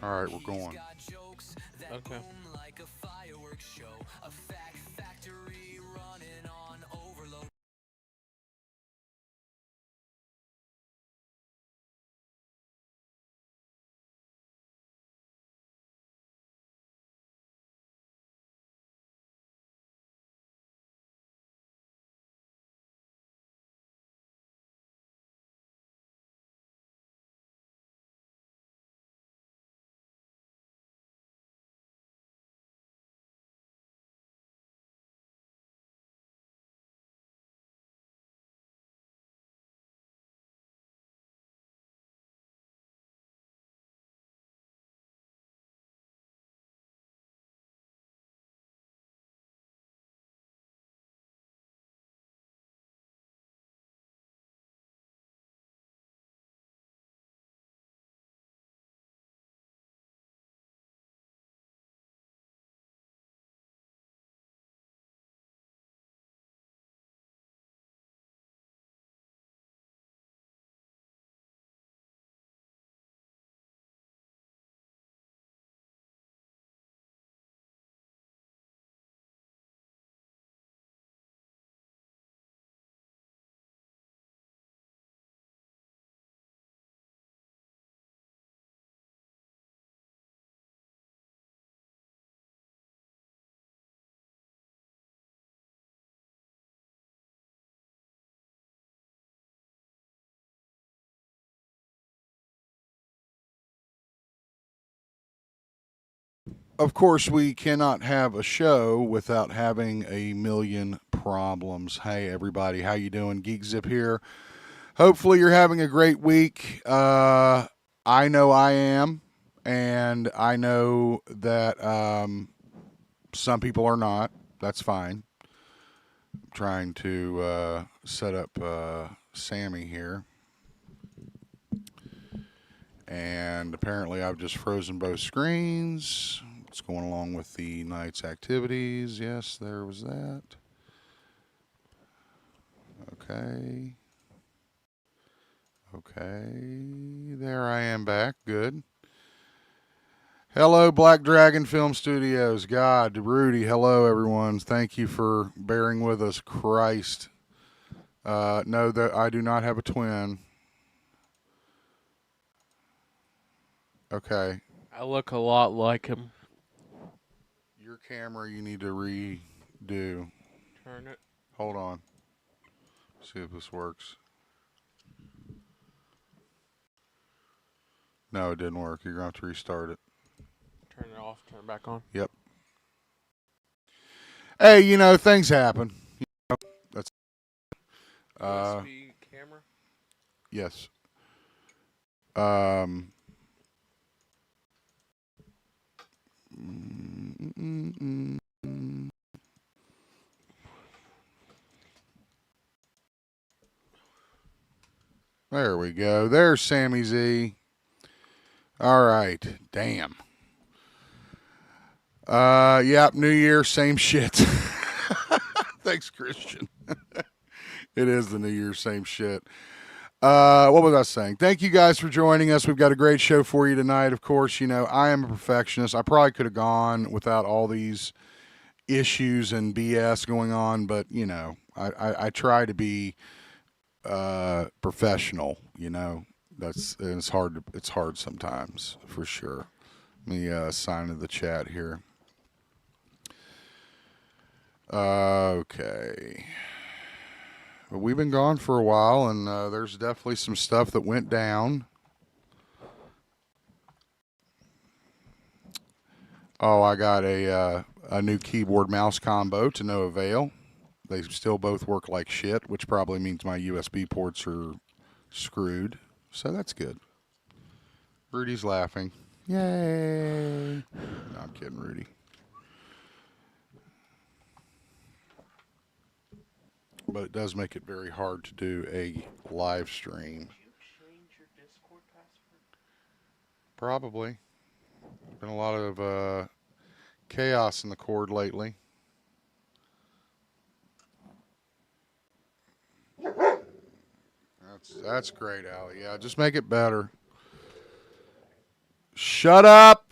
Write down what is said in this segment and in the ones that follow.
All right, we're going. Okay. Of course, we cannot have a show without having a million problems. Hey, everybody, how you doing? GeekZip here. Hopefully, you're having a great week. I know I am, and I know that some people are not. That's fine. I'm trying to set up Sammy here, and apparently, I've just frozen both screens. What's going along with the night's activities? Yes, there was that. Okay. Okay. There I am back. Good. Hello, Black Dragon Film Studios. God, Rudy. Hello, everyone. Thank you for bearing with us. Christ. No, that I do not have a twin. Okay. I look a lot like him. Your camera you need to redo. Turn it. Hold on. See if this works. No, it didn't work. You're going to have to restart it. Turn it off. Turn it back on. Yep. Hey, things happen. That's USB camera. yes. Um mm, mm, mm, mm. There we go. There's Sammy Z. All right. Damn. Yep, New Year, same shit. Thanks, Christian. It is the New Year, same shit. What was I saying? Thank you guys for joining us. We've got a great show for you tonight. Of course, I am a perfectionist. I probably could have gone without all these issues and BS going on, but I try to be professional. It's hard sometimes for sure. Let me sign in the chat here. Okay. Well, we've been gone for a while, and there's definitely some stuff that went down. Oh, I got a new keyboard mouse combo to no avail. They still both work like shit, which probably means my USB ports are screwed. So that's good. Rudy's laughing. Yay. No, I'm kidding, Rudy. But it does make it very hard to do a live stream. Did you change your Discord password? Probably. Been a lot of chaos in the cord lately. That's great, Allie. Yeah, just make it better. Shut up.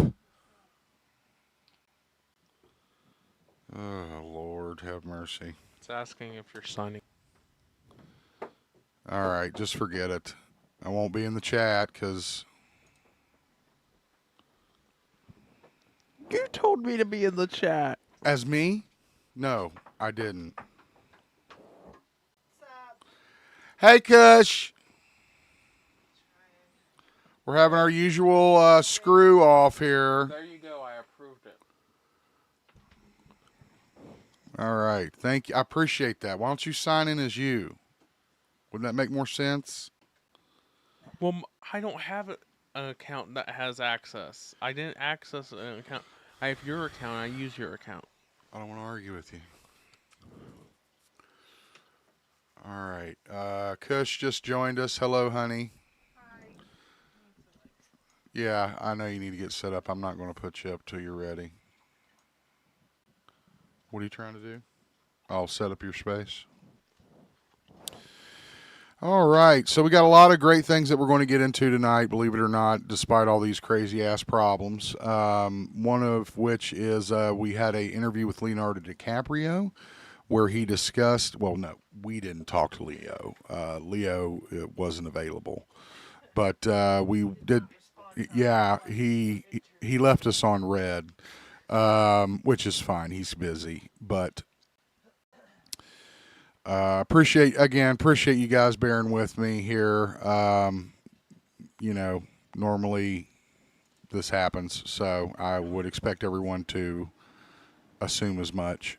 Oh, Lord, have mercy. It's asking if you're signing. All right, just forget it. I won't be in the chat because... You told me to be in the chat. As me? No, I didn't. Hey, Kush. We're having our usual screw off here. There you go. I approved it. All right. Thank you. I appreciate that. Why don't you sign in as you? Wouldn't that make more sense? Well, I don't have an account that has access. I didn't access an account. I have your account. I use your account. I don't want to argue with you. All right. Kush just joined us. Hello, honey. Hi. Yeah, I know you need to get set up. I'm not going to put you up till you're ready. What are you trying to do? I'll set up your space. All right. So we got a lot of great things that we're going to get into tonight, believe it or not, despite all these crazy-ass problems. One of which is we had an interview with Leonardo DiCaprio where he discussed, well, no, we didn't talk to Leo. Leo wasn't available. But we did, yeah, he left us on red, which is fine. He's busy. But appreciate you guys bearing with me here. You know, normally this happens, so I would expect everyone to assume as much.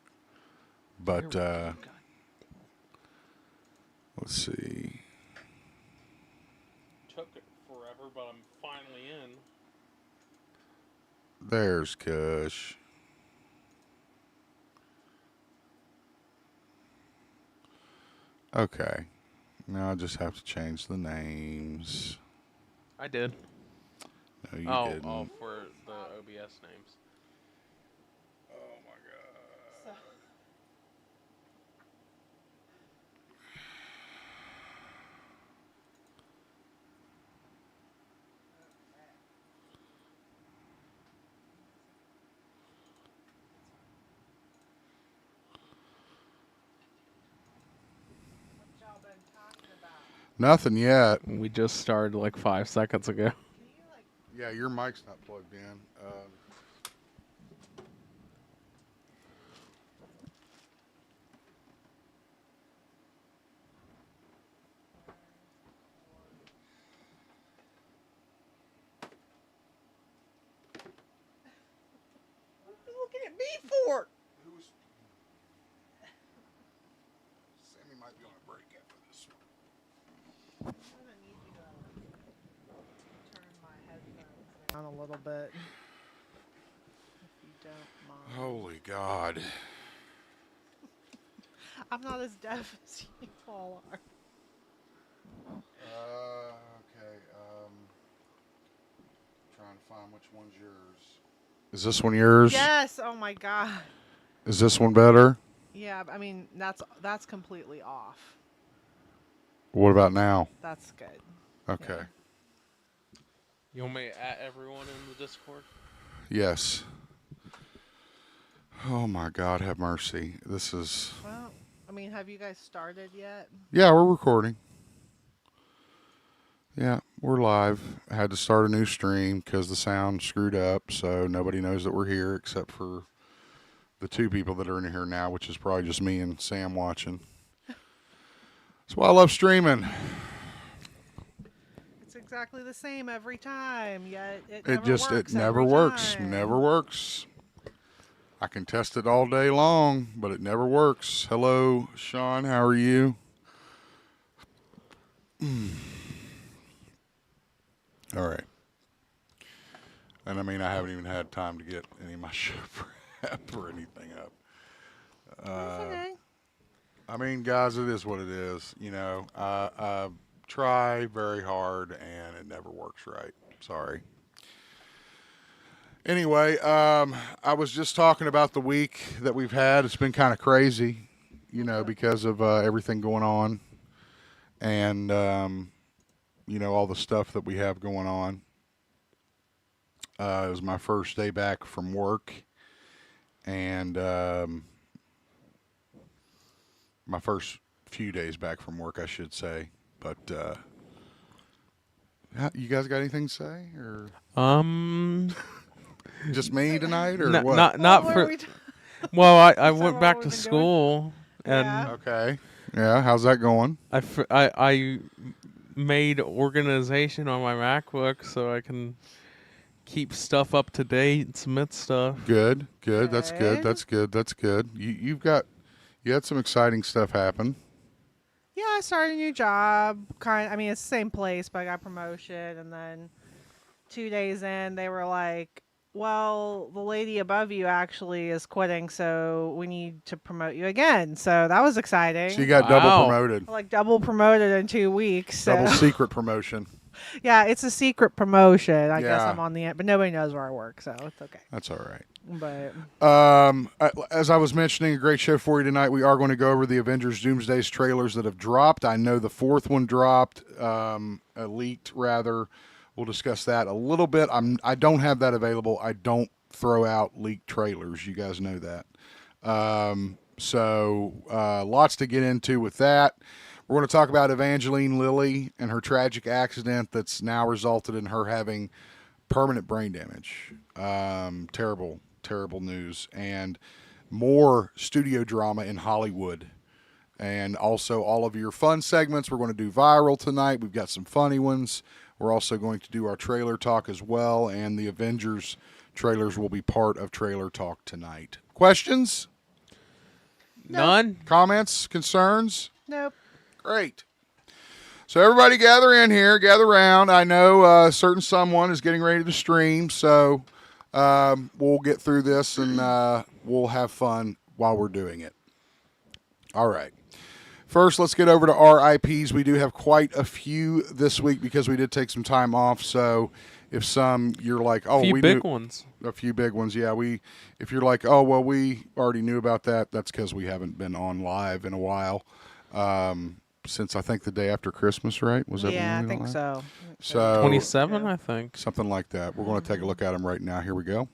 But let's see. Took it forever, but I'm finally in. There's Kush. Okay. Now I just have to change the names. I did. No, you didn't. Oh, for the OBS names. Oh my God. What y'all been talking about? Nothing yet. We just started like 5 seconds ago. Can you like? Yeah, your mic's not plugged in. What are you looking at me for? Sammy might be on a break after this one. I'm gonna need you to turn my headphones down a little bit, if you don't mind. Holy God. I'm not as deaf as you all are. Okay. Trying to find which one's yours. Is this one yours? Yes. Oh my God. Is this one better? Yeah. I mean, that's completely off. What about now? That's good. Okay. Yeah. You want me to add everyone in the Discord? Yes. Oh my God, have mercy. This is... Well, I mean, have you guys started yet? Yeah, we're recording. Yeah, we're live. I had to start a new stream because the sound screwed up, so nobody knows that we're here except for the two people that are in here now, which is probably just me and Sam watching. That's why I love streaming. It's exactly the same every time, yet it never works. Never works. I can test it all day long, but it never works. Hello, Sean. How are you? All right. And I mean, I haven't even had time to get any of my show prep or anything up. That's okay. I mean, guys, it is what it is. You know, I try very hard and it never works right. Sorry. Anyway, I was just talking about the week that we've had. It's been kind of crazy, you know, because of everything going on and, you know, all the stuff that we have going on. It was my first day back from work, and my first few days back from work, I should say. But you guys got anything to say, or Um, just me tonight, or what? not Well, what are for. we Well, I Is that went what back we've to been doing? school and Yeah. Okay. Yeah. How's that going? I made organization on my MacBook so I can keep stuff up to date and submit stuff. Good. Good. That's good. Good. That's good. That's good. You had some exciting stuff happen. Yeah, I started a new job. I mean, it's the same place, but I got promotion. And then 2 days in, they were like, well, the lady above you actually is quitting, so we need to promote you again. So that was exciting. So you got double Wow. promoted. Like double promoted in 2 weeks. So. Double secret promotion. Yeah, it's a secret promotion. I guess Yeah. I'm on the end, but nobody knows where I work, so it's okay. That's all right. But As I was mentioning, a great show for you tonight. We are going to go over the Avengers Doomsday's trailers that have dropped. I know the fourth one dropped, leaked rather. We'll discuss that a little bit. I don't have that available. I don't throw out leaked trailers. You guys know that. So lots to get into with that. We're going to talk about Evangeline Lilly and her tragic accident that's now resulted in her having permanent brain damage. Terrible, terrible news. And more studio drama in Hollywood. And also all of your fun segments. We're going to do viral tonight. We've got some funny ones. We're also going to do our trailer talk as well. And the Avengers trailers will be part of trailer talk tonight. Questions? None. Comments? Concerns? nope. Great. So everybody gather in here, gather around. I know a certain someone is getting ready to stream, so we'll get through this and we'll have fun while we're doing it. All right. First, let's get over to RIPs. We do have quite a few this week because we did take some time off. So if you're like, oh, A few we big knew ones. a few big ones, yeah. If you're like, oh, well, we already knew about that. That's because we haven't been on live in a while. Since I think the day after Christmas, right? Was that Yeah, I when we think went live? so. So 27, Yeah. I think. something like that. We're going to take a look at them right now. Here we go.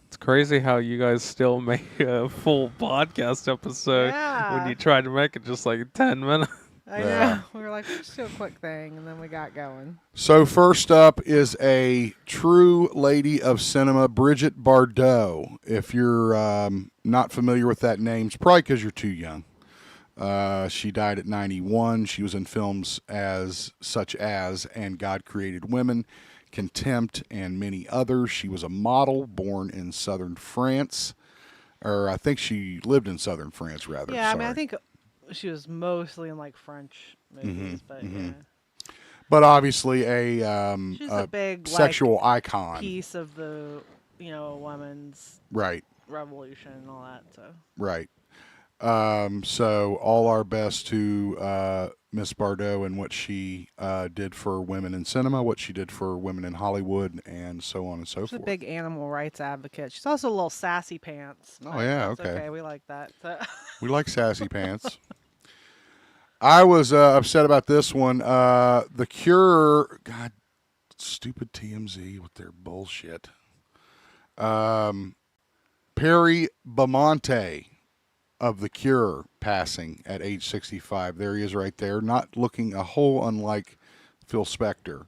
It's crazy how you guys still make a full podcast episode when Yeah. you tried to make it just like 10 minutes. I Yeah. know. We were like, let's do a quick thing, and then we got going. So first up is a true lady of cinema, Bridget Bardot. If you're not familiar with that name, it's probably because you're too young. She died at 91. She was in films such as And God Created Women, Contempt, and many others. She was a model born in southern France. Or I think she lived in southern France, rather. Yeah, I Sorry. mean, I think she was mostly in like French movies, but yeah, But obviously a, she's a big sexual like, icon. piece of the women's Right, revolution and all that. So right. So all our best to Miss Bardot and what she did for women in cinema, what she did for women in Hollywood, and so on and so she's a forth. big animal rights advocate. She's also a little sassy pants. Oh, but yeah, that's okay. Okay, we like that. So. We like sassy pants. I was upset about this one. The Cure, God, stupid TMZ with their bullshit. Perry Bamonte of The Cure passing at age 65. There he is right there, not looking a whole unlike Phil Spector.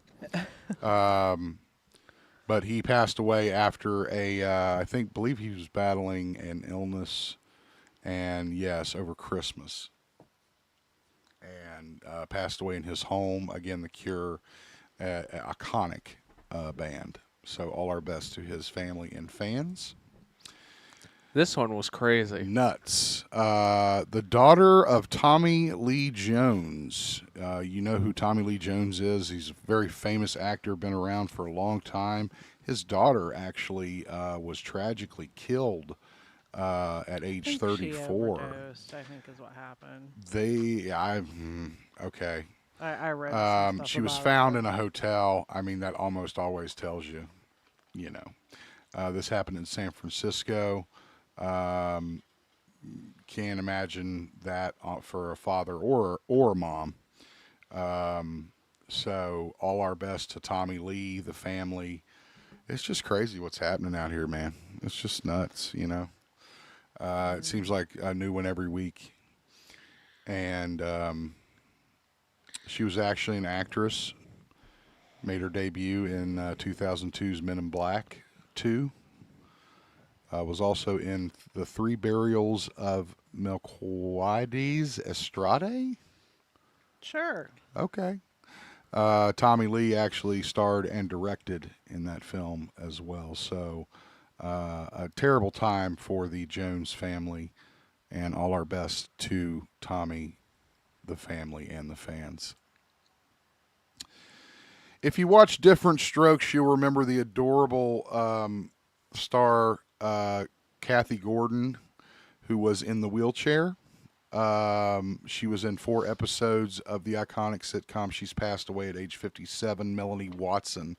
But he passed away after believe he was battling an illness, and yes, over Christmas. And passed away in his home. Again, The Cure, iconic band. So all our best to his family and fans. This one was crazy. Nuts. The daughter of Tommy Lee Jones. You know who Tommy Lee Jones is. He's a very famous actor, been around for a long time. His daughter actually was tragically killed at age She 34. overdosed, I think is what happened. Okay. I read some stuff She was about found it. in a hotel. I mean, that almost always tells you, This happened in San Francisco. Can't imagine that for a father or a mom. So all our best to Tommy Lee, the family, It's just crazy what's happening out here, man. It's just nuts, you know. It seems like a new one every week. And she was actually an actress. Made her debut in 2002's Men in Black 2. Was also in The Three Burials of Melquiades Estrade. Sure. Okay. Tommy Lee actually starred and directed in that film as well. So, a terrible time for the Jones family, and all our best to Tommy, the family, and the fans. If you watch Different Strokes, you'll remember the adorable star Kathy Gordon, who was in the wheelchair. She was in 4 episodes of the iconic sitcom. She's passed away at age 57. Melanie Watson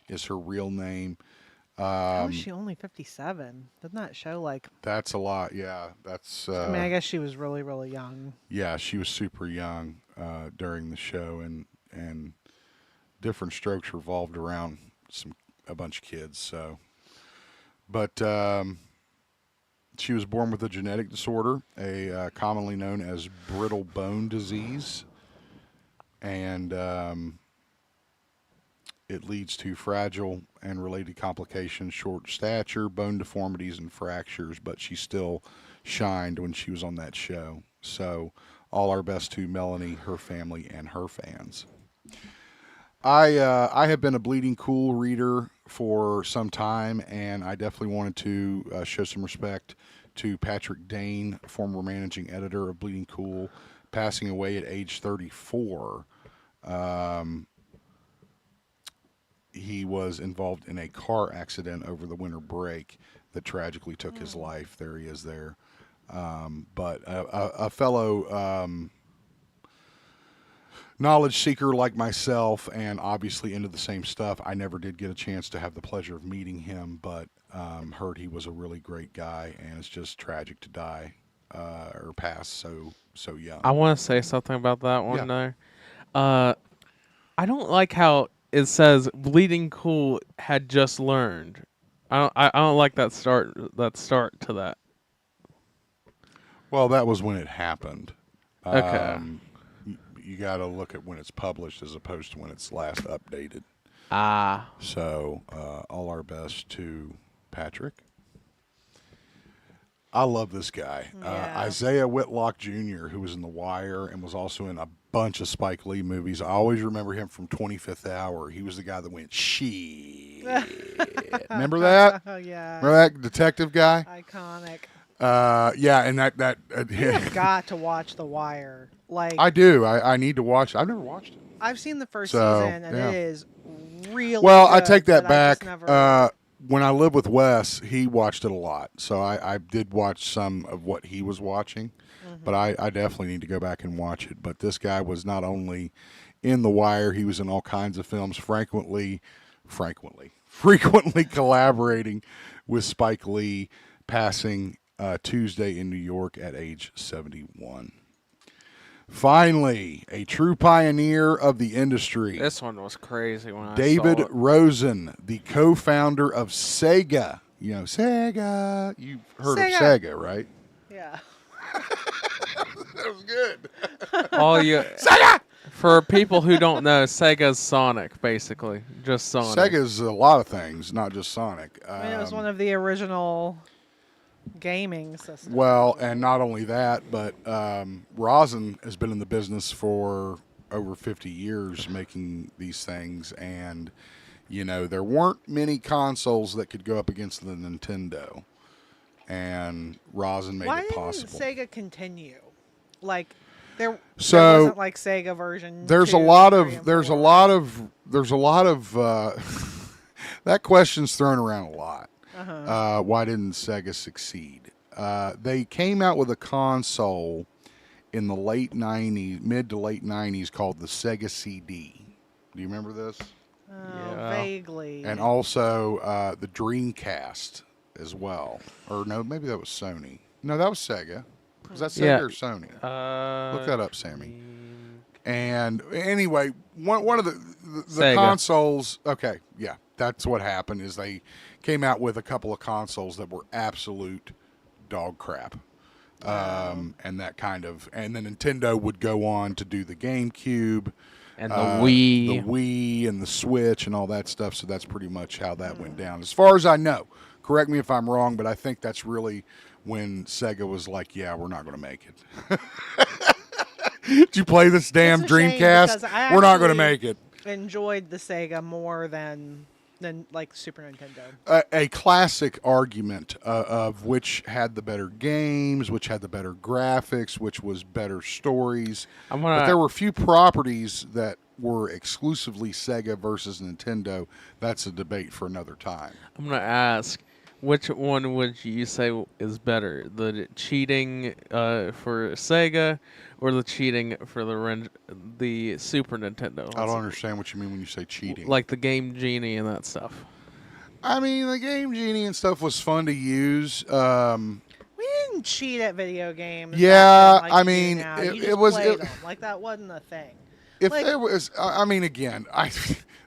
is her real name. How is she only 57? Doesn't that show like? That's a lot. Yeah, that's. I mean, I guess she was really, really young. Yeah, she was super young during the show, and Different Strokes revolved around a bunch of kids. So, but she was born with a genetic disorder, commonly known as brittle bone disease, and it leads to fragile and related complications, short stature, bone deformities, and fractures. But she still shined when she was on that show. So, all our best to Melanie, her family, and her fans. I have been a Bleeding Cool reader for some time, and I definitely wanted to show some respect to Patrick Dane, former managing editor of Bleeding Cool, passing away at age 34. He was involved in a car accident over the winter break that tragically took his life. There he is there. But a fellow knowledge seeker like myself, and obviously into the same stuff. I never did get a chance to have the pleasure of meeting him, but heard he was a really great guy, and it's just tragic to die or pass so young. I want to say something about that one Yeah. there. I don't like how it says Bleeding Cool had just learned. I don't like that start to that. Well, that was when it happened. Okay. You got to look at when it's published as opposed to when it's last updated. Ah. So, all our best to Patrick. I love this guy. Yeah. Isaiah Whitlock Jr., who was in The Wire and was also in a bunch of Spike Lee movies. I always remember him from 25th Hour. He was the guy that went, shit. Remember that? Oh, yeah. Remember that detective guy? Iconic. Yeah, and that You have got to watch The Wire. Like I do. I need to watch it. I've never watched it. I've seen the first So, season, and yeah. it is really Well, I good, take that but I just back. never- When I lived with Wes, he watched it a lot. So I did watch some of what he was watching. But I definitely need to go back and watch it. But this guy was not only in The Wire, he was in all kinds of films, frequently collaborating with Spike Lee, passing Tuesday in New York at age 71. Finally, a true pioneer of the industry. This one was crazy when I David saw it. Rosen, the co-founder of Sega. You know, Sega. You've heard of Sega, right? Yeah. That was good. All you Sega! For people who don't know, Sega's Sonic, basically. Just Sonic. Sega's a lot of things, not just Sonic. I mean, it was one of the original gaming systems. Well, and not only that, but Rosen has been in the business for over 50 years making these things, and you know there weren't many consoles that could go up against the Nintendo, and Rosen made Why it possible. didn't Sega continue? Like there So, wasn't like Sega version. There's 2, a lot 3, of and there's a 4. lot of that question's thrown around a lot. Why didn't Sega succeed? They came out with a console in the late 90s, mid to late 90s, called the Sega CD. Do you remember this? Oh, Yeah. vaguely. And also the Dreamcast as well. Or no, maybe that was Sony. No, that was Sega. Was that Sega Yeah. or Sony? Look that up, Sammy. And anyway, one of the Sega. consoles. Okay, yeah, that's what happened. Is they came out with a couple of consoles that were absolute dog crap. And that kind of, and then Nintendo would go on to do the GameCube, And the Wii. the Wii, and the Switch, and all that stuff. So that's pretty much how that went down, as far as I know. Correct me if I'm wrong, but I think that's really when Sega was like, "Yeah, we're not going to make it." Did you play this damn It's a shame Dreamcast? because I We're not going to actually make it. enjoyed the Sega more than like Super Nintendo. A classic argument of which had the better games, which had the better graphics, which was better stories. But there were few properties that were exclusively Sega versus Nintendo. That's a debate for another time. I'm gonna ask, which one would you say is better, the cheating for Sega, or the cheating for the Super Nintendo? I don't understand what you mean when you say cheating. Like the Game Genie and that stuff. I mean, the Game Genie and stuff was fun to use. We didn't cheat at video games. Yeah, back then, I like you do mean, now. it You just was- played them. Like that wasn't a thing. If Like- there was, I mean, again,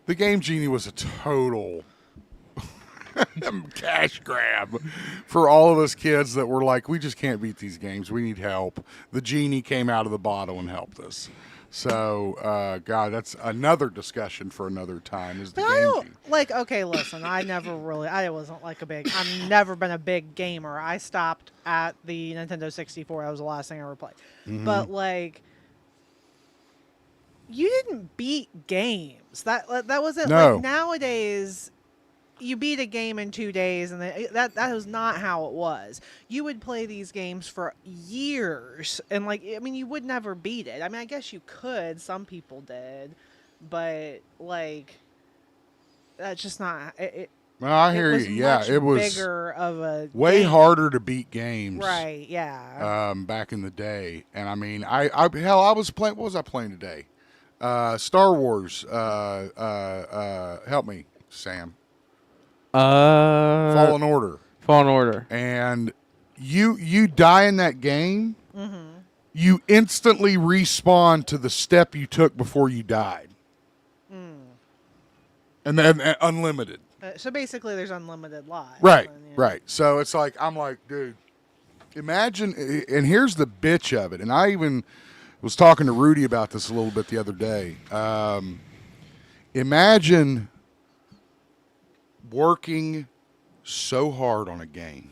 the Game Genie was a total cash grab for all of us kids that were like, we just can't beat these games. We need help. The genie came out of the bottle and helped us. So, God, that's another discussion for another time. Is the But I Game don't Genie? like. Okay, listen. I wasn't like a big. I've never been a big gamer. I stopped at the Nintendo 64. That was the last thing I ever played. Mm-hmm. But like, you didn't beat games. That wasn't No. like nowadays. You beat a game in 2 days, and that was not how it was. You would play these games for years, and like, I mean, you would never beat it. I mean, I guess you could. Some people did, but like, that's just not. Well, I It hear was you. Yeah, much it was bigger of a way game. harder to beat games. Right? Yeah. Back in the day, and I mean, I was playing. What was I playing today? Star Wars. Help me, Sam. Fallen Order. Fallen Order. And you die in that game, you instantly respawn to the step you took before you died, and then unlimited. So basically, there's unlimited lives. Right, and, yeah. right. So it's like, I'm like, dude, imagine. And here's the bitch of it. And I even was talking to Rudy about this a little bit the other day. Imagine working so hard on a game.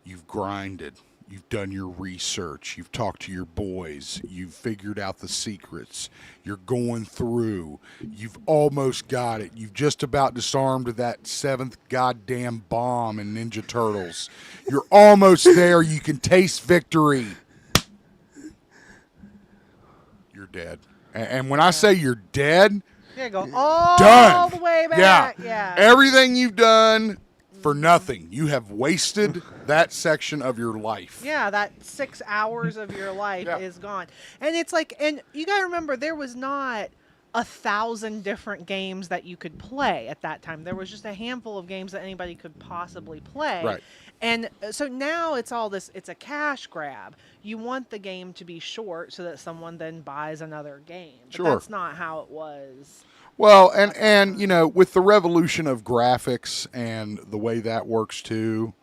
You've grinded. You've done your research. You've talked to your boys. You've figured out the secrets. You're going through. You've almost got it. You've just about disarmed that 7th goddamn bomb in Ninja Turtles. You're almost there. You can taste victory. You're dead. And when I say you're dead, Yeah, go all done. the way back. Yeah. Everything you've done for nothing. You have wasted that section of your life. Yeah, that 6 hours of your life Yeah. is gone. And it's like, and you got to remember, there was not 1,000 different games that you could play at that time. There was just a handful of games that anybody could possibly play. Right. And so now it's all this, it's a cash grab. You want the game to be short so that someone then buys another game. But Sure. that's not how it was. Well, and you know, with the revolution of graphics and the way that works too,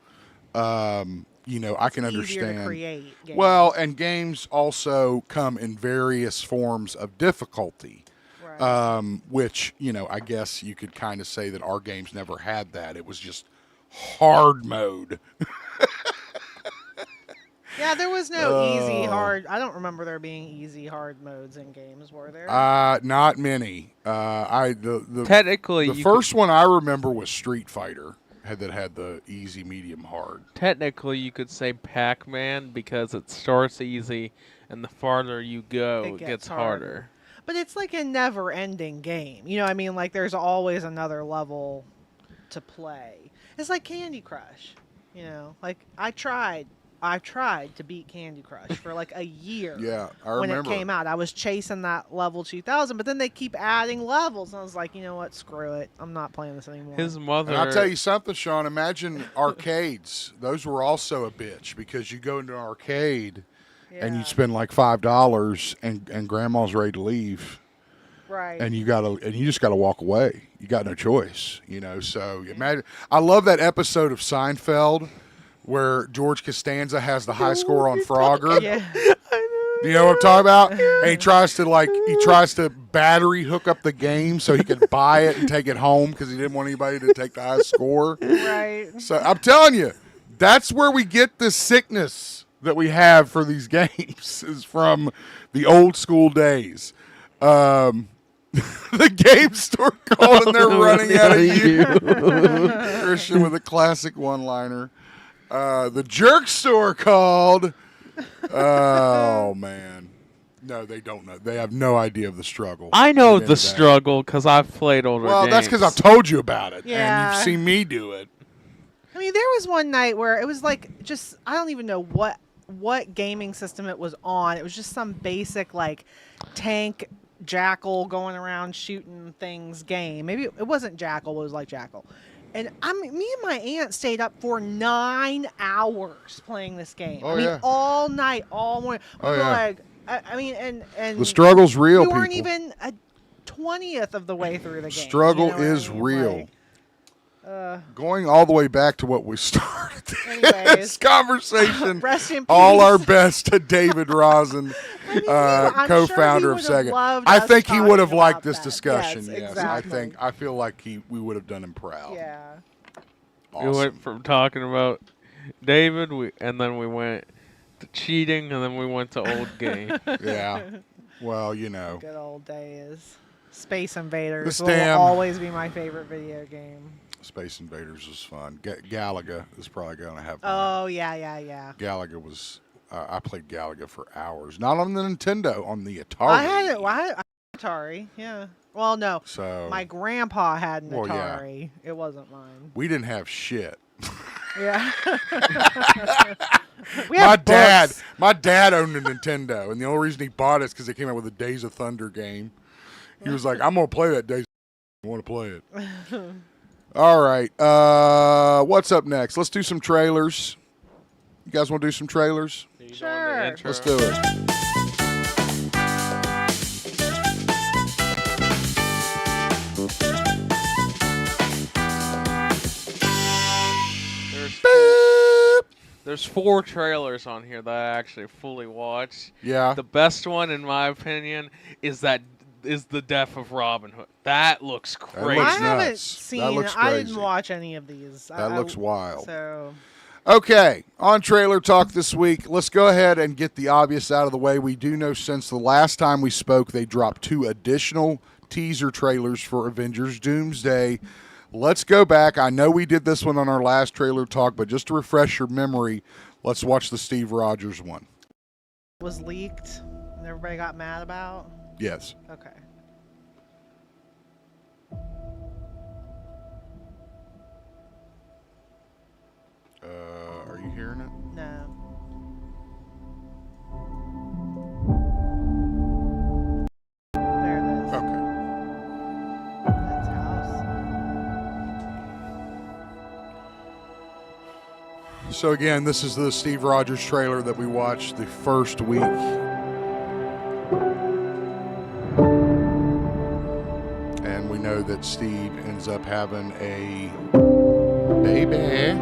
you know, I can Easier understand. to create games. Well, and games also come in various forms of difficulty, Right. which, you know, I guess you could kind of say that our games never had that. It was just hard mode. Yeah, there was no easy, hard. I don't remember there being easy, hard modes in games, were there? Not many. The Technically, the first one I remember was Street Fighter. That had the easy, medium, hard. technically you could say Pac-Man because it starts easy, and the farther you go, It it gets gets harder. harder. But it's like a never-ending game. You know what I mean? Like, there's always another level to play. It's like Candy Crush. You know? Like, I've tried to beat Candy Crush for like a year. Yeah, I when remember. it came out. I was chasing that level 2000, but then they keep adding levels. And I was like, you know what? Screw it. I'm not playing this anymore. His mother. And I'll tell you something, Sean. Imagine arcades. Those were also a bitch because you go into an arcade and you Yeah. spend like $5, and grandma's ready to leave, Right. and you just gotta walk away. You got no choice, So imagine. I love that episode of Seinfeld where George Costanza has the high score on Frogger. Yeah. You know what I'm talking about? And he tries to battery hook up the game so he could buy it and take it home because he didn't want anybody to take the high score. Right. So I'm telling you, that's where we get this sickness that we have for these games is from the old school days. The game store called and they're running out of you. Christian with a classic one-liner. The jerk store called. Oh man, no, they don't know. They have no idea of the struggle. I know Amen the to that. struggle because I've played older Well, games. that's because I've told you about it, and Yeah. you've seen me do it. I mean, there was one night where it was like just I don't even know what gaming system it was on. It was just some basic like tank jackal going around shooting things game. Maybe it wasn't jackal, but it was like jackal. And me and my aunt stayed up for 9 hours playing this game. Oh, I mean, yeah. all night, all morning. We Oh, were yeah. like, I mean, and The struggle's real, we weren't people. even a 20th of the way through the game. Struggle you know what I is mean? real. Like, Going all the way back to what we started this anyways, conversation. rest in peace. All our best to David Rosen, I mean, I'm co-founder sure of he would've Sega. loved I us think he would have talking liked about this that. discussion. Yes, Yes, exactly. I feel like we would have done him proud. Yeah. We Awesome. went from talking about David, and then we went to cheating, and then we went to old game. Yeah. Well, Good old days. Space Invaders This will damn- always be my favorite video game. Space Invaders was fun. Galaga is probably going to have. Oh yeah. Galaga was. I played Galaga for hours. Not on the Nintendo, on the Atari. I had it. I had Atari. Yeah. Well, no. So My grandpa had an Well, yeah. Atari. It wasn't mine. we didn't have shit. Yeah. we My had dad, books. my dad owned a Nintendo, and the only reason he bought it is because they came out with a Days of Thunder game. He was like, "I'm gonna play that Days. I want to play it." All right. What's up next? Let's do some trailers. You guys want to do some trailers? You doing the Sure. intro? Let's do it. There's 4 trailers on here that I actually fully watched. Yeah. The best one, in my opinion, is the death of Robin Hood. That looks crazy. looks I haven't nuts. seen. That looks I crazy. didn't watch any of these. That looks wild. So Okay, on Trailer Talk this week, let's go ahead and get the obvious out of the way. We do know since the last time we spoke, they dropped 2 additional teaser trailers for Avengers Doomsday. Let's go back. I know we did this one on our last Trailer Talk, but just to refresh your memory, let's watch the Steve Rogers one. it was leaked and everybody got mad about. Yes. Okay. Are you hearing it? No. There it is. Okay. That's house. So again, this is the Steve Rogers trailer that we watched the first week. And we know that Steve ends up having a baby.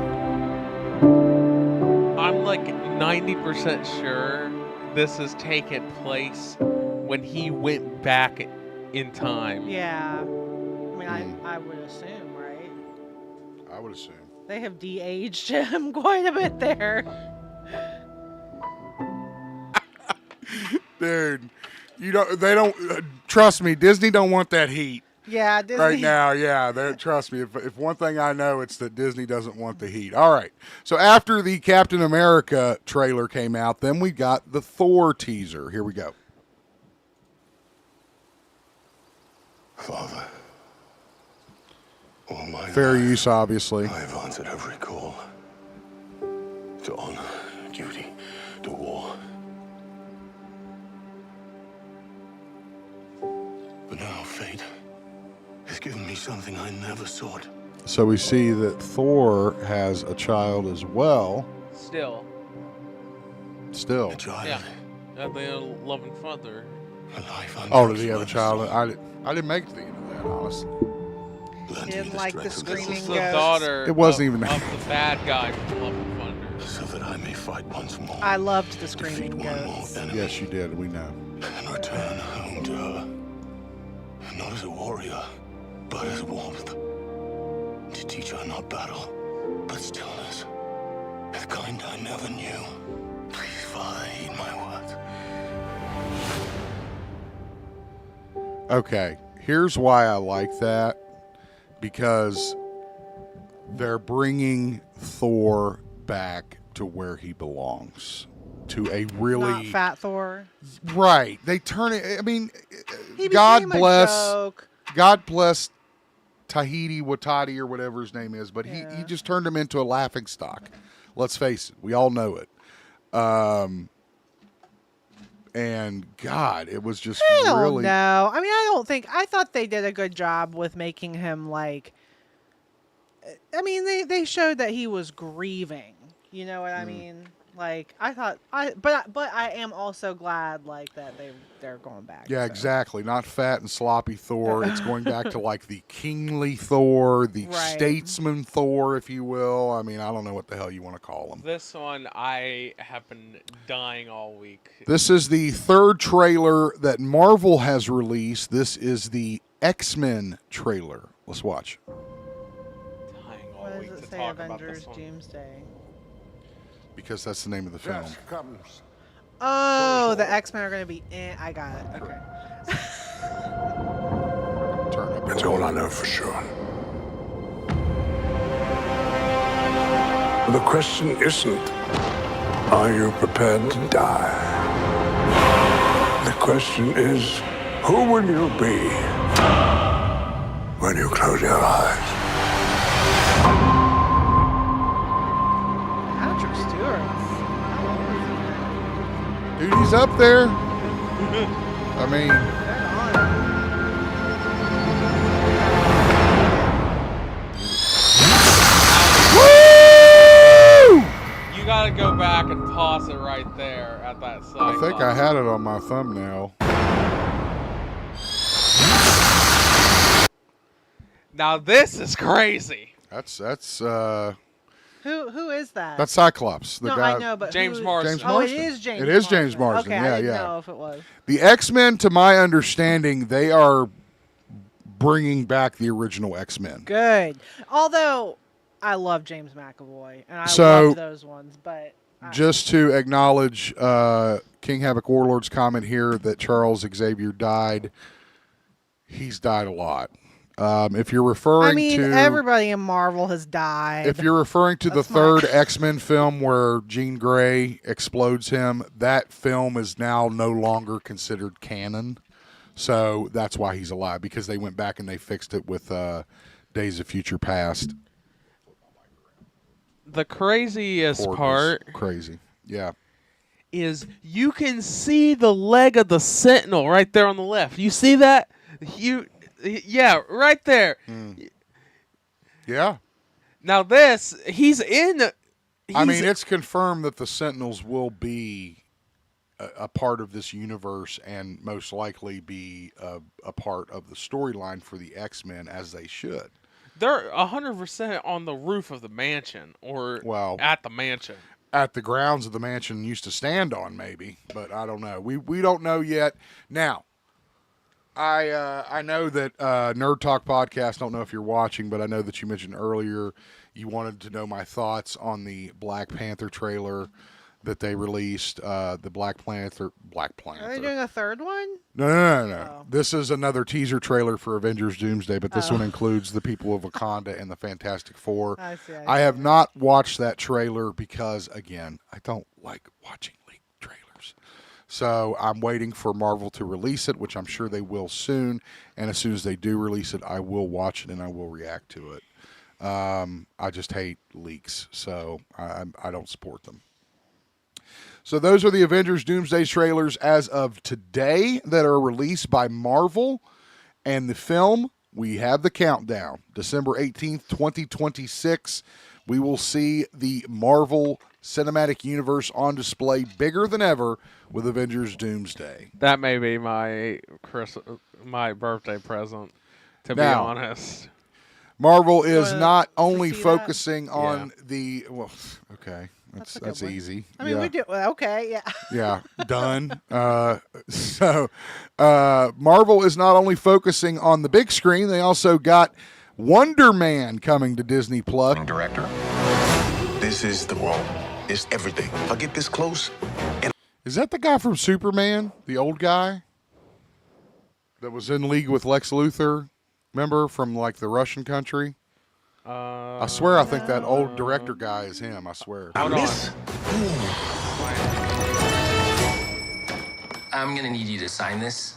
I'm like 90% sure this is taking place when he went back in time. Yeah. I mean, I would assume, right? I would assume. They have de-aged him quite a bit there. Dude, they don't trust me, Disney don't want that heat. Yeah, Disney. Right now, yeah. Trust me. If one thing I know, it's that Disney doesn't want the heat. All right. So after the Captain America trailer came out, then we got the Thor teaser. Here we go. Father, all my Fair life, use, obviously. I have answered every call to honor, duty, to war. But now fate has given me something I never sought. So we see that Thor has a child as well. Still. still. A child. Yeah. At the Love and Thunder. A life Oh, did he have a untouched by child? the storm. I didn't make it to the end of that, honestly. Learn to Didn't be the like the strength of This screaming is the the ghosts. daughter It wasn't of, even- of the bad guy from Love and Thunder. so that I may fight once more. I loved the defeat screaming one more ghosts. enemy. Yes, you did. We know. And return home to her. Not as a warrior, but as warmth. To teach her not battle, but stillness. The kind I never knew. Please, Father, heed my words. Okay, here's why I like that. Because they're bringing Thor back to where he belongs. To a really... Not Fat Thor. Right. They turn it... I mean, He God became a bless... joke. God bless Tahiti Watati or whatever his name is, but he Yeah. just turned him into a laughing stock. Let's face it. We all know it. And God, it was just I don't really... know. I mean, I thought they did a good job with making him like. I mean, they showed that he was grieving. You know what I mean? Like I thought, but I am also glad like that they're going back. Yeah, so. exactly. Not fat and sloppy Thor. It's going back to like the kingly Thor, the Right. statesman Thor, if you will. I mean, I don't know what the hell you want to call him. This one, I have been dying all week. This is the third trailer that Marvel has released. This is the X-Men trailer. Let's watch. Dying all What week does to it say? talk about Avengers this one. Doomsday. Because that's the name of the film. Yes, comes. Oh, the X-Men are gonna be in. I got it. Okay. Turn up. That's all I know for sure. The question isn't, are you prepared to die? The question is, who will you be when you close your eyes? Patrick Stewart. Dude, he's up there. I mean, Right on. You gotta go back and pause it right there at that side. I think I had it on my thumbnail. Now this is crazy. That's Who is that? that's Cyclops. The no, guy. I know, but James who- Marsden. James Oh, Marsden. it is James. It is James Marsden. Okay, Yeah, I didn't yeah. know if it was. The X-Men, to my understanding, they are bringing back the original X-Men. Good. Although I love James McAvoy and I So- love those ones, but Just to acknowledge King Havoc Warlord's comment here that Charles Xavier died. He's died a lot. If you're referring I mean, to everybody in Marvel has died. if you're referring to the That's third my- X-Men film where Jean Grey explodes him, that film is now no longer considered canon. So that's why he's alive, because they went back and they fixed it with Days of Future Past. The craziest Cord was part crazy. Yeah. is you can see the leg of the Sentinel right there on the left. You see that? Yeah, right there. Yeah. Now this, he's in. I mean, it's confirmed that the Sentinels will be a part of this universe and most likely be a part of the storyline for the X-Men, as they should. They're 100% on the roof of the mansion, or Well, at the mansion. at the grounds of the mansion used to stand on, maybe, but I don't know. We don't know yet. Now, I know that Nerd Talk Podcast, don't know if you're watching, but I know that you mentioned earlier you wanted to know my thoughts on the Black Panther trailer that they released. The Black Panther. Are they doing a third one? No. Oh. This is another teaser trailer for Avengers Doomsday, but this one includes the people of Wakanda and the Fantastic Four. I see. I have not watched that trailer because, again, I don't like watching leaked trailers. So I'm waiting for Marvel to release it, which I'm sure they will soon. And as soon as they do release it, I will watch it and I will react to it. I just hate leaks, so I don't support them. So those are the Avengers Doomsday trailers as of today that are released by Marvel. And the film we have the countdown. December 18th, 2026, we will see the Marvel Cinematic Universe on display bigger than ever with Avengers Doomsday. That may be my birthday present, to be Now, honest. Marvel is wanna not only see that? focusing on the well, okay, That's a that's good one. easy. I mean, yeah. we do. Well, okay, yeah. Yeah, done. Marvel is not only focusing on the big screen, they also got Wonder Man coming to Disney Plus. Director, this is the world. It's everything. If I get this close, Is that the guy from Superman, the old guy that was in league with Lex Luthor? Remember, from like the Russian country? I swear, I think that old director guy is him. I swear. Hold on. I'm gonna need you to sign this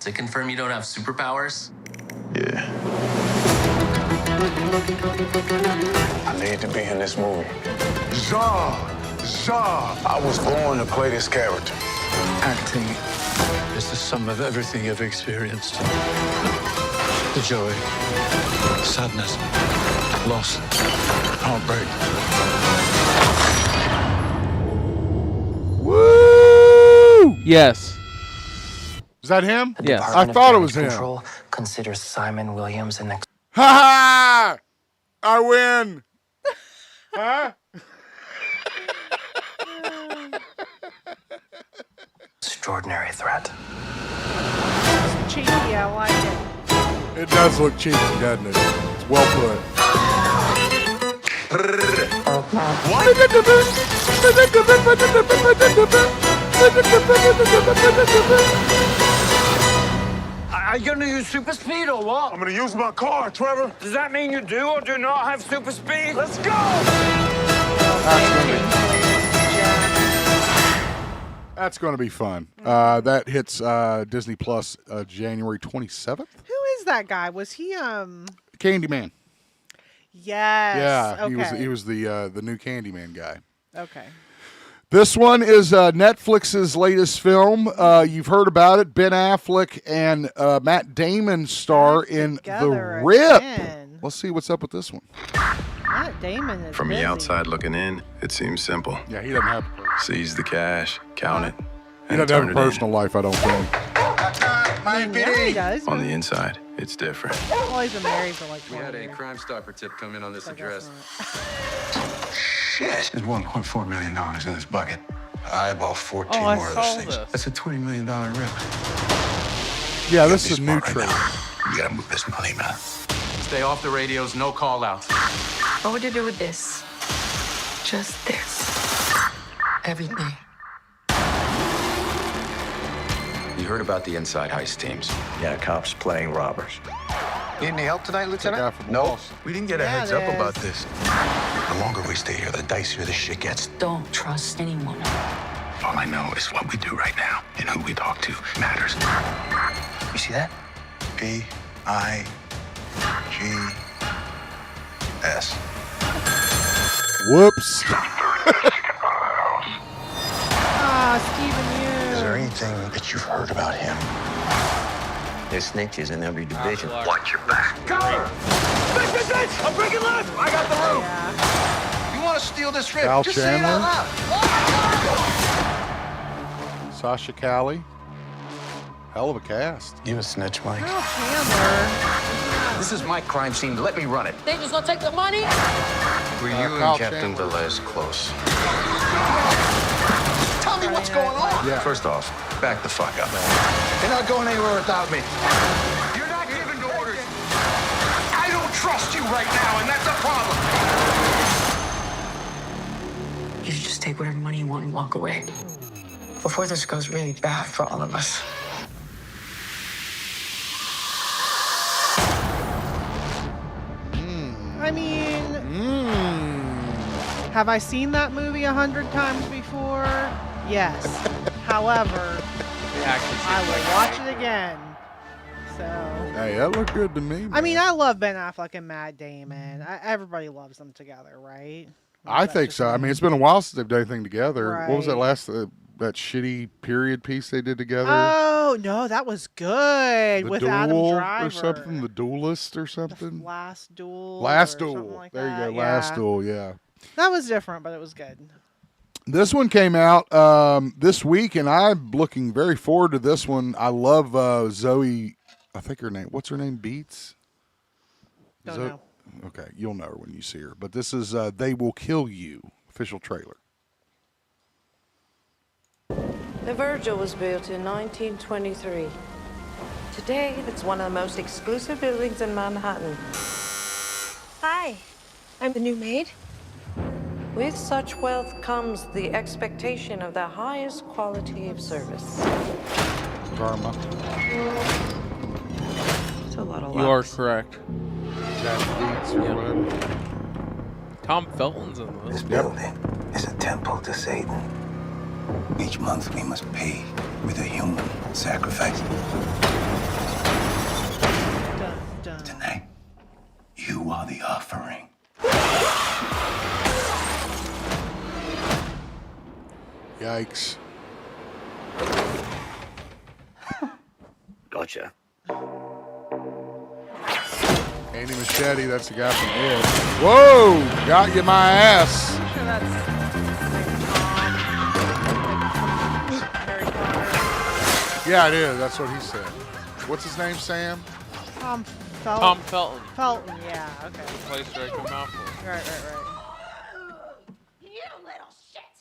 to confirm you don't have superpowers. yeah. I need to be in this movie. Zah! I was born to play this character. Acting is the sum of everything you've experienced. The joy, sadness, loss, heartbreak. Woo! Yes. Is that him? Yes. I thought it was him. Control considers Simon Williams an Ha ha! I win. Huh? extraordinary threat. Cheeky, I like it. It does look cheeky, doesn't it? It's well put. Are you gonna use super speed or what? I'm gonna use my car, Trevor. Does that mean you do or do not have super speed? Let's go! That's going to be fun. That hits Disney Plus January 27th. Who is that guy? Was he Candyman. Yes. Yeah, Okay. he was the new Candyman guy. Okay. This one is Netflix's latest film. You've heard about it. Ben Affleck and Matt Damon star Back in The together Rip. again. Let's see what's up with this one. Matt Damon is From busy. the outside looking in, it seems simple. Yeah, he doesn't have Seize the cash, count it, he and doesn't have turn a it personal life, I don't think. I mean, yeah, he does. in. On the inside, it's different. Well, he's been married for like 20 We had a years. Crime Stopper tip come in on this So I guess address. not. Shit. There's $1.4 million in this bucket. I bought 14 Oh, I more of saw those things. this. That's a $20 million rip. Yeah, this is a Be new smart right trailer. now. You gotta move this money, man. Stay off the radios, no call outs. What would you do with this? Just this. Everything. You heard about the inside heist teams. Yeah, cops playing robbers. Need any help tonight, The guy Lieutenant? from No. Boston. We didn't get a Yeah, heads up it about is. this. The longer we stay here, the dicier the shit gets. Don't trust anyone. All I know is what we do right now and who we talk to matters. You see that? P-I-G-S. Whoops. Ah, Stephen Is there Yeun. anything that you've heard about him? There's snitches in every division. Watch your back. Cover! Bitch! I'm breaking left! I got the room! Yeah. You want to steal this rip? Val Just say it out Chandler. loud. Sasha Cali. Hell of a cast. You a snitch, Mike? Carl Chandler. This is my crime scene. Let me run it. They just gonna take the money? Were you Kyle and Captain Chandler. Velez close? Tell me what's going on. Yeah. First off, back the fuck up. You're not going anywhere without me. You're not giving orders. I don't trust you right now, and that's a problem. You should just take whatever money you want and walk away. Before this goes really bad for all of us. I mean, have I seen that movie 100 times before? Yes. However, The action I scenes will are watch great. it again. So, Hey, that looked good to me. I mean, man. I love Ben Affleck and Matt Damon. Everybody loves them together, right? Or I is that think just so. I me? mean, it's been a while since they've done anything together. What was that Right. last? that shitty period piece they did together? Oh no, that was good The with Duel Adam Driver or something, the Duelist or something. Last Duel. Last or Duel. something like There that. you go. Last Yeah. Duel. Yeah. That was different, but it was good. This one came out this week, and I'm looking very forward to this one. I love Zoe. I think her name. What's her name? Beats. Don't know. Okay, you'll know her when you see her. But this is "They Will Kill You" official trailer. The Virgil was built in 1923. Today, it's one of the most exclusive buildings in Manhattan. Hi, I'm the new maid. With such wealth comes the expectation of the highest quality of service. Karma. It's a lot of You are lux. correct. Beats or whatever. Tom Felton's in this. This building is a temple to Satan. Each month we must pay with a human sacrifice. Tonight, you are the offering. Yikes. Gotcha. Andy Machete, that's the guy from It. Whoa! Got you my ass. I'm sure that's Harry Potter. Yeah, it is. That's what he said. What's his name, Sam? Tom Tom Felton. Felton, yeah, okay. Plays Draco Malfoy. Right. You little shit.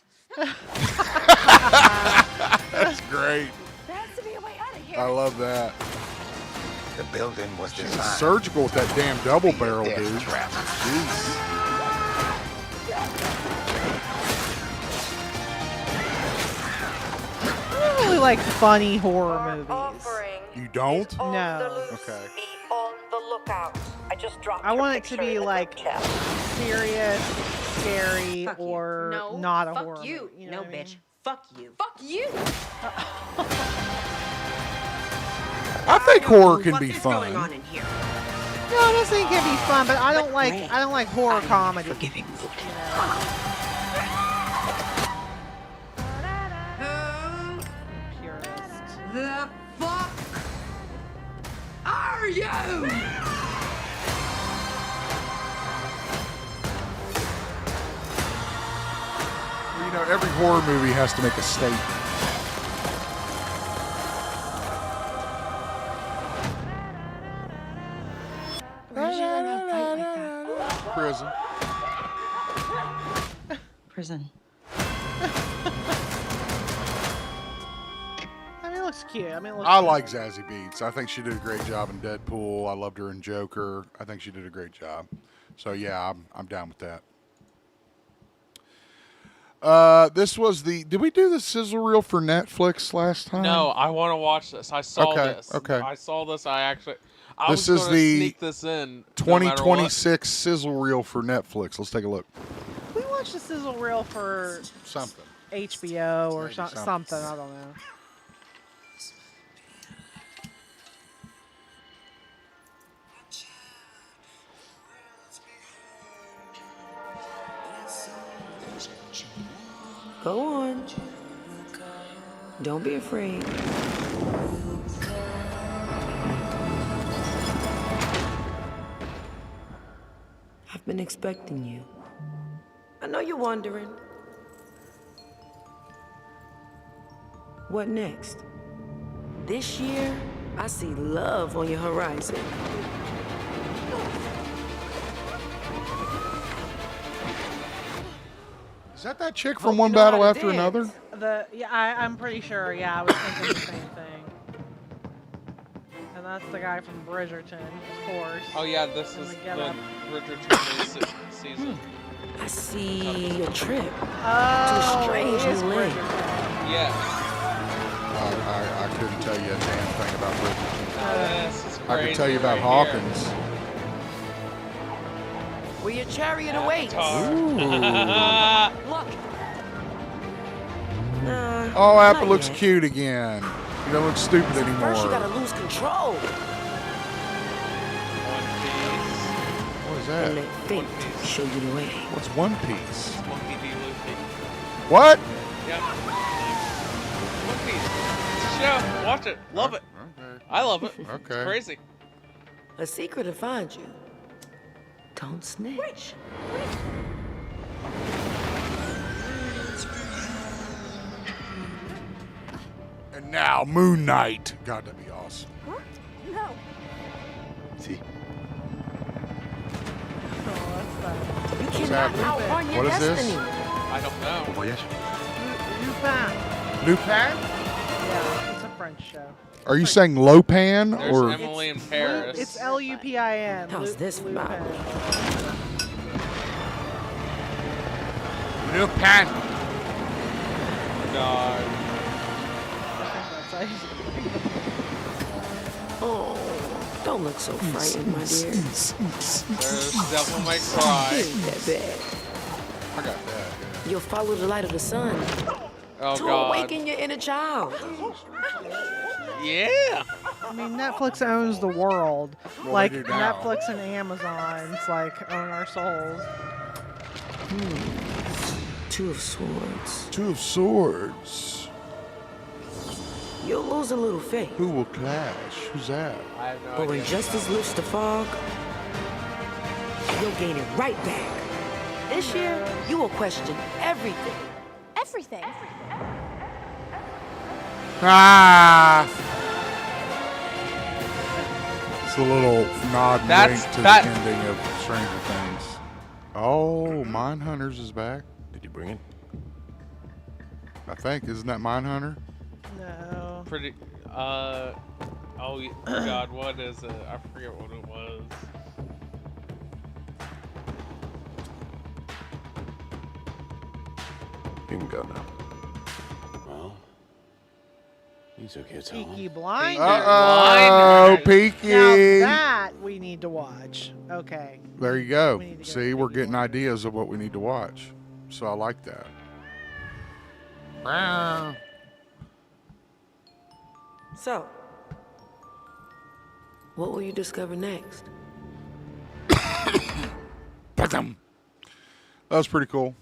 That's great. There has to be a way out of here. I love that. The building was She's designed. surgical with that damn double barrel, Death dude. trap. Jeez. I don't really like funny horror movies. You don't? No. Okay. On the lookout. I just dropped I want it to be like serious, scary, Fuck you. or No, not a fuck horror you. movie. You know No, what I mean? bitch. Fuck you. Fuck you. I think horror can What be is going on fun. in here? No, I just think it can be fun, but I don't like horror comedy. Forgiving mood. Purist. The fuck are you? You know, every horror movie has to make a statement. Where did you learn how to fight like that? Prison. Prison. I mean, it looks cute. I mean, it looks I cute. like Zazie Beetz. I think she did a great job in Deadpool. I loved her in Joker. I think she did a great job. So yeah, I'm down with that. This was the. Did we do the sizzle reel for Netflix last time? No, I want to watch this. I saw this. Okay. I saw this. I This was is gonna the sneak this in. no matter what. 2026 sizzle reel for Netflix. Let's take a look. We watched the sizzle reel for Something. HBO or Maybe something. something. I don't know. Go on. Don't be afraid. I've been expecting you. I know you're wondering. What next? This year, I see love on your horizon. Is that chick Hope from you One know how Battle to After Another? I'm pretty sure. Yeah, I was thinking the same thing. And that's the guy from Bridgerton, of course. Oh yeah, this And is the the getup. Bridgerton season. I see a trip Oh, to a strange it is new land. Bridgerton. Yes. I couldn't tell you a damn thing about Bridgerton. This is I could tell you about crazy right here. Hawkins. Where your chariot awaits. Look. Nah, Oh, Apple not looks yet. cute again. You don't look stupid First, you gotta anymore. lose control. What is And that? let fate show you the way. What's One Piece? Monkey D. Luffy. What? Yep. One Piece. It's a show. Watch it. Love it. Okay. I love it. Okay. It's crazy. A secret to find you. Don't snitch. And now Moon Knight. God, that'd be awesome. Huh? No. See? You What's cannot happening? outrun your What is this? destiny. I don't know. Oh, yes. Lupin. Lupin? Yeah, it's a French show. Are you saying Lopan There's or Emily in Paris. It's Lupin. How's this for Lupin. Lupin? God. Oh, don't look so frightened, my dear. There's Devil May Cry. Ain't that bad. I got that. You'll follow the light of the sun Oh, to God. awaken your inner child. Yeah. I mean, Netflix owns the world. Well, like they do now. Netflix and Amazon, it's like own our souls. Two of Swords. Two of Swords. You'll lose a little faith. Who will clash? Who's that? I have no But when idea. justice lifts the fog, you'll gain it right back. This year, you will question everything. Everything. Ah! It's a little nod and That's- wink to that- the ending of Stranger Things. Oh, Mindhunters is back. Did you bring it? I think. Isn't that Mindhunter? No. Pretty. Oh God, what is it? I forget what it was. You can go now. Well, you took your time. Peaky Blinders. Uh-oh, Peaky. Now that we need to watch. Okay. There you go. We need to go See, to we're Peaky getting Blinders. ideas of what we need to watch. So I like that. So, what will you discover next? That was pretty cool.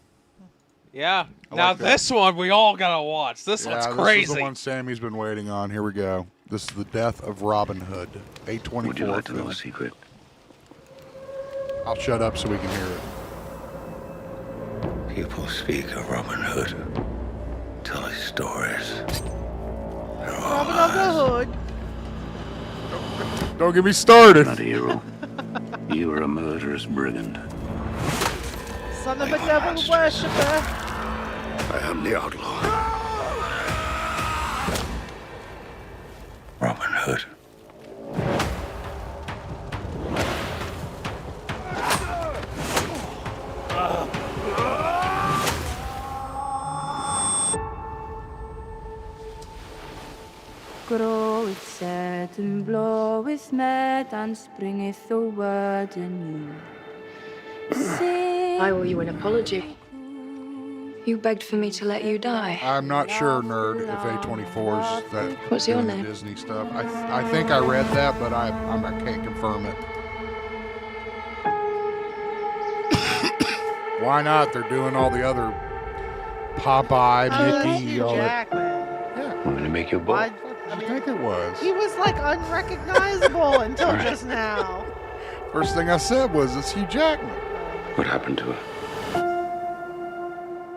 Yeah. I Now like that. this one we all gotta watch. This one's This is crazy. the one Sammy's been waiting on. Here we go. This is The Death of Robin Hood. A24 Would you like to know film. a secret? I'll shut up so we can hear it. People speak of Robin Hood, tell his stories. They're all Robin of the lies. Hood. Don't get me started. Not a hero. You are a murderous brigand. Son of a devil worshipper. I am the outlaw. Robin Hood. Groweth sad and bloweth mad and springeth the word anew. I owe you an apology. You begged for me to let you die. I'm not sure, nerd, if A24 is that What's your doing the name? Disney stuff. I think I read that, but I can't confirm it. Why not? They're doing all the other Popeye, Mickey, Hugh all that. Jackman. Want me to make you a bowl? Why- I think it was. He was like unrecognizable until just now. First thing I said was, it's Hugh Jackman. What happened to her?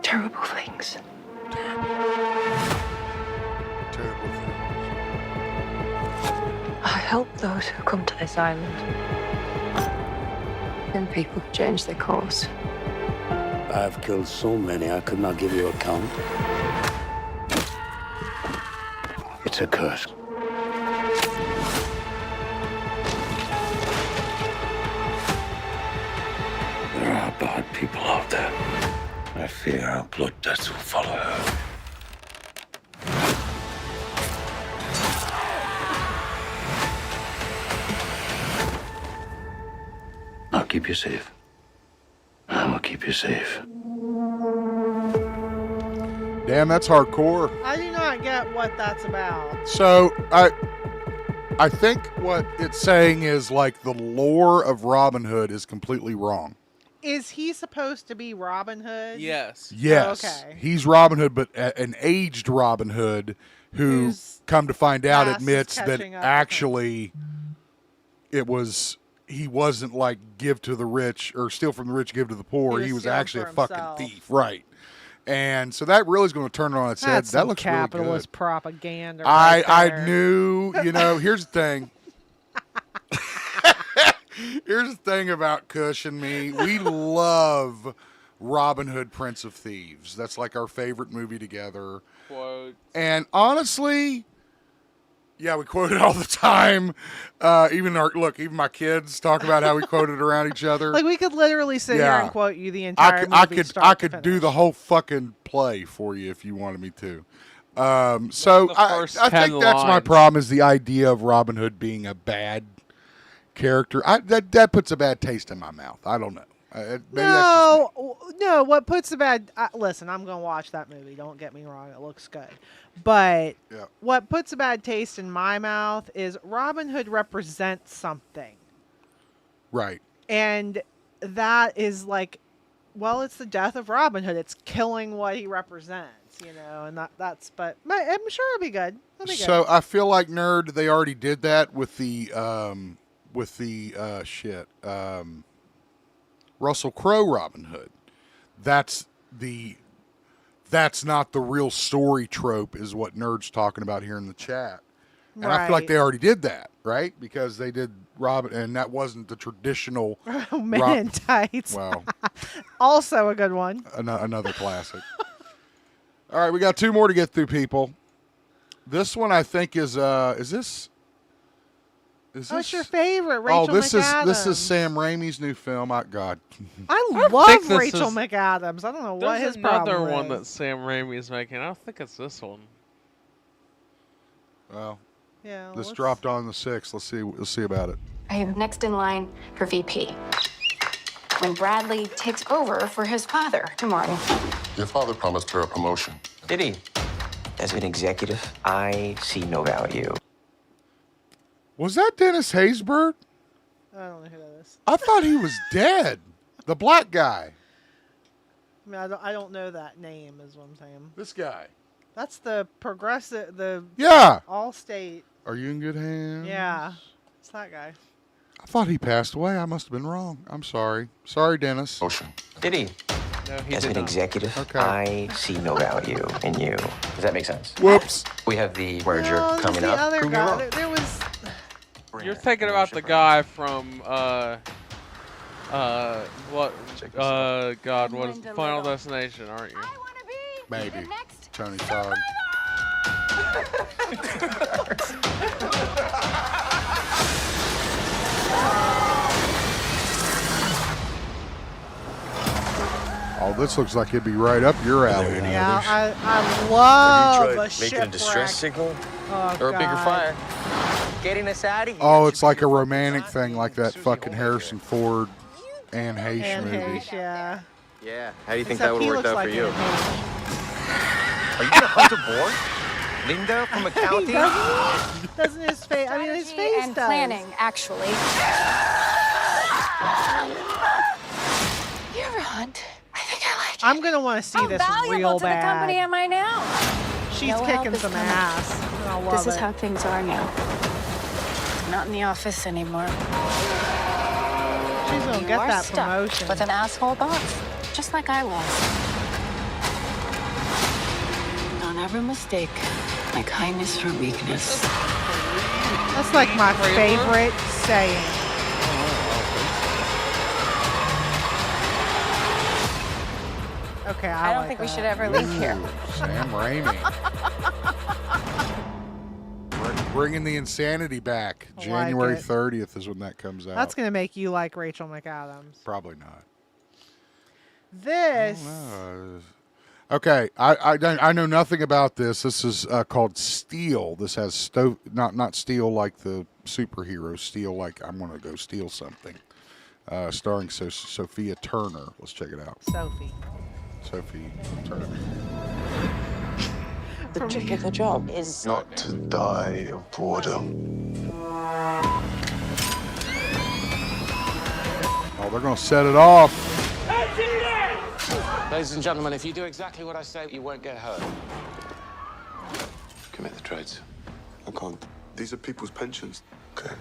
Terrible things. Terrible thing. I help those who come to this island. And people change their course. I have killed so many I could not give you a count. It's a curse. There are bad people out there. I fear our blood debts will follow her. I'll keep you safe. I will keep you safe. Damn, that's hardcore. I do not get what that's about. So I think what it's saying is like the lore of Robin Hood is completely wrong. Is he supposed to be Robin Hood? Yes. Yes. Oh, okay. He's Robin Hood, but an aged Robin Hood who, come to find out, fast is admits that catching up with actually he wasn't like give to the rich or steal from the rich, give to the poor. He was stealing actually a for fucking himself. thief. Right. And so that really is going to turn it on its head. That's That some looks really capitalist good. propaganda. I right there. knew, here's the thing. Here's the thing about Kush and me. We love Robin Hood, Prince of Thieves. That's like our favorite movie together. Quote. And honestly, yeah, we quote it all the time. Even my kids talk about how we quote it around each other. Like we could literally sit here Yeah. and quote you the entire movie. I could do the whole fucking play for you if you wanted me to. So I think that's my problem is the idea of Robin Hood being a bad character. That puts a bad taste in my mouth. I don't know. Maybe No. What puts a bad? Listen, I'm gonna watch that movie. Don't get me wrong; it looks good. But what puts a bad taste in my mouth is Robin Hood represents something, right? And that is like, well, it's the death of Robin Hood. It's killing what he represents, and that's. But I'm sure it'll be good. It'll be So good. I feel like Nerd. They already did that with the Russell Crowe Robin Hood. That's not the real story trope, is what Nerd's talking about here in the chat. And I feel like they already did that, right? Because they did Robin, and that wasn't the traditional. Oh, Men in Tights. Well, also a good one. Another classic. All right, we got two more to get through, people. This one I think is this. What's your favorite? Rachel McAdams. This is Sam Raimi's new film. God. I love Rachel McAdams. I don't know what his problem There's another one is. that Sam Raimi is making. I don't think it's this one. Well, yeah. This dropped on the 6th. Let's see about it. I am next in line for VP. When Bradley takes over for his father tomorrow. Your father promised her a promotion. Did he? As an executive, I see no value. Was that Dennis Haysbert? I don't know who that is. I thought he was dead. The black guy. I mean, I don't know that name. Is what I'm saying. This guy. That's the progressive. Yeah. Allstate. Are you in good hands? Yeah. It's that guy. I thought he passed away. I must have been wrong. I'm sorry. Sorry, Dennis. Ocean. Did he? No, he As did an not. executive, Okay. I see no value in you. Does that make sense? Whoops. We have the merger No, coming the up. other Prove me guy. wrong. There was. You're thinking about the guy from what? God, what is Final Destination? Aren't you? Maybe. Tony Todd. Oh, this looks like it'd be right up your alley. Yeah, I love a making a shipwreck. distress signal Oh, or a bigger God. fire? Getting us out of here. Oh, it's like a romantic thing, like that fucking Harrison Ford Anne Heche And movie. Heche, yeah. Yeah. How do you think Except that would he have worked looks out like for you? Anne Heche. Are you gonna hunt a board? Linda from accounting? Doesn't his face? I mean, his face and does. planning, actually. You ever hunt? I think I like it. I'm gonna want to see How this valuable real to the company bad. am I now? She's No help kicking is some coming. ass. I love This is it. how things are now. Not in the office anymore. She's gonna You get are that stuck promotion. with an asshole boss, just like I was. Don't ever mistake my kindness for weakness. That's like my favorite saying. Okay, I don't like think we that. should ever leave here. Sam Raimi. We're bringing the insanity back. I like January it. 30th is when that comes out. That's gonna make you like Rachel McAdams. Probably not. This. Okay, I know nothing about this. This is called Steel. This has not Steel like the superhero. Steel like I'm gonna go steal something. Starring Sophia Turner. Let's check it out. Sophie Turner. The trick of the job is Not to die of boredom. Oh, they're gonna set it off. Ladies and gentlemen, if you do exactly what I say, you won't get hurt. Commit the trades. I can't. These are people's pensions. Okay.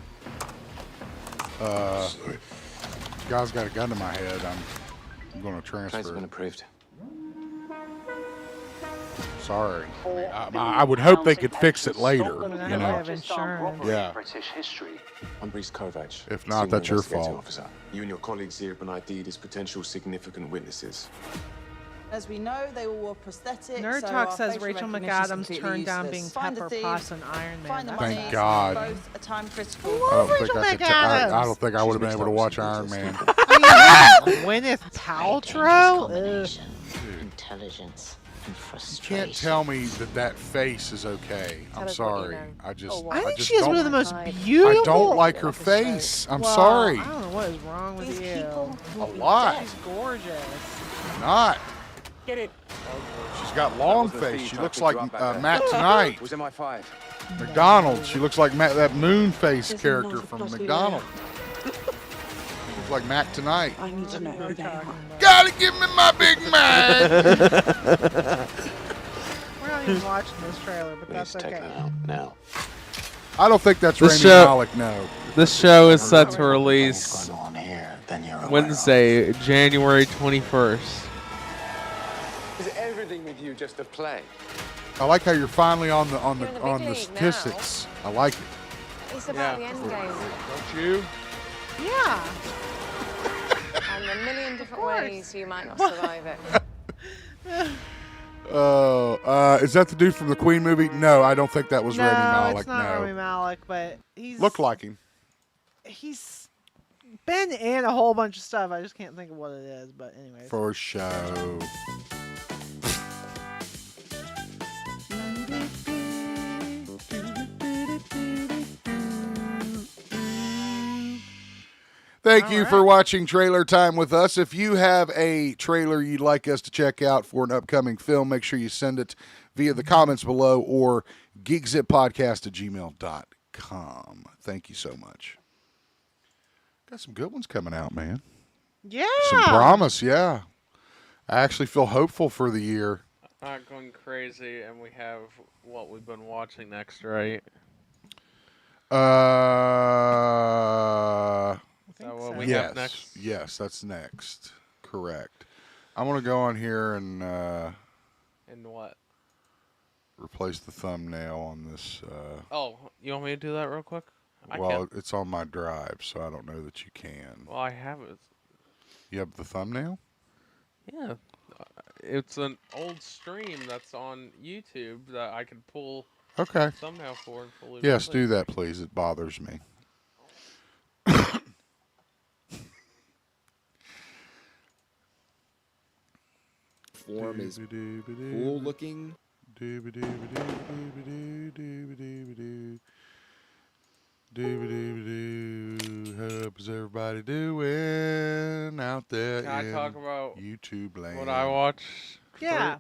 Sorry. Guy's got a gun to my head. I'm going to Trades transfer. have been approved. Sorry. I would hope they could fix it later. You know. Have insurance. Yeah. British history. I'm Reese Kovac. If not, that's your fault. Officer. You and your colleagues here have been ID'd as potential significant witnesses. As we know, they all wore prosthetics. Nerd so Talk our says facial Rachel recognition is McAdams completely turned down useless. being Find the Pepper thief, Potts and Iron Man. find the That's money. Thank God. Both are time critical. I don't think Rachel I could. McAdams. I don't think I would have been able to watch Iron Man. Gwyneth Paltrow? Intelligence and You frustration. can't tell me that face is okay. I'm sorry. I just. I think just she has don't- one of the most beautiful. I don't like her face. I'm Well, sorry. I don't know what is wrong with you. A lot. She's gorgeous. Not. Get it. She's got long face. She looks like Matt Tonight. Was MI5. McDonald's. She looks like that moon face character from McDonald's. Looks like Matt Tonight. I need to know who they are. Gotta give me my Big Mac. We're not even watching this trailer, but that's Take okay. that out now. I don't think that's This Rami show- Malek. No. This show is set to release On here, then you're Wednesday, January 21st. Is everything with you just a play? I like how you're finally on the You're in the big league statistics. I like it. It's about the end game. Don't you? Yeah. And a million different ways you might not survive it. Oh, is that the dude from the Queen movie? No, I don't think that was No, Rami Malek. it's not No, Rami Malek, but he's looked like him. he's been in a whole bunch of stuff. I just can't think of what it is. But anyways, For show. Thank you for watching Trailer Time with us. If you have a trailer you'd like us to check out for an upcoming film, make sure you send it via the comments below or geekzippodcast@gmail.com. Thank you so much. Got some good ones coming out, man. yeah, Some promise, yeah. I actually feel hopeful for the year. Not going crazy, and we have what we've been watching next, right? Is that what we have next? Yes, that's next. Correct. I want to go on here and And what? replace the thumbnail on this. Oh, you want me to do that real quick? I Well, can't. it's on my drive, so I don't know that you can. Well, I have it. You have the thumbnail? Yeah. It's an old stream that's on YouTube that I could pull Okay. the thumbnail for and fully Yes, replace. do that, please. It bothers me. Form is cool looking. How's everybody doing out there Can I in talk about YouTube land? what I watch? yeah.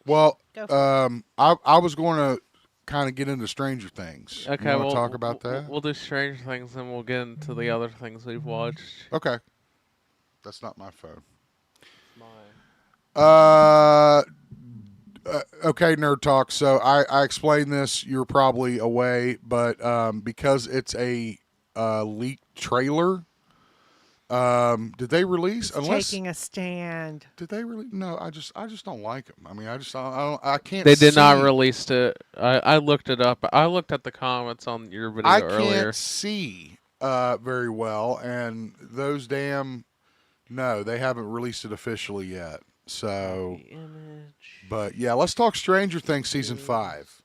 Well, Go for I was going to kind of get into Stranger Things. Okay, you want we'll to talk about we'll- that? We'll do Stranger Things, and we'll get into the other things we've watched. Okay. That's not my phone. Mine. Okay, Nerd Talk. So I explained this. You're probably away, but because it's a leaked trailer, did they release? Taking a stand. Did they really? No, I just don't like them. I mean, I can't. They did not see- release it. I looked it up. I looked at the comments on your video I earlier. can't see very well, and those damn. No, they haven't released it officially yet. So, but yeah, let's talk Stranger Things season 5.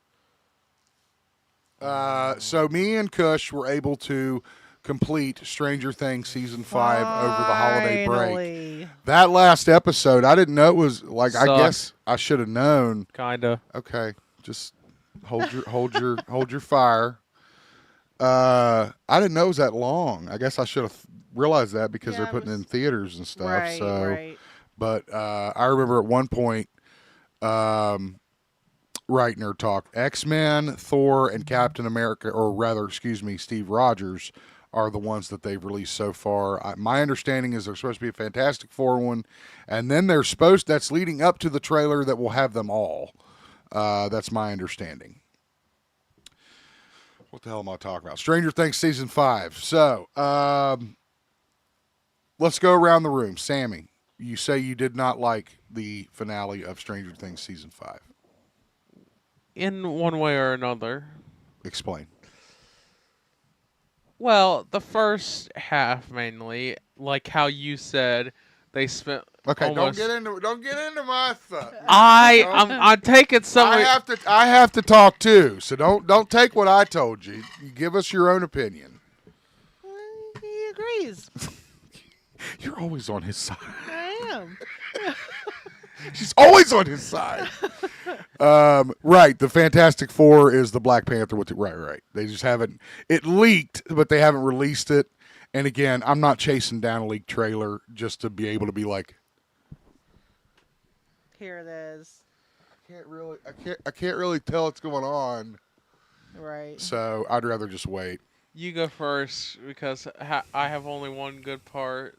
So me and Kush were able to complete Stranger Things season 5 over the holiday break. Finally. That last episode, I didn't know it was like. I Sucked. guess I should have known. Kinda. Okay, just hold your fire. I didn't know it was that long. I guess I should have realized that because they're putting it in theaters and stuff. Right, so, right. but I remember at one point, right, Nerd Talk, X-Men, Thor, and Captain America, or rather, excuse me, Steve Rogers, are the ones that they've released so far. My understanding is there's supposed to be a Fantastic Four one, and then that's leading up to the trailer that will have them all. That's my understanding. What the hell am I talking about? Stranger Things Season 5. So, let's go around the room. Sammy, you say you did not like the finale of Stranger Things Season 5. In one way or another. Explain. Well, the first half mainly, like how you said, they spent. Okay, almost... don't get into my stuff. I'm taking some. I have to talk too. So don't take what I told you. You give us your own opinion. He agrees. You're always on his side. I am. She's always on his side. Right. The Fantastic Four is the Black Panther with it. Right. They just haven't. It leaked, but they haven't released it. And again, I'm not chasing down a leaked trailer just to be able to be like, here it is. I can't really tell what's going on. Right. So I'd rather just wait. You go first because I have only one good part.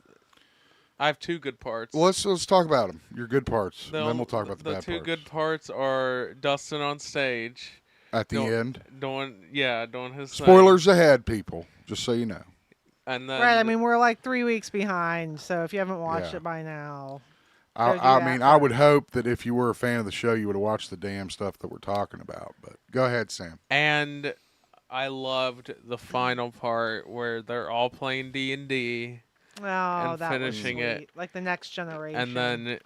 I have two good parts. Well, let's talk about them. Your good parts, and then we'll talk about the bad parts. The two good parts are Dustin on stage at the end, doing his spoilers ahead, people. Just so you know. And then, right. I mean, we're like 3 weeks behind, so if you haven't watched it by now, I would hope that if you were a fan of the show, you would have watched the damn stuff that we're talking about. But go ahead, Sam. And I loved the final part where they're all playing D&D. Oh, and that finishing was sweet. it. Like the next generation. And then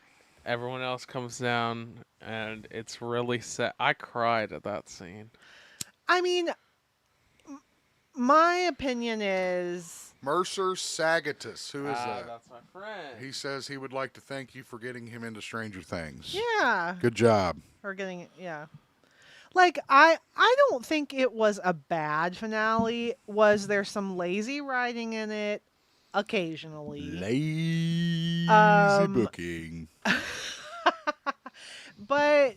everyone else comes down, and it's really sad. I cried at that scene. I mean, my opinion is... Mercer Sagatus. Who is that? That's my friend. He says he would like to thank you for getting him into Stranger Things. Yeah. Good job. Or getting... Yeah. Like, I don't think it was a bad finale. Was there some lazy writing in it? Occasionally. Lazy booking. But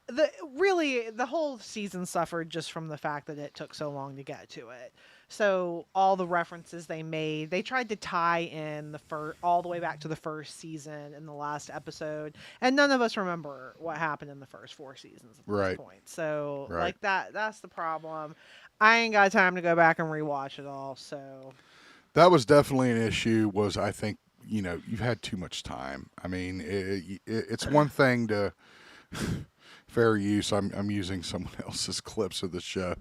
the whole season suffered just from the fact that it took so long to get to it. So all the references they made, they tried to tie in all the way back to the first season in the last episode, and none of us remember what happened in the first 4 seasons at this point. So like that's the problem. I ain't got time to go back and rewatch it all, so that was definitely an issue. I think, you've had too much time. I mean, it's one thing to fair use. I'm using someone else's clips of the show.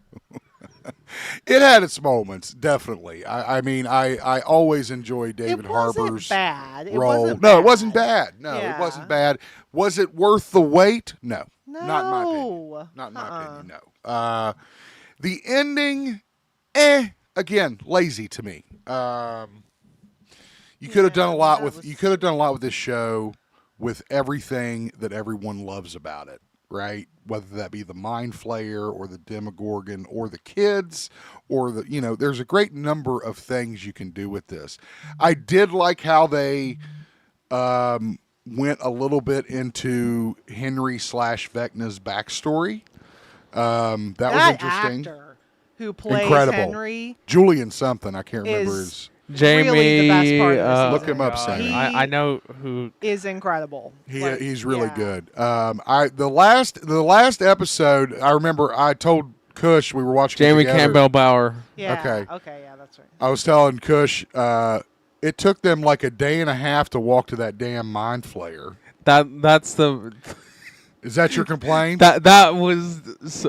It had its moments, definitely. I mean, I always enjoy David Harbour's role. It wasn't bad. No, it wasn't bad. Was it worth the wait? No. Not in my opinion. Not in my opinion, no. The ending, again, lazy to me. You could have done a lot with this show, with everything that everyone loves about it, right? Whether that be the Mind Flayer or the Demogorgon or the kids or there's a great number of things you can do with this. I did like how they went a little bit into Henry / Vecna's backstory. That was interesting. Actor who plays Henry, Julian something, I can't remember his. Jamie, really the best part of look him up, Sam. I know who is incredible. He's really good. The last episode, I remember I told Kush we were watching Jamie together. Campbell Bower. Yeah. Okay, yeah, that's right. I was telling Kush, it took them like a day and a half to walk to that damn Mind Flayer. That's the. Is that your complaint? That was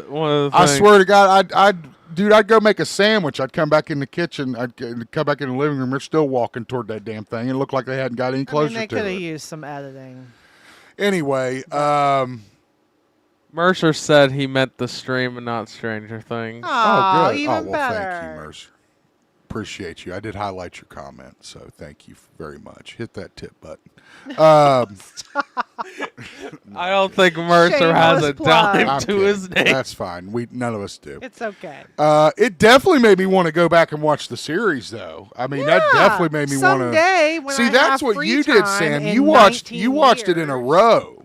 one of the things. I swear to God, I'd go make a sandwich. I'd come back in the kitchen. I'd come back in the living room. They're still walking toward that damn thing. It looked like they hadn't got any closer to it. They could have used some editing. Anyway, Mercer said he meant the stream and not Stranger Things. Oh, good. Even better. Thank you, Mercer. Appreciate you. I did highlight your comment, so thank you very much. Hit that tip button. I don't think Mercer has a dime to his name. That's fine. None of us do. It's okay. It definitely made me want to go back and watch the series, though. I mean, that definitely made me want to. Someday, when I that's have what free you did, Sam. You watched it in a row.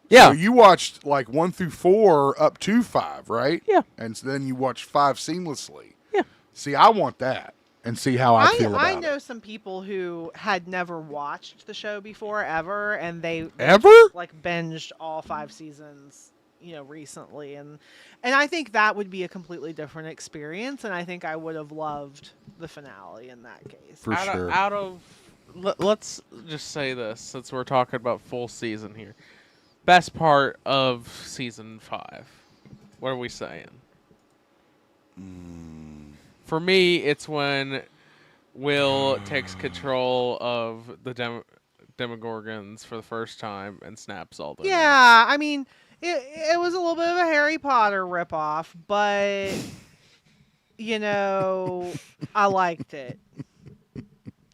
Yeah. So you watched like 1 through 4 up to 5, right? Yeah. And then you watched 5 seamlessly. Yeah. See, I want that and see how I feel about I it. know some people who had never watched the show before ever, and they Ever? like binged all 5 seasons, recently, and I think that would be a completely different experience, and I think I would have loved the finale in that case. For sure. Let's just say this, since we're talking about full season here. Best part of season 5. What are we saying? For me, it's when Will takes control of the Demogorgons for the first time and snaps all the. Yeah, I mean, it was a little bit of a Harry Potter ripoff, but I liked it.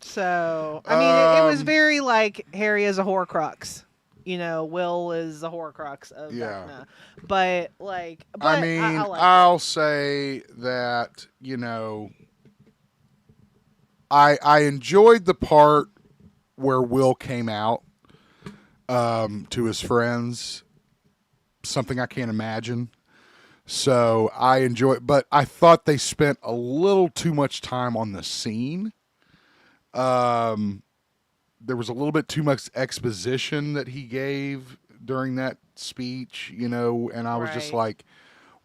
So I mean, it was very like Harry is a Horcrux. Will is the Horcrux of Vecna. But I mean, I'll say that I enjoyed the part where Will came out to his friends. Something I can't imagine. So I enjoy it, but I thought they spent a little too much time on the scene. There was a little bit too much exposition that he gave during that speech, and I was just like,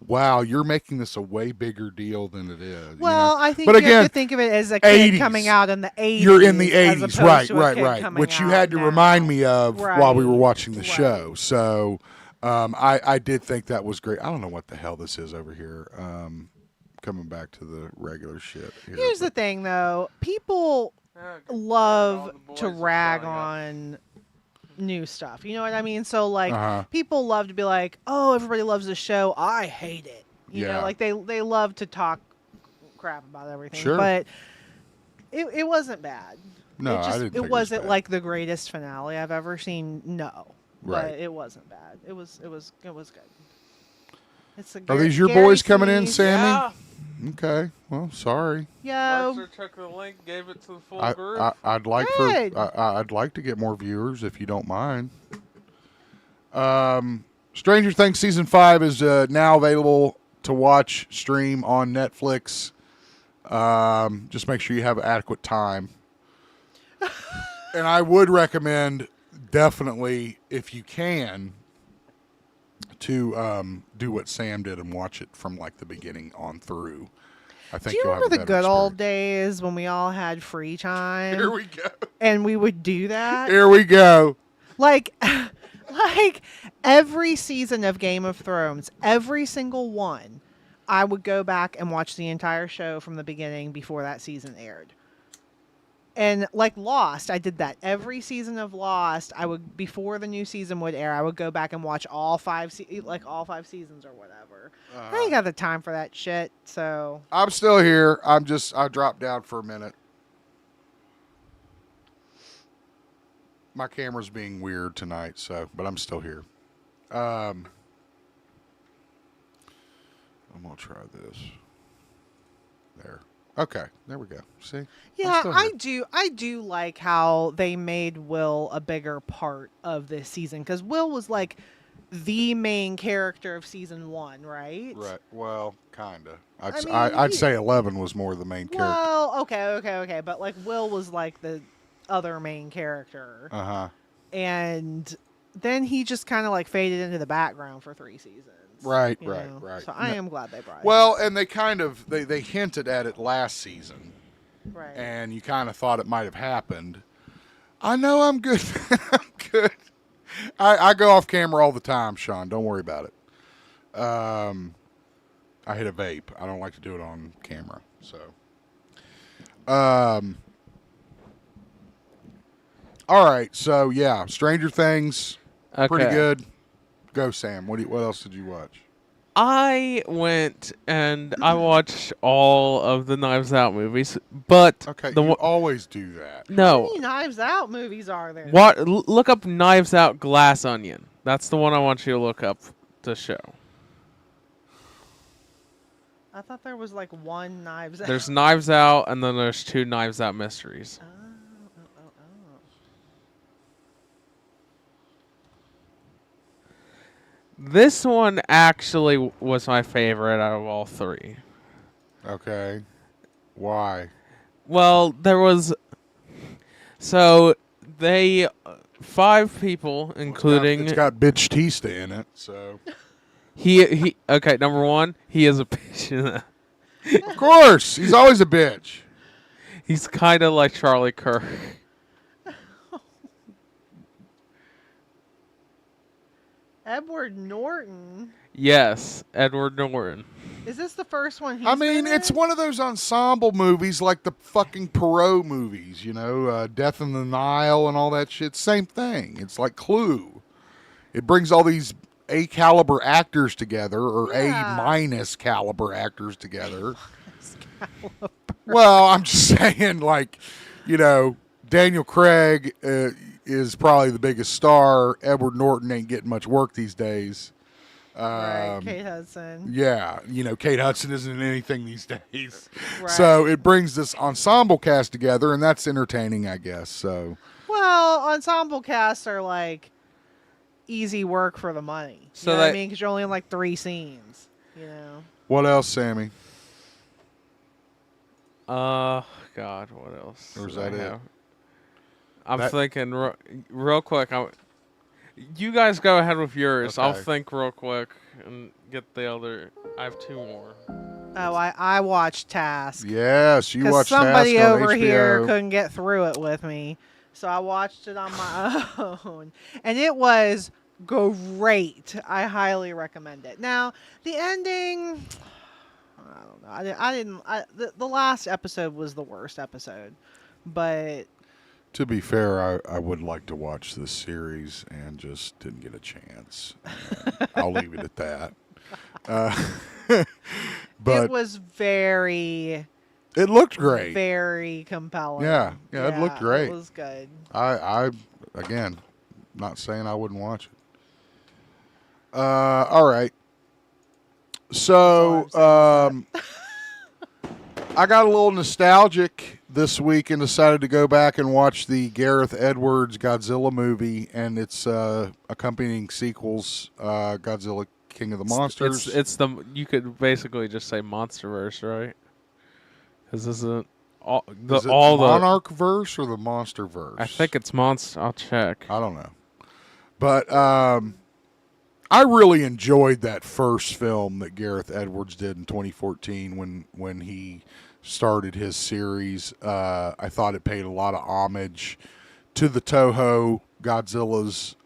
wow, you're making this a way bigger deal than it is. Well, I think but you again, have to think of it as a kid 80s. coming out in the 80s. You're in the 80s, right, right. which you had to remind me of while we were watching the show. So I did think that was great. I don't know what the hell this is over here. Coming back to the regular shit here. Here's the thing, though. People love to rag on new stuff. You know what I mean? So, people love to be like, oh, everybody loves the show. I hate it. You know, they love to talk crap about everything. Sure. But it wasn't bad. No, I didn't think it wasn't bad. like the greatest finale I've ever seen. No. Right. But it wasn't bad. It was good. It's Are these your boys coming in, Sinise. Sammy? Yeah. Okay. Well, sorry. Yo. Mercer took the link, gave it to the full group. I'd like Good. I'd like to get more viewers if you don't mind. Stranger Things season 5 is now available to watch stream on Netflix. Just make sure you have adequate time. And I would recommend, definitely, if you can, to do what Sam did and watch it from like the beginning on through. I think Do you you'll remember have a the better good old days when we all had free time? Here we go. And we would do that? Here we go. Like every season of Game of Thrones, every single one, I would go back and watch the entire show from the beginning before that season aired. And like Lost, I did that. Every season of Lost, I would, before the new season would air, I would go back and watch all 5 seasons or whatever. I ain't got the time for that shit, so. I'm still here. I dropped down for a minute. My camera's being weird tonight, but I'm still here. I'm gonna try this. There. Okay, there we go. See? Yeah, I do like how they made Will a bigger part of this season, because Will was like the main character of season 1, right? Right. Well, kinda. I'd mean, say 11 was more the main character. Well, okay, but like Will was like the other main character. And then he just kind of like faded into the background for 3 seasons. Right. So I am glad they brought him. Well, and they kind of they hinted at it last season. Right. And you kind of thought it might have happened. I know I'm good. I'm good. I go off camera all the time, Sean. Don't worry about it. I hit a vape. I don't like to do it on camera. So. All right. So yeah, Stranger Things, pretty good. Go, Sam. What else did you watch? I went and I watched all of the Knives Out movies, but you always do that. No. How many Knives Out movies are there? Look up Knives Out Glass Onion. That's the one I want you to look up to show. I thought there was like one Knives Out. There's Knives Out, and then there's 2 Knives Out mysteries. This one actually was my favorite out of all 3. Okay. Why? Well, there was. So they 5 people, including It's got bitch Tista in it, so he. Okay, number 1, he is a bitch. of course he's always a bitch. He's kind of like Charlie Kirk. Edward Norton. Yes, Edward Norton. Is this the first one he's I mean, been it's in? one of those ensemble movies like the fucking Perot movies, Death in the Nile and all that shit. Same thing. It's like Clue. It brings all these A caliber actors together, or A minus caliber actors together. Well, I'm just saying, like, Daniel Craig is probably the biggest star. Edward Norton ain't getting much work these days. Right, Kate Hudson. Yeah, Kate Hudson isn't in anything these days. Right. So it brings this ensemble cast together, and that's entertaining, I guess. So, Well, ensemble casts are like easy work for the money. So you know what I that- mean? Because you're only in like 3 scenes. what else, Sammy? God, what else? Or is did I that it? have? I'm That- thinking real quick. You guys go ahead with yours. I'll Okay. think real quick and get the other. I have 2 more. Oh, I watched Task. Yes, you Because watched somebody Task on over here HBO. couldn't get through it with me. So I watched it on my own. And it was great. I highly recommend it. Now, the ending, I don't know. The last episode was the worst episode. But To be fair, I would like to watch this series and just didn't get a chance. I'll leave it at that. But it was very... It looked great. Very compelling. Yeah, it looked great. It was good. I again, not saying I wouldn't watch it. All right. So, I got a little nostalgic this week and decided to go back and watch the Gareth Edwards Godzilla movie and its accompanying sequels, Godzilla King of the Monsters. It's the you could basically just say MonsterVerse, right? Because this isn't all the Is it all the the Monarch verse or the Monster verse? I think it's Monster. I'll check. I don't know. But I really enjoyed that first film that Gareth Edwards did in 2014 when he started his series. I thought it paid a lot of homage to the Toho Godzilla's,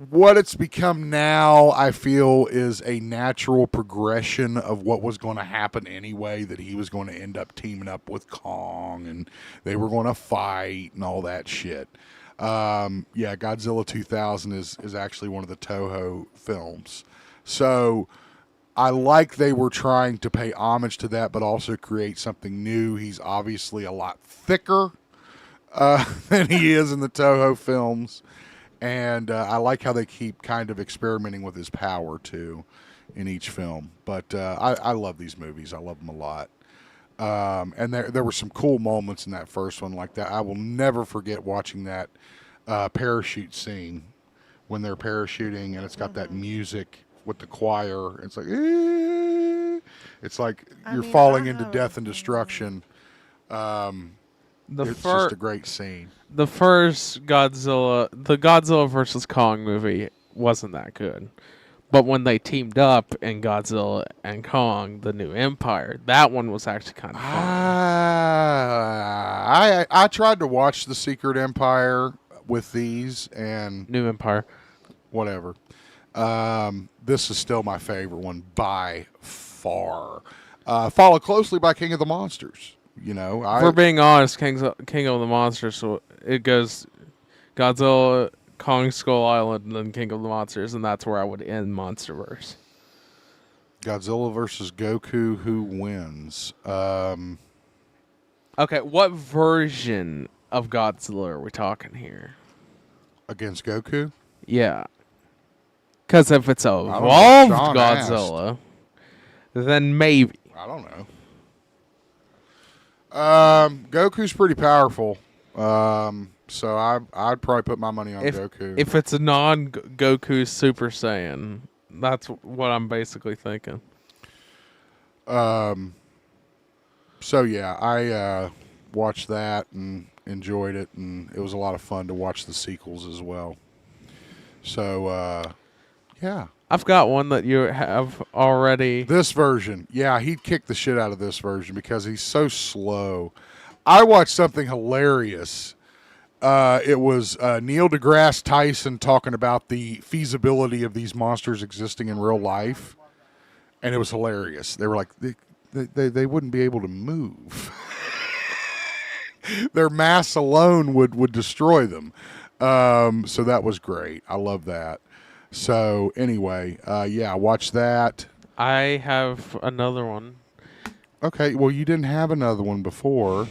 what it's become now, I feel, is a natural progression of what was going to happen anyway, that he was going to end up teaming up with Kong and they were going to fight and all that shit. Godzilla 2000 is actually one of the Toho films. So I like they were trying to pay homage to that, but also create something new. He's obviously a lot thicker than he is in the Toho films. And I like how they keep kind of experimenting with his power, too, in each film. But I love these movies. I love them a lot. And there were some cool moments in that first one like that. I will never forget watching that parachute scene when they're parachuting, and it's got that music with the choir. It's like, it's like you're falling into death and destruction. It's just a great scene. The first Godzilla, the Godzilla versus Kong movie wasn't that good. But when they teamed up in Godzilla and Kong, the New Empire, that one was actually kind of fun. I tried to watch The Secret Empire with these and New Empire. Whatever. This is still my favorite one by far. Followed closely by King of the Monsters. If we're being honest, King of the Monsters, so it goes Godzilla, Kong Skull Island, and then King of the Monsters, and that's where I would end MonsterVerse. Godzilla versus Goku, who wins? Okay, what version of Godzilla are we talking here? Against Goku? Yeah. Because if it's a know. evolved Sean Godzilla, then maybe. I don't know. Goku's pretty powerful. So I'd probably put my money on Goku. If it's a non-Goku Super Saiyan, that's what I'm basically thinking. So yeah, I watched that and enjoyed it, and it was a lot of fun to watch the sequels as well. So yeah, I've got one that you have already. this version, yeah, he'd kick the shit out of this version because he's so slow. I watched something hilarious. It was Neil deGrasse Tyson talking about the feasibility of these monsters existing in real life, and it was hilarious. They were like, they wouldn't be able to move. Their mass alone would destroy them. So that was great. I love that. So anyway, yeah, watch that. I have another one. Okay, well, you didn't have another one before.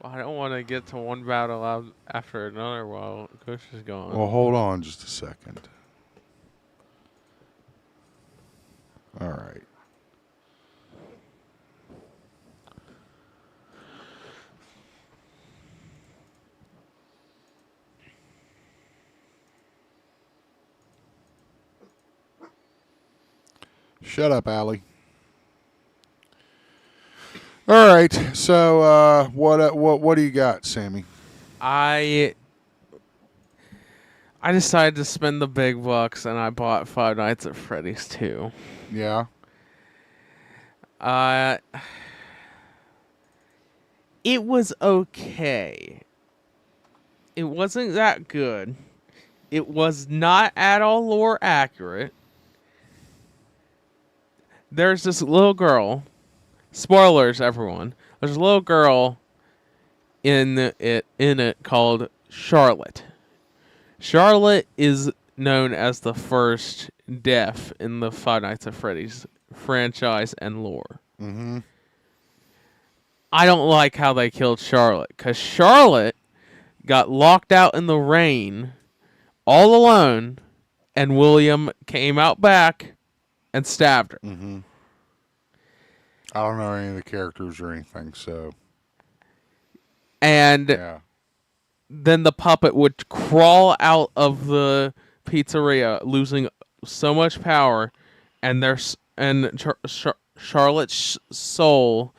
Well, I don't want to get to one battle out after another while Kush is gone. Well, hold on just a second. All right. Shut up, Allie. All right. So, what do you got, Sammy? I decided to spend the big bucks, and I bought Five Nights at Freddy's 2. Yeah. It was okay. It wasn't that good. It was not at all lore accurate. There's this little girl. Spoilers, everyone. There's a little girl in it called Charlotte. Charlotte is known as the first death in the Five Nights at Freddy's franchise and lore. Mm-hmm. I don't like how they killed Charlotte, because Charlotte got locked out in the rain all alone, and William came out back and stabbed her. Mm-hmm. I don't know any of the characters or anything, so. And yeah. Then the puppet would crawl out of the pizzeria, losing so much power, and Charlotte's soul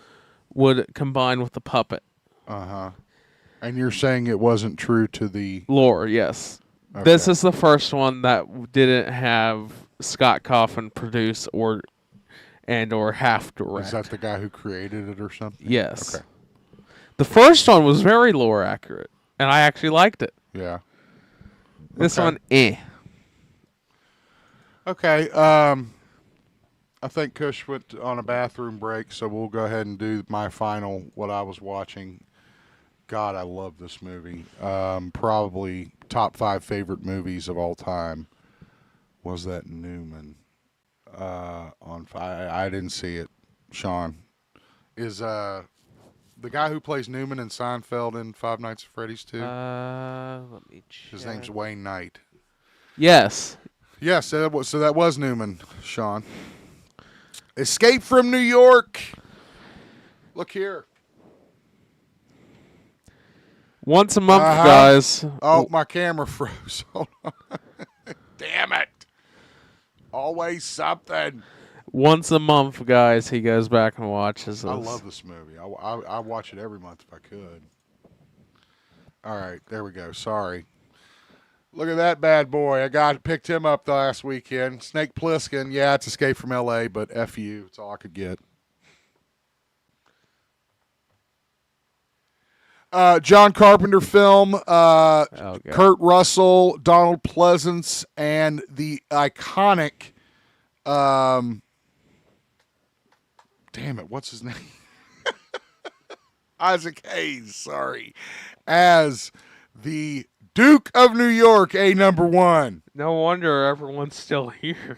would combine with the puppet. Uh-huh. And you're saying it wasn't true to the lore? Yes. Okay. This is the first one that didn't have Scott Coffin produce or half direct. Is that the guy who created it or something? Yes. Okay. The first one was very lore accurate, and I actually liked it. Yeah. This one, eh. Okay. I think Kush went on a bathroom break, so we'll go ahead and do my final, what I was watching. God, I love this movie. Probably top 5 favorite movies of all time. Was that Newman? I didn't see it. Sean is the guy who plays Newman in Seinfeld in Five Nights at Freddy's 2. Let me check. His name's Wayne Knight. Yes. Yes, so that was Newman, Sean. Escape from New York. Look here. Once a month, guys. Oh, my camera froze. Hold on. Damn it. Always something. Once a month, guys, he goes back and watches this. I love this movie. I watch it every month if I could. All right, there we go. Sorry. Look at that bad boy. Picked him up the last weekend. Snake Plissken. Yeah, it's Escape from L.A., but F you. It's all I could get. John Carpenter film. Kurt Russell, Donald Pleasance, and the iconic... damn it, what's his name? Isaac Hayes, sorry. As the Duke of New York, #1. No wonder everyone's still here.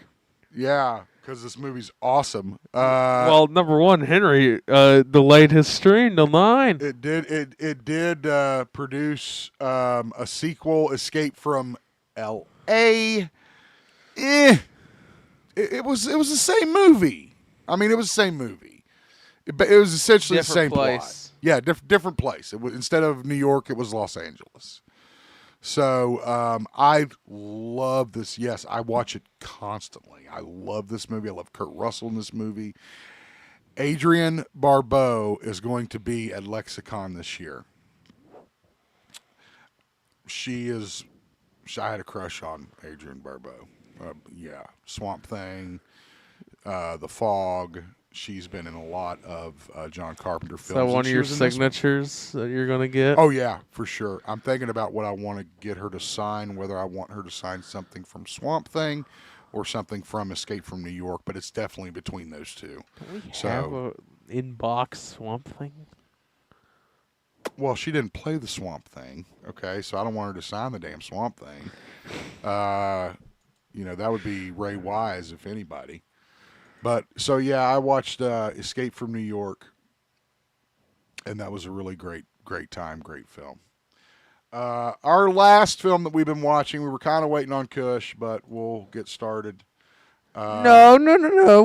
Yeah, because this movie's awesome. Well, #1, Henry delayed his stream till 9. It did produce a sequel, Escape from L.A. It was the same movie. I mean, it was the same movie. It was essentially Different the same place. plot. Yeah, different place. It was, instead of New York, it was Los Angeles. So I love this. Yes, I watch it constantly. I love this movie. I love Kurt Russell in this movie. Adrienne Barbeau is going to be at Lexicon this year. She is. I had a crush on Adrienne Barbeau. Yeah, Swamp Thing, The Fog. She's been in a lot of John Carpenter films. So one and of she your was in this one. signatures that you're gonna get? Oh yeah, for sure. I'm thinking about what I want to get her to sign. Whether I want her to sign something from Swamp Thing, or something from Escape from New York. But it's definitely between those two. Don't we So, have a in-box Swamp Thing? well, she didn't play the Swamp Thing. Okay, so I don't want her to sign the damn Swamp Thing. That would be Ray Wise if anybody. But so yeah, I watched Escape from New York, and that was a really great time, great film. Our last film that we've been watching, we were kind of waiting on Kush, but we'll get started. No.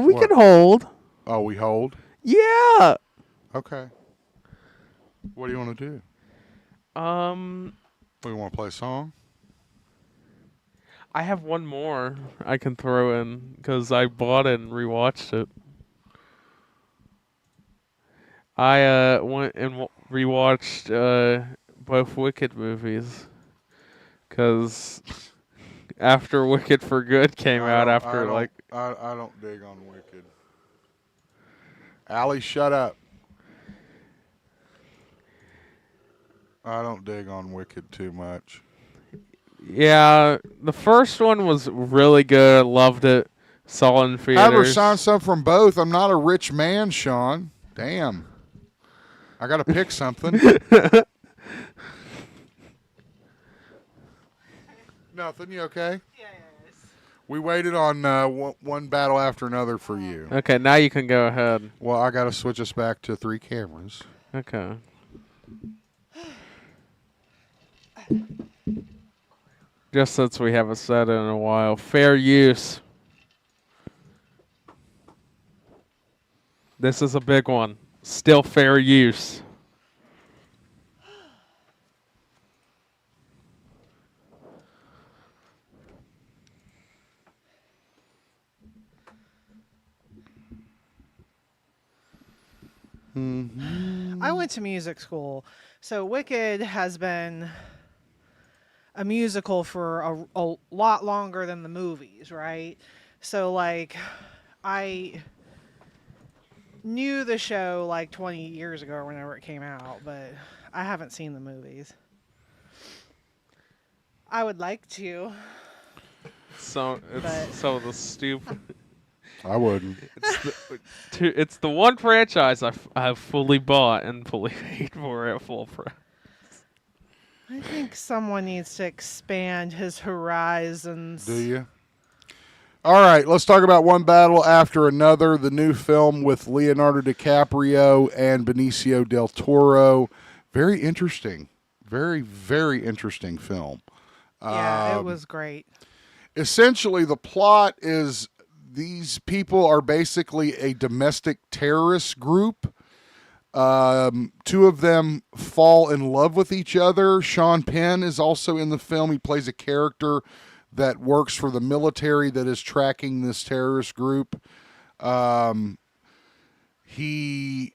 We what? can hold. Oh, we hold? Yeah. Okay. What do you want to do? We want to play a song? I have one more I can throw in because I bought it and rewatched it. I went and rewatched both Wicked movies because after Wicked for Good came out I don't dig on Wicked. Allie, shut up. I don't dig on Wicked too much. Yeah, the first one was really good. I loved it. Saw it in theaters. Have her sign some from both. I'm not a rich man, Sean. Damn. I got to pick something. Nothing. You okay? Yes. We waited on one battle after another for you. Okay, now you can go ahead. Well, I got to switch us back to 3 cameras. Okay. Just since we haven't said it in a while. Fair use. This is a big one. Still fair use. I went to music school, so Wicked has been a musical for a lot longer than the movies, right? So, like, I knew the show like 20 years ago or whenever it came out, but I haven't seen the movies. I would like to. So it's some of the stupid. I wouldn't. It's the one franchise I have fully bought and fully paid for at full price. I think someone needs to expand his horizons. Do you? All right, let's talk about One Battle After Another, the new film with Leonardo DiCaprio and Benicio del Toro. Very interesting. Very, very interesting film. Yeah, it was great. Essentially, the plot is these people are basically a domestic terrorist group. 2 of them fall in love with each other. Sean Penn is also in the film. He plays a character that works for the military that is tracking this terrorist group. He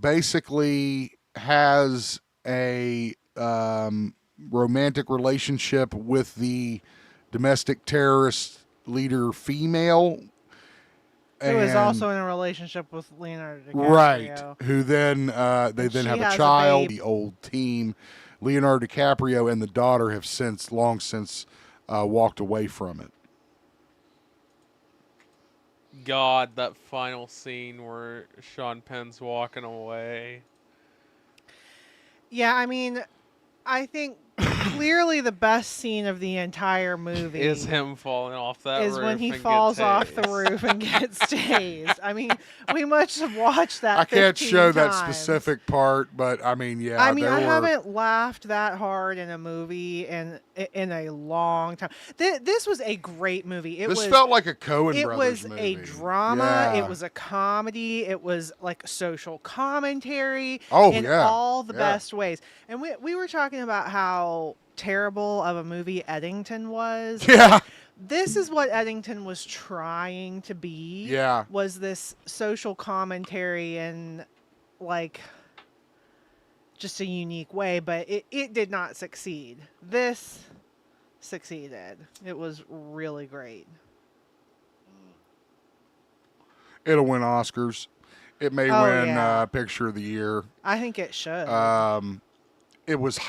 basically has a romantic relationship with the domestic terrorist leader female. Who is also in a relationship with Leonardo DiCaprio. Right. Who then they then have a child. The old team, Leonardo DiCaprio and the daughter have long since walked away from it. God, that final scene where Sean Penn's walking away. Yeah, I mean, I think clearly the best scene of the entire movie Is him falling off that is roof when he and falls gets off the tased. roof and gets tased. I mean, we must have watched that. I can't 15 show that times. specific part, but I mean, yeah. I mean, I there were, haven't laughed that hard in a movie in a long time. This was a great movie. This felt like a Coen Brothers was movie. a drama. Yeah. It was a comedy. It was like social commentary. Oh, in yeah. all the Yeah. best ways. And we were talking about how terrible of a movie Eddington was. Yeah. This is what Eddington was trying to be. Yeah. Was this social commentary in like just a unique way, but it did not succeed. This succeeded. It was really great. It'll win Oscars. It may Oh, win yeah. Picture of the Year. I think it should. It was.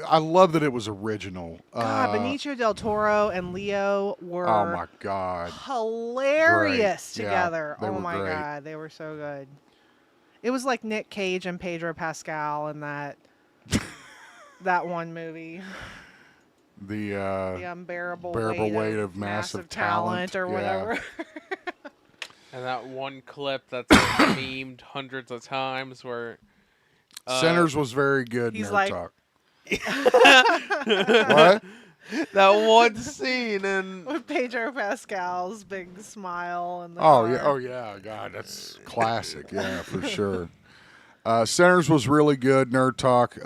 I love that it was original. God, Benicio del Toro and Leo were Oh my God. hilarious Great. Yeah, together. they Oh were my great. God, they were so good. It was like Nick Cage and Pedro Pascal in that one movie. The unbearable weight of massive talent or Yeah. whatever. And that one clip that's like memed hundreds of times where Sinners was very good. He's Nerd like- Talk. what? That one scene and With Pedro Pascal's big smile and the Oh car. yeah, oh yeah, God, that's classic. Yeah, for sure. Sinners was really good. Nerd Talk.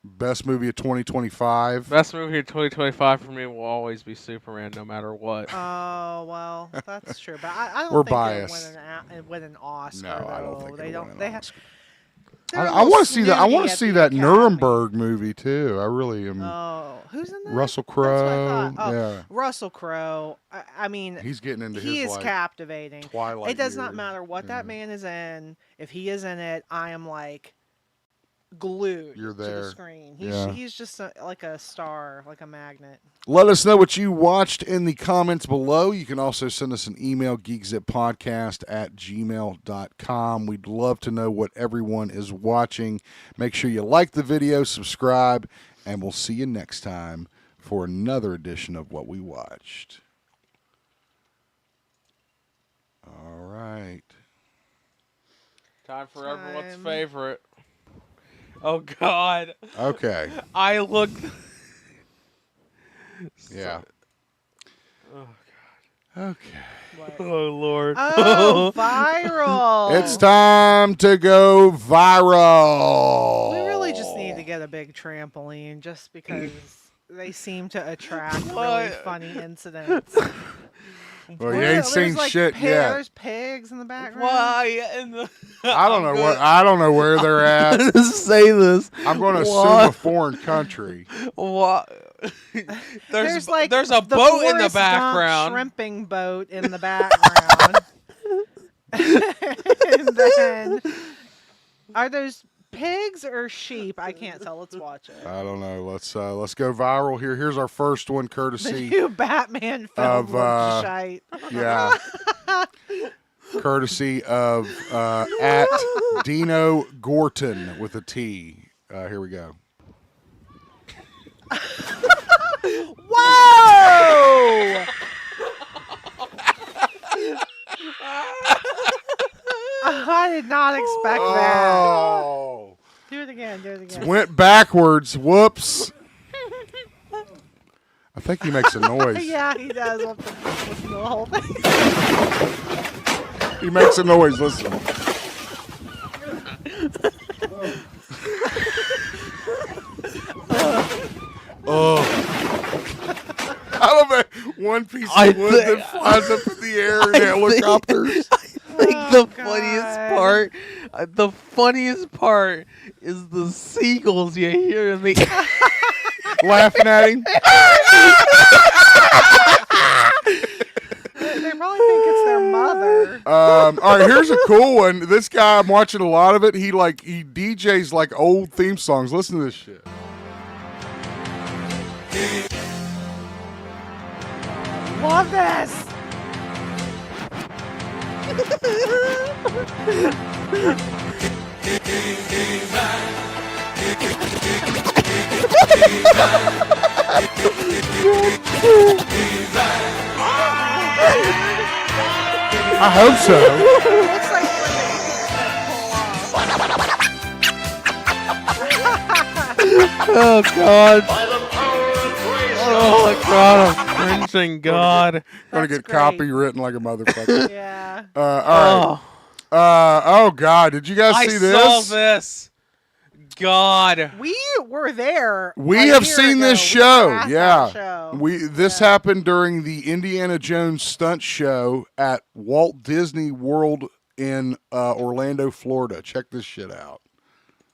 Best movie of 2025. Best movie of 2025 for me will always be Superman, no matter what. Oh well, that's true, but I don't We're think biased. it'll win an Oscar. No, I don't though. think they it'll don't. win They an have. Oscar. they're a I want little to see that. I want snooty to at see the that Academy. Nuremberg movie too. I really am. Oh, who's in that? Russell That's what I Crowe. thought. Oh, Yeah, Russell Crowe. I mean, he's getting into he his is like captivating. Twilight. It does not years. matter what that man is in. If he is in it, I am like glued You're to there. the screen. Yeah. He's just like a star, like a magnet. Let us know what you watched in the comments below. You can also send us an email, geekzippodcast@gmail.com. We'd love to know what everyone is watching. Make sure you like the video, subscribe, and we'll see you next time for another edition of What We Watched. All right. Time for everyone's favorite. Oh God. Okay. I looked. Yeah. Oh Okay. God. Oh Lord. Oh, viral. It's time to go viral. We really just need to get a big trampoline just because they seem to attract really What? funny incidents. Well, you ain't seen like shit yet. There's pigs in the background. Why? In the I don't know what. I don't know where they're at. say this. I'm going to assume What? a foreign country. What? There's like a the boat in the Forrest Gump background. shrimping boat in the background. And then, are those pigs or sheep? I can't tell. Let's watch it. I don't know. Let's go viral here. Here's our first one, The courtesy new Batman film of looks shite. yeah, courtesy of at Dino Gorton with a T. Here we go. Whoa! I did not expect Oh, that. Do it again. Do it again. went backwards. Whoops. I think he makes a noise. Yeah, he does. We'll have to listen to the whole thing. He makes a noise. Listen. Oh. I love that one piece of wood that flies up in the air in helicopters. I think the funniest part is the seagulls you hear in the Laughing at him. They probably think it's their mother. All right, here's a cool one. This guy, I'm watching a lot of it. He DJs like old theme songs. Listen to this shit. Love this. I hope so. Looks like Oh God! Oh my God! I'm cringing. God, Gonna get copywritten like a motherfucker. Yeah. All right. Oh God! Did you guys see this? I saw this. God. We were there. We a have year seen ago. this We were show. at that Yeah. show. This happened during the Indiana Jones stunt show at Walt Disney World in Orlando, Florida. Check this shit out.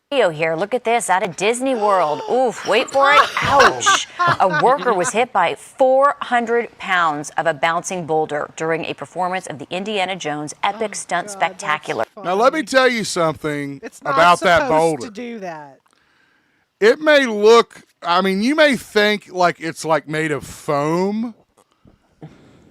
Video here. Look at this out of Disney World. Oof, wait for it. Ouch. A worker was hit by 400 pounds of a bouncing boulder during a performance of the Indiana Jones epic stunt spectacular. Now let me tell you something It's not about that supposed boulder. to do that. It may look, I mean, you may think like it's like made of foam.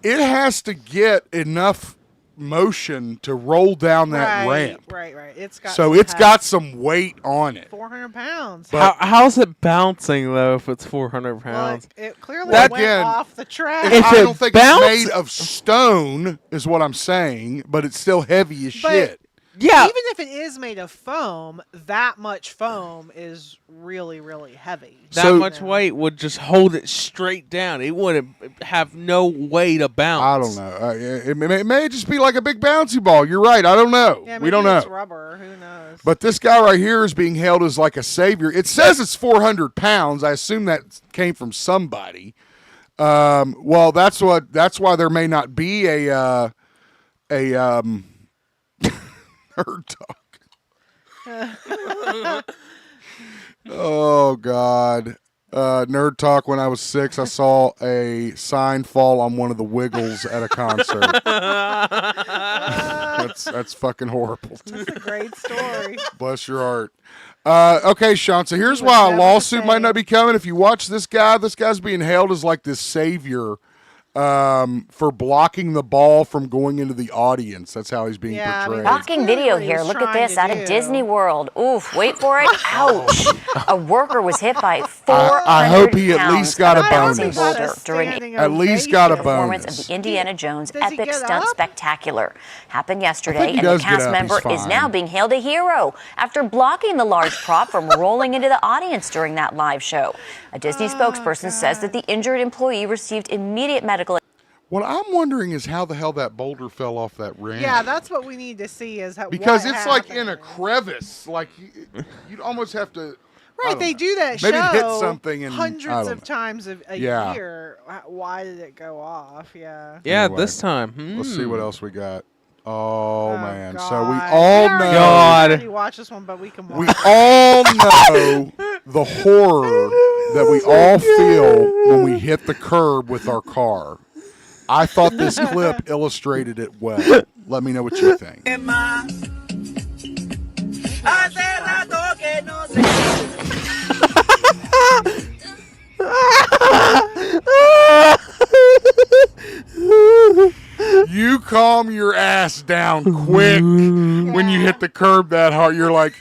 It has to get enough motion to roll down that ramp. Right. It's got. So it's got some weight on it. 400 pounds. But How's it bouncing though? If it's 400 pounds, it clearly That went again, off the track. If I it don't think bounce- it's made of stone, is what I'm saying, but it's still heavy as shit. Yeah. Even if it is made of foam, that much foam is really, really heavy. that much weight would just hold it straight down. It wouldn't have no way to bounce. I don't know. It may just be like a big bouncy ball. You're right. I don't know. Yeah, we don't maybe it's know. rubber. Who knows? But this guy right here is being held as like a savior. It says it's 400 pounds. I assume that came from somebody. Well, that's why there may not be a nerd talk. Oh God. Nerd talk. When I was 6, I saw a sign fall on one of the Wiggles at a concert. That's fucking horrible. That's a great story. Bless your heart. Okay, Sean. So here's why a never lawsuit the might not be coming. If you watch this guy's being hailed as like this savior for blocking the ball from going into the audience. That's how he's being portrayed. Shocking video here. Look at this out of Disney World. Oof, wait for it. Ouch. A worker was hit by 400 I hope he at least got a bouncing bonus. boulder during At least got a performance bonus. of the Indiana Jones Does he epic get stunt up? spectacular. Happened I yesterday, think he and the does get cast up. member He's is fine. now being hailed a hero after blocking the large prop from rolling into the audience during that live show. A Disney spokesperson says that the injured employee received immediate medical. What I'm wondering is how the hell that boulder fell off that ramp. Yeah, that's what we need to see is how. Because what it's happened. like in a crevice. Like you'd almost have to. I Right, don't they know. do that Maybe show it hit something and I hundreds don't of know. times a Yeah. year. Why did it go off? Yeah. Yeah, Anyway, this time. Let's see what else we got. Oh man! God. So we all already- know. We already watched this one, but we can watch. We all know the horror that we all feel when we hit the curb with our car. I thought this clip illustrated it well. Let me know what you think. You calm your ass down quick when you hit the curb that hard. You're like,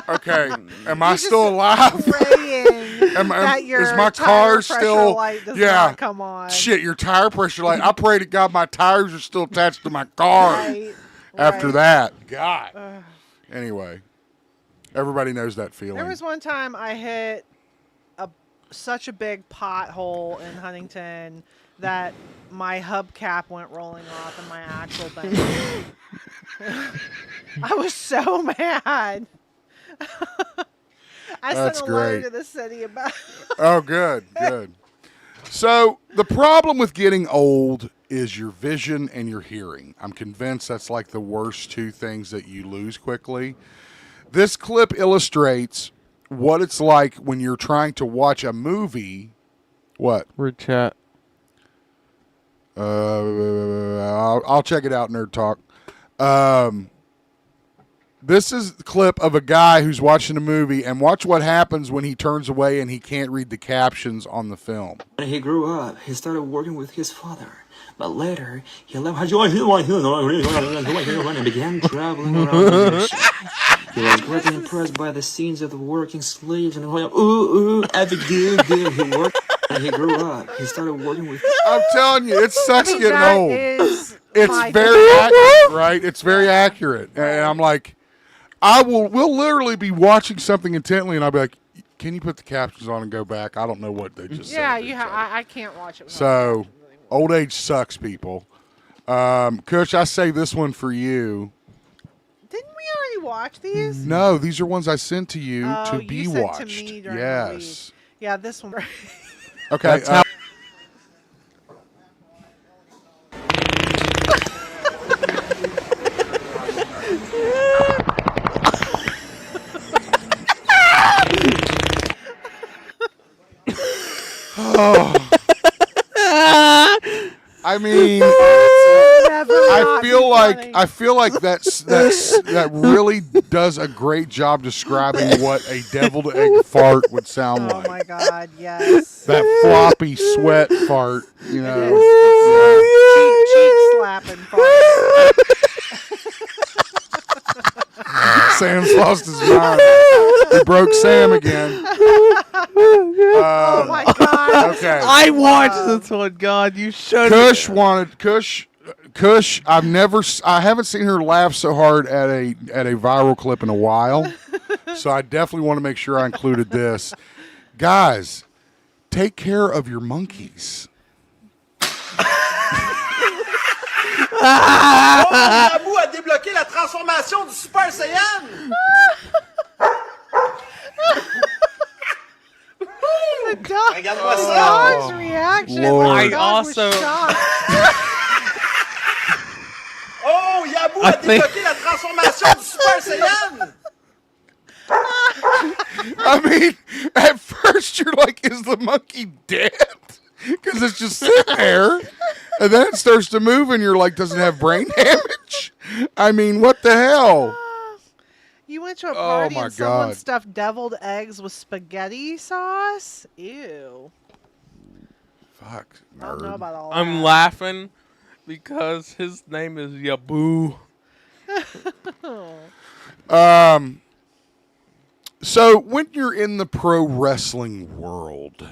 okay, am I still alive? That your is my tire car pressure still? light does Yeah. not come on. Shit, your tire pressure light. I pray to God my tires are still attached to my car after that. God. Anyway, everybody knows that feeling. There was one time I hit such a big pothole in Huntington that my hubcap went rolling off and my axle bent. I was so mad. I That's sent a letter great. to the city about it. Oh, good, good. So the problem with getting old is your vision and your hearing. I'm convinced that's like the worst two things that you lose quickly. This clip illustrates what it's like when you're trying to watch a movie. What? We're chat. I'll check it out, Nerd Talk. This is the clip of a guy who's watching a movie, and watch what happens when he turns away and he can't read the captions on the film. When he grew up, he started working with his father. But later, he left and began traveling around the nation. He was greatly impressed by the scenes of the working slaves and going, ooh, epic dude. He worked and he grew up. He started working with. I'm telling you, it sucks getting that old. is It's my very accurate, right? It's very accurate. And I'm like, we'll literally be watching something intently, and I'll be like, can you put the captions on and go back? I don't know what they just said. Yeah, I can't watch it. So, old age sucks, people. Kush, I say this one for you. Didn't we already watch these? No, these are ones I sent to you to you be sent watched. to me during the Yes. week. Yeah, this one. Okay. Oh. I mean, I feel like that really does a great job describing what a deviled egg fart would sound like. Oh my god, yes. That floppy sweat fart, you know. Cheek slapping fart. Sam's lost his mind. We broke Sam again. Oh my god. Okay. I watched this one. God, you showed Kush wanted Kush. I haven't seen her laugh so hard at a viral clip in a while. So I definitely want to make sure I included this. Guys, take care of your monkeys. Yabu a débloqué la transformation du Super Saiyan! The dog's reaction. Lord. The I dog was also- shocked. Oh, Yabu a débloqué la transformation du Super Saiyan! I mean, at first you're like, is the monkey dead? Because it's just sitting there. And then it starts to move and you're like, does it have brain damage? I mean, what the hell? You went to a party my and someone God. stuffed deviled eggs with spaghetti sauce? Ew. Fuck, I don't know nerd. about all that. I'm laughing because his name is Yabu. So when you're in the pro wrestling world,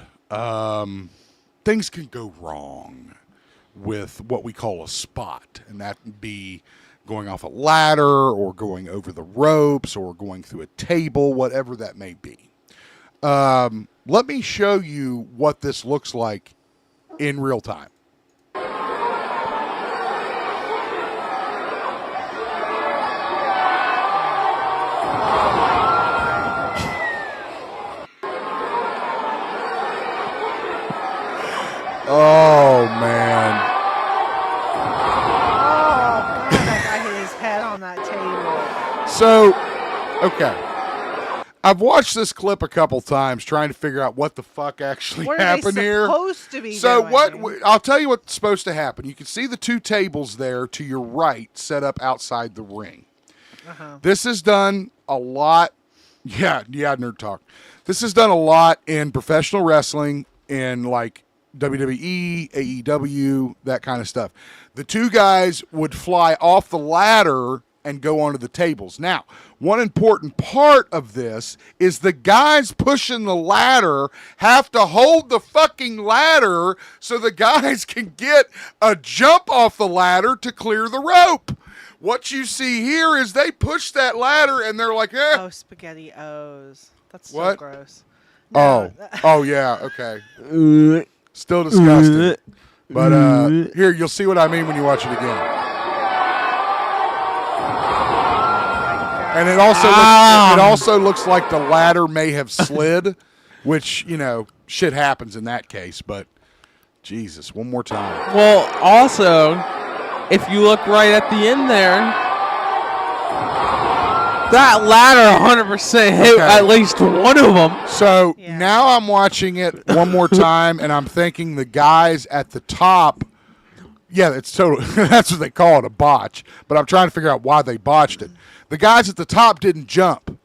things can go wrong with what we call a spot, and that would be going off a ladder or going over the ropes or going through a table, whatever that may be. Let me show you what this looks like in real time. Oh, man. Oh, God, that guy hit his head on that table. So, okay. I've watched this clip a couple times trying to figure out what the fuck actually What are they happened here. supposed to be So doing? I'll tell you what's supposed to happen. You can see the two tables there to your right set up outside the ring. Uh-huh. This is done a lot. Yeah, nerd talk. This is done a lot in professional wrestling, in like WWE, AEW, that kind of stuff. The two guys would fly off the ladder and go onto the tables. Now, one important part of this is the guys pushing the ladder have to hold the fucking ladder so the guys can get a jump off the ladder to clear the rope. What you see here is they push that ladder and they're like, eh. Oh, spaghetti O's. That's so What? gross. Oh, yeah, okay. Still disgusting. But here, you'll see what I mean when you watch it again. And it also looks like the ladder may have slid, which, you know, shit happens in that case. But, Jesus, one more time. Well, also, if you look right at the end there, that ladder 100% hit at least one of them. So now I'm watching it one more time, and I'm thinking the guys at the top, yeah, it's total. That's what they call it, a botch. But I'm trying to figure out why they botched it. The guys at the top didn't jump.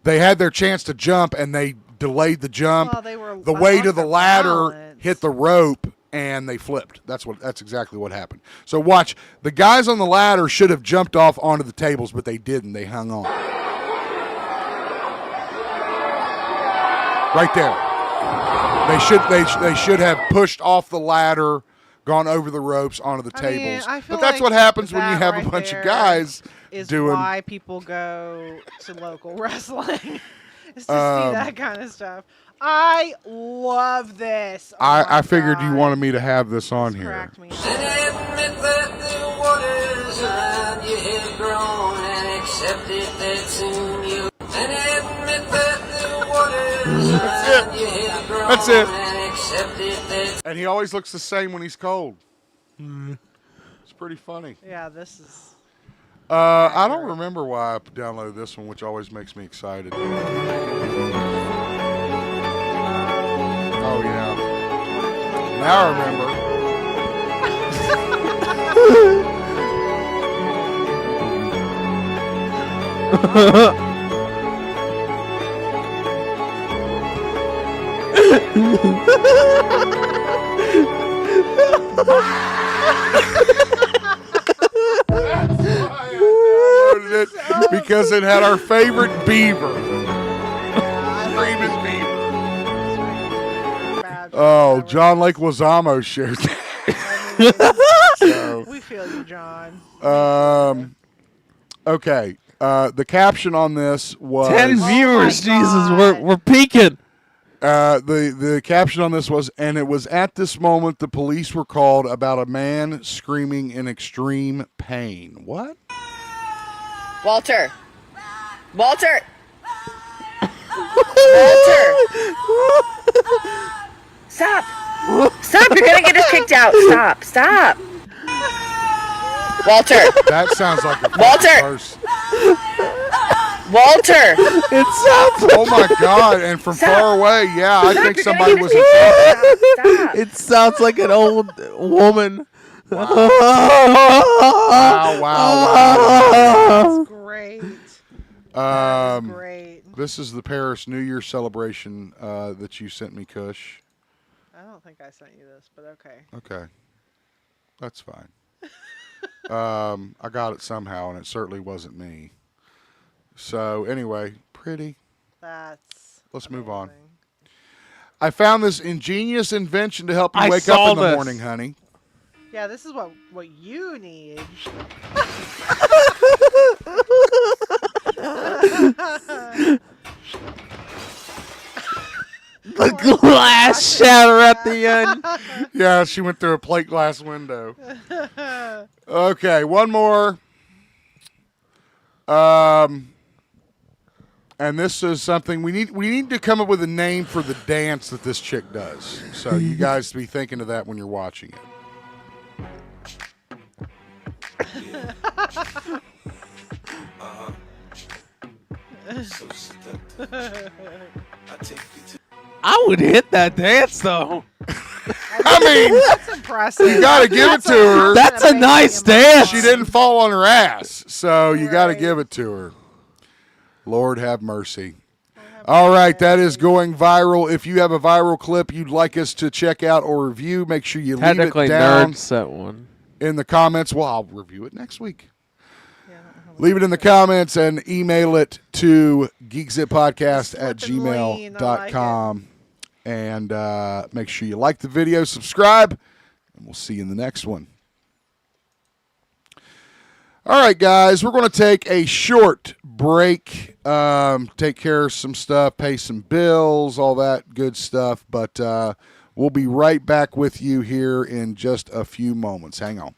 They had their chance to jump, and they delayed the jump. Well, they were the weight of the ladder balance. hit the rope, and they flipped. That's exactly what happened. So watch. The guys on the ladder should have jumped off onto the tables, but they didn't. They hung on. Right there. They should have pushed off the ladder, gone over the ropes onto the tables. I feel but that's like what happens when you that have right a bunch there of guys is doing. why people go to local wrestling is to see that kind of stuff. I love this. Oh I figured you wanted me to have this on here. Cracked me. That's it. And he always looks the same when he's cold. It's pretty funny. Yeah, this is. I don't remember why I downloaded this one, which always makes me excited. Oh, yeah. Now I remember. It because it had our favorite beaver. Freeman Beaver. Oh, John Lake Wazamo shared that. So, we feel you, John. Okay. The caption on this was 10 viewers. Jesus, we're peaking. The caption on this was, and it was at this moment the police were called about a man screaming in extreme pain. What? Walter. Walter. Stop. Stop. You're going to get us kicked out. Stop. Stop. Walter. That sounds like a Walter. Verse. Walter. It sounds. Oh my God! And from far away, yeah, I think somebody was. Stop. It sounds like an old woman. Wow! That's great. That's great. This is the Paris New Year celebration that you sent me, Kush. I don't think I sent you this, but okay. Okay, that's fine. I got it somehow, and it certainly wasn't me. So anyway, pretty. Let's move on. I found this ingenious invention to help you wake up in the morning, honey. Yeah, this is what you need. The glass shatter at the end. Yeah, she went through a plate glass window. Okay, one more. And this is something we need to come up with a name for the dance that this chick does. So you guys be thinking of that when you're watching it. I would hit that dance though. I mean, that's impressive. You got to give it to her. That's a nice dance. She didn't fall on her ass, so you got to give it to her. Lord have mercy. All right, that is going viral. If you have a viral clip you'd like us to check out or review, make sure you leave it down Nerd set one in the comments. Well, I'll review it next week. Leave it in the comments and email it to geekzippodcast@gmail.com. And make sure you like the video, subscribe, and we'll see you in the next one. All right, guys, we're going to take a short break, take care of some stuff, pay some bills, all that good stuff. But we'll be right back with you here in just a few moments. Hang on.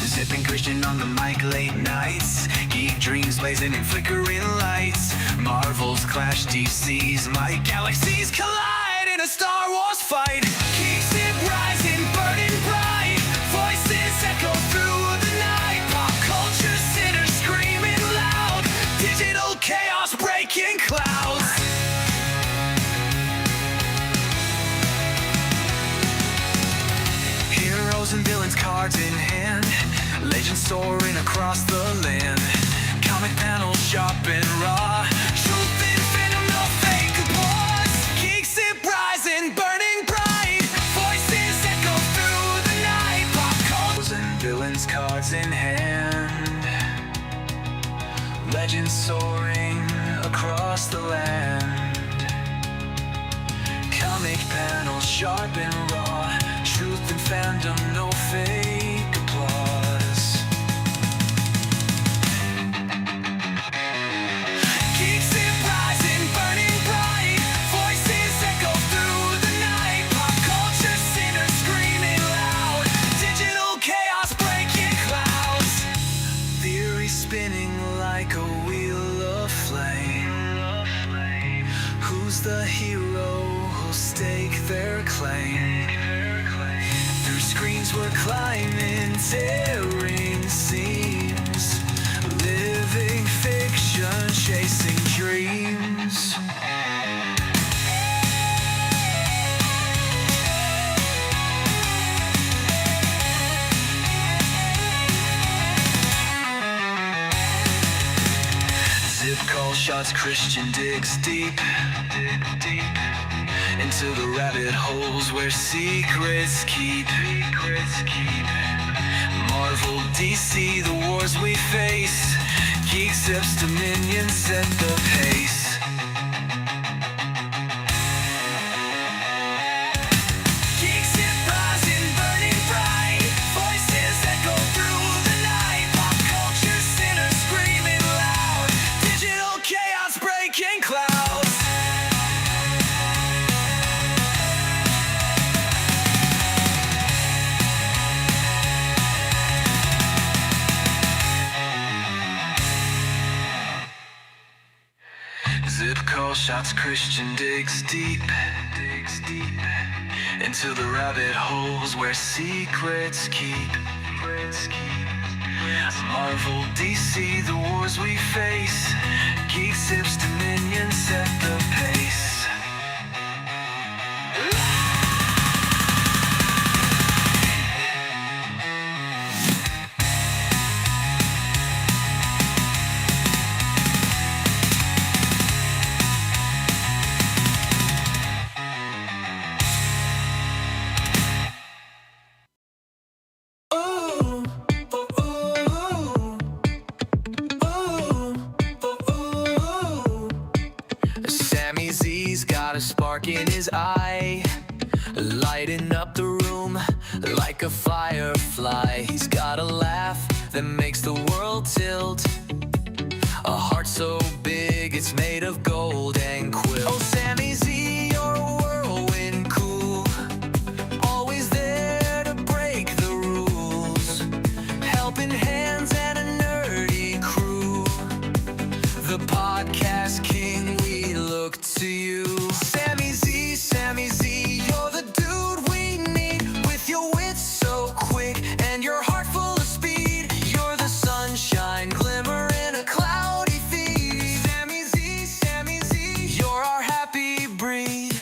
Zipping Christian on the mic late nights. Geek dreams blazing in flickering lights. Marvel's clash DC's. My galaxies collide in a Star Wars fight. GeekZip rising, burning bright. Voices echo through the night. Pop culture sinners screaming loud. Digital chaos breaking clouds. Heroes and villains cards in hand. Legends soaring across the land. Comic panels sharp and raw. Truth and venom, no fake applause. GeekZip rising, burning bright. Voices and raw. Truth and fandom, no fake applause. GeekZip rising, burning bright. Voices echo through the night. Pop culture sinners screaming loud. Digital chaos breaking clouds. Theory spinning like a wheel of flame. Who's the hero who'll stake their claim? Through screens we're climbing, tearing seams. Living fiction, chasing dreams. Zip call shots, Christian digs deep into the rabbit holes where secrets keep. Marvel, DC, the wars we face. GeekZip's dominion set the pace. GeekZip rising, burning bright. Voices echo through the night. Pop culture sinners screaming loud. Digital chaos breaking clouds. Zip call shots, Christian digs deep into the rabbit holes where secrets keep. Marvel, DC, the wars we face. GeekZip's dominion set the pace. Sammy Z's got a spark in his eye, lighting up the room like a firefly. He's got a laugh that makes the world tilt, a heart so big it's made of gold and quilt. Oh, Sammy Z, you're a whirlwind cool, always there to break the rules, helping hands and a nerdy crew. The podcast king, we look to you. Sammy Z, you're the dude we need. With your wits so quick and your heart full of speed, you're the sunshine glimmer in a cloudy feed. Sammy Z, you're our happy breed.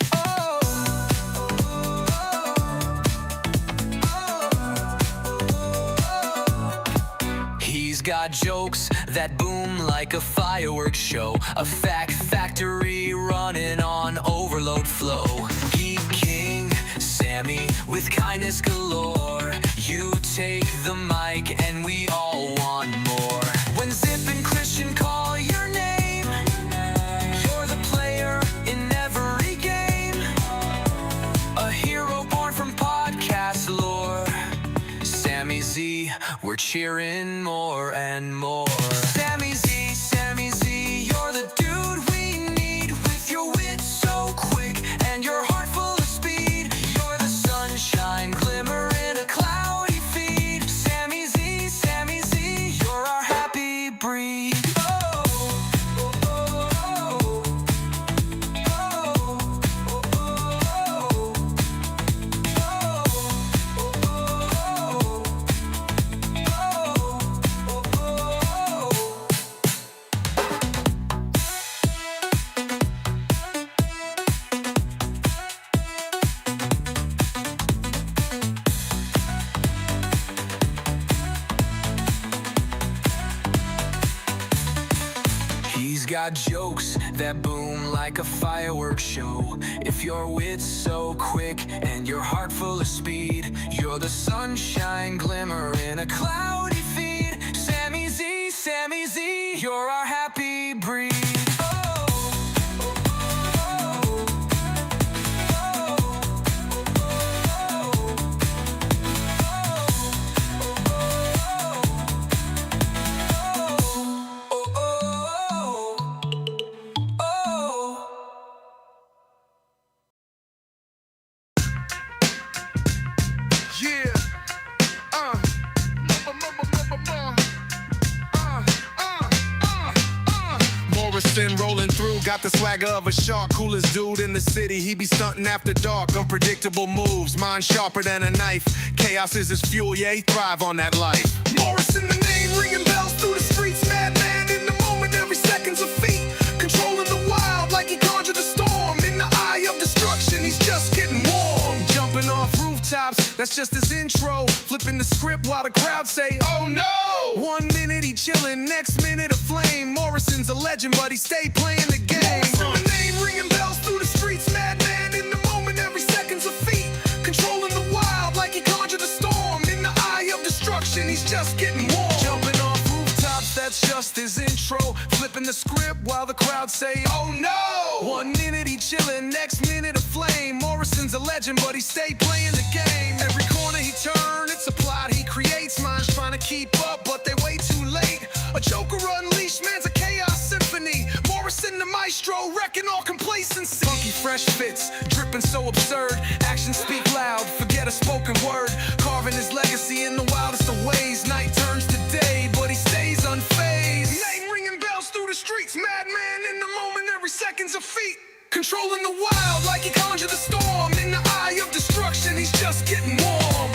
He's got jokes that boom like a fireworks show, a fact factory running on overload flow. Geek King, Sammy with kindness galore. You take the mic and we all want more. When Zip and Christian call your name, you're the player in every game, a hero born from podcast lore. Sammy Z, we're cheering more and more. Sammy Z, you're the dude we need. With your wit so quick and your heart full of speed, you're the sunshine glimmer in a cloudy feed. Sammy Z, you're our happy breed. He's got jokes that boom like a fireworks show. If your wit's so quick and your heart full of speed, you're the sunshine glimmer in a cloudy feed. Sammy Z, you're our happy breed. Morrison rolling through, got the swagger of a shark. Coolest dude in the city, he be stunting after dark. Unpredictable moves, mind sharper than a knife. Chaos is his fuel, yeah, he thrive on that life. Morrison, the name ringing bells through the streets. Madman in the moment, every second's a feat. Controlling the wild like he conjured a storm. In the eye of destruction, he's just getting warm. Jumping off rooftops, that's just his intro. Flipping the script while the crowd say, oh no. 1 minute he chillin', next minute a flame. Morrison's a legend, but he stay playing the game. The name ringing bells through the streets. Madman in the moment, every second's a feat. Controlling the wild like he conjured a storm. In the eye of destruction, he's just getting warm. Jumping off rooftops, that's just his intro. Flipping the script while the crowd say, oh no. 1 minute he chillin', next minute a flame. Morrison's a legend, but he stay playing the game. Every corner he turn, it's a plot he creates. Minds trying to keep up, but they way too late. A Joker unleashed, man's a chaos symphony. Morrison the maestro, wrecking all complacency. Funky fresh fits, dripping so absurd. Actions speak loud, forget a spoken word. Carving his legacy in the wildest of ways. Night turns to day, but he stays unfazed. Name ringing bells through the streets. Madman in the moment, every second's a feat. Controlling the wild like he conjured the storm. In the eye of destruction, he's just getting warm.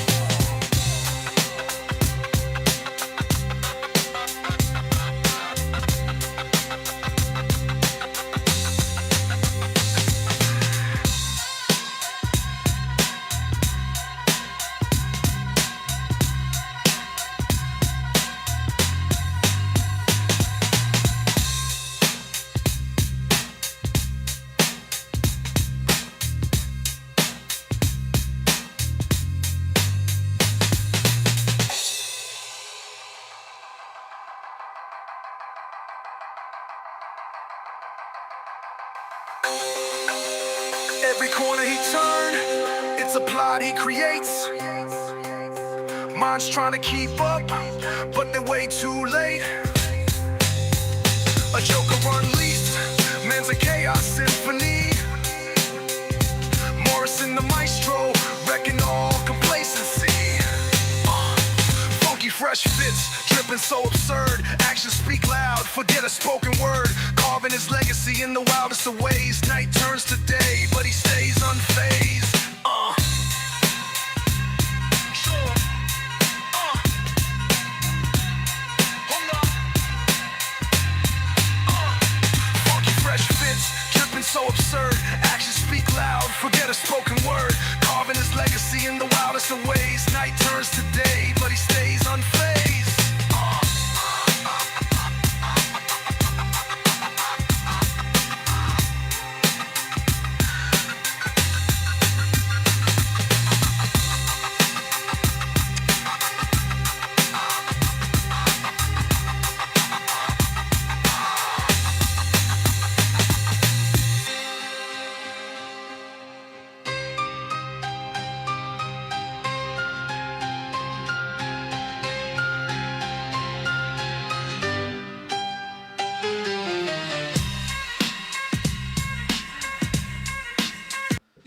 Every corner he turn, it's a plot he creates. Minds trying to keep up, but they're way too late. A Joker unleashed, man's a chaos symphony. Morrison the maestro, wrecking all complacency. Funky fresh fits, dripping so absurd. Actions speak loud, forget a spoken word. Carving his legacy in the wildest of ways. Night turns to day, but he stays unfazed. Funky fresh fits, dripping so absurd. Actions speak loud, forget a spoken word. Carving his legacy in the wildest of ways. Night turns to day, but he stays unfazed.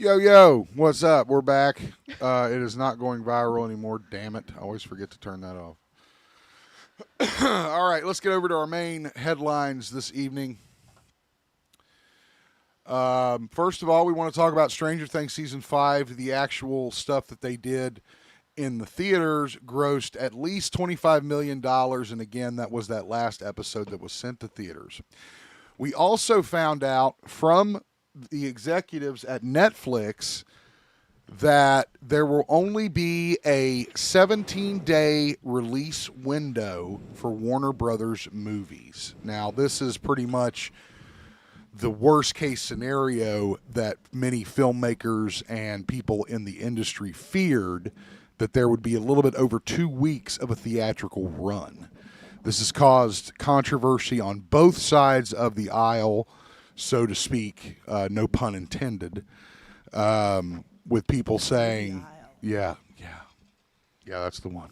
Yo, what's up? We're back. It is not going viral anymore. Damn it. I always forget to turn that off. All right, let's get over to our main headlines this evening. First of all, we want to talk about Stranger Things Season 5. The actual stuff that they did in the theaters grossed at least $25 million. And again, that was that last episode that was sent to theaters. We also found out from the executives at Netflix that there will only be a 17-day release window for Warner Brothers movies. Now, this is pretty much the worst case scenario that many filmmakers and people in the industry feared, that there would be a little bit over 2 weeks of a theatrical run. This has caused controversy on both sides of the aisle, so to speak, no pun intended, with people saying, yeah, that's the one.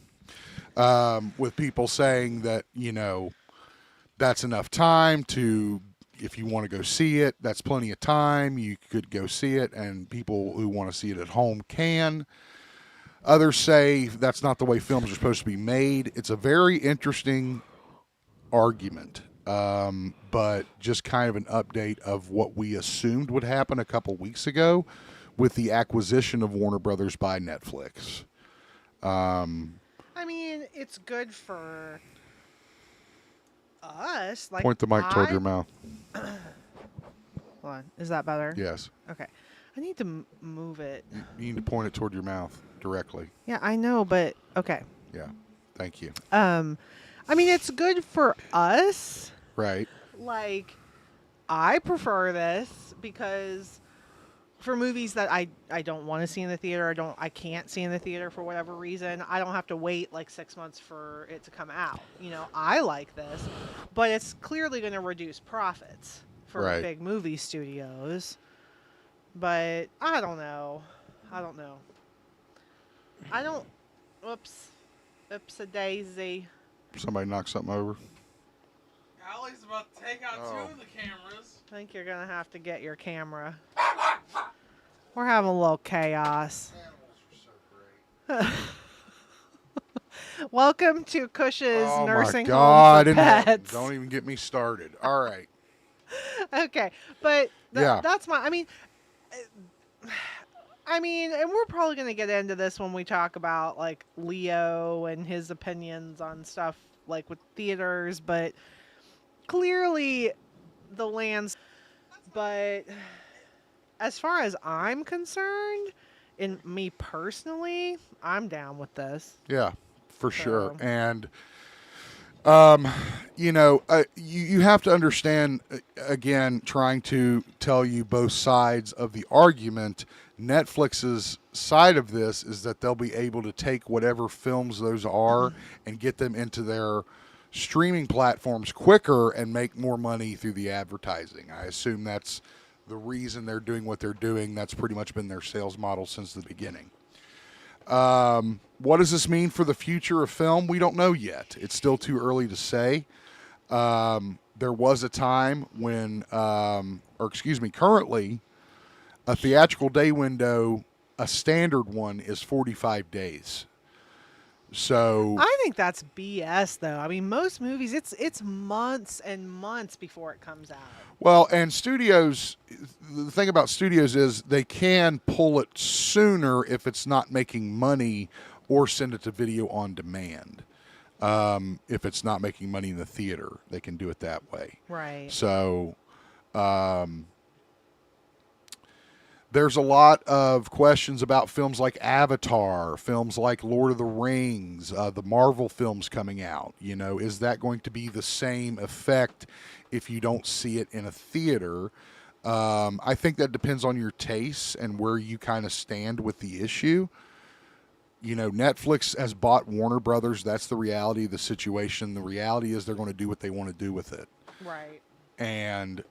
With people saying that, that's enough time to, if you want to go see it, that's plenty of time. You could go see it, and people who want to see it at home can. Others say that's not the way films are supposed to be made. It's a very interesting argument. but just kind of an update of what we assumed would happen a couple weeks ago with the acquisition of Warner Brothers by Netflix. I mean, it's good for us. Like, Point the mic toward your mouth. Hold on. Is that better? Yes. Okay. I need to move it. You need to point it toward your mouth directly. Yeah, I know, but okay. Yeah. Thank you. I mean, it's good for us. Right. Like, I prefer this because for movies that I don't want to see in the theater, I can't see in the theater for whatever reason, I don't have to wait like 6 months for it to come out. You know, I like this, but it's clearly going to reduce profits for big movie studios. But I don't know. Oops-a-daisy. Somebody knocked something over. Allie's about to take out two of the cameras. I think you're going to have to get your camera. We're having a little chaos. Welcome to Cush's nursing home for pets. Don't even get me started. All right. Okay, but that's my. I mean, and we're probably going to get into this when we talk about like Leo and his opinions on stuff like with theaters, but clearly the lands. But as far as I'm concerned, in me personally, I'm down with this. Yeah, for sure. And, you know, you have to understand, again, trying to tell you both sides of the argument. Netflix's side of this is that they'll be able to take whatever films those are and get them into their streaming platforms quicker and make more money through the advertising. I assume that's the reason they're doing what they're doing. That's pretty much been their sales model since the beginning. What does this mean for the future of film? We don't know yet. It's still too early to say. There was a time when, currently, a theatrical day window, a standard one, is 45 days. So I think that's BS, though. I mean, most movies, it's months and months before it comes out. Well, and studios, the thing about studios is they can pull it sooner if it's not making money, or send it to video on demand. If it's not making money in the theater, they can do it that way. Right. So there's a lot of questions about films like Avatar, films like Lord of the Rings, the Marvel films coming out. You know, is that going to be the same effect if you don't see it in a theater? I think that depends on your tastes and where you kind of stand with the issue. You know, Netflix has bought Warner Brothers. That's the reality of the situation. The reality is they're going to do what they want to do with it. Right. And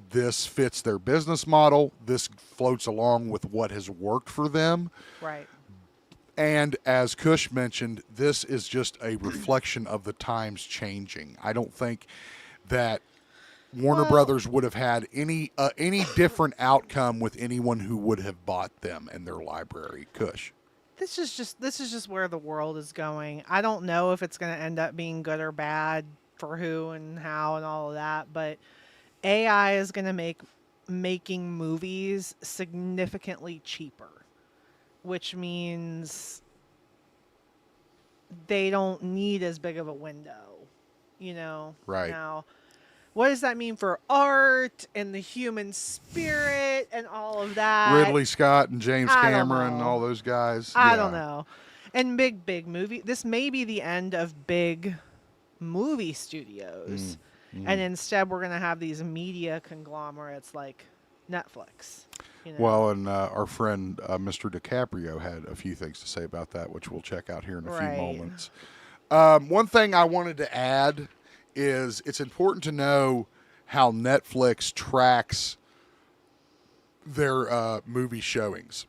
this fits their business model. This floats along with what has worked for them. Right. And as Cush mentioned, this is just a reflection of the times changing. I don't think that Warner Brothers would have had any different outcome with anyone who would have bought them in their library. Cush. This is just where the world is going. I don't know if it's going to end up being good or bad for who and how and all of that, but AI is going to make making movies significantly cheaper, which means they don't need as big of a window, you know? Right. Now, what does that mean for art and the human spirit and all of that? Ridley Scott and James Cameron and all those guys. I don't know. And big movie. This may be the end of big movie studios. And instead we're going to have these media conglomerates like Netflix. You know? Well, and our friend Mr. DiCaprio had a few things to say about that, which we'll check out here in a few moments. One thing I wanted to add is it's important to know how Netflix tracks their movie showings.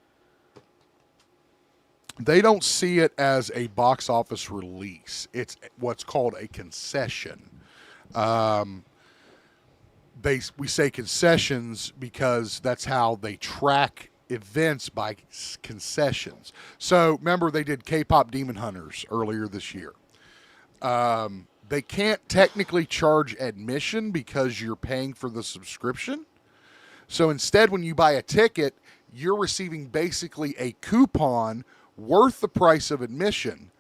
They don't see it as a box office release. It's what's called a concession. We say concessions because that's how they track events, by concessions. So remember, they did K-pop Demon Hunters earlier this year. they can't technically charge admission because you're paying for the subscription. So instead, when you buy a ticket, you're receiving basically a coupon worth the price of admission.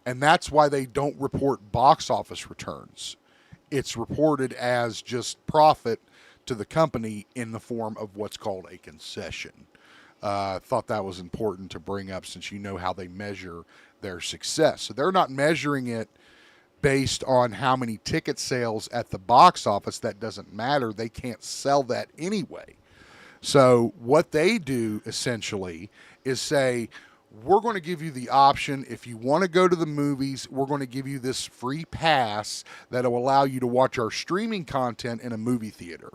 And that's why they don't report box office returns. It's reported as just profit to the company in the form of what's called a concession. Thought that was important to bring up since you know how they measure their success. So they're not measuring it based on how many ticket sales at the box office. That doesn't matter. They can't sell that anyway. So what they do essentially is say, we're going to give you the option. If you want to go to the movies, we're going to give you this free pass that will allow you to watch our streaming content in a movie theater.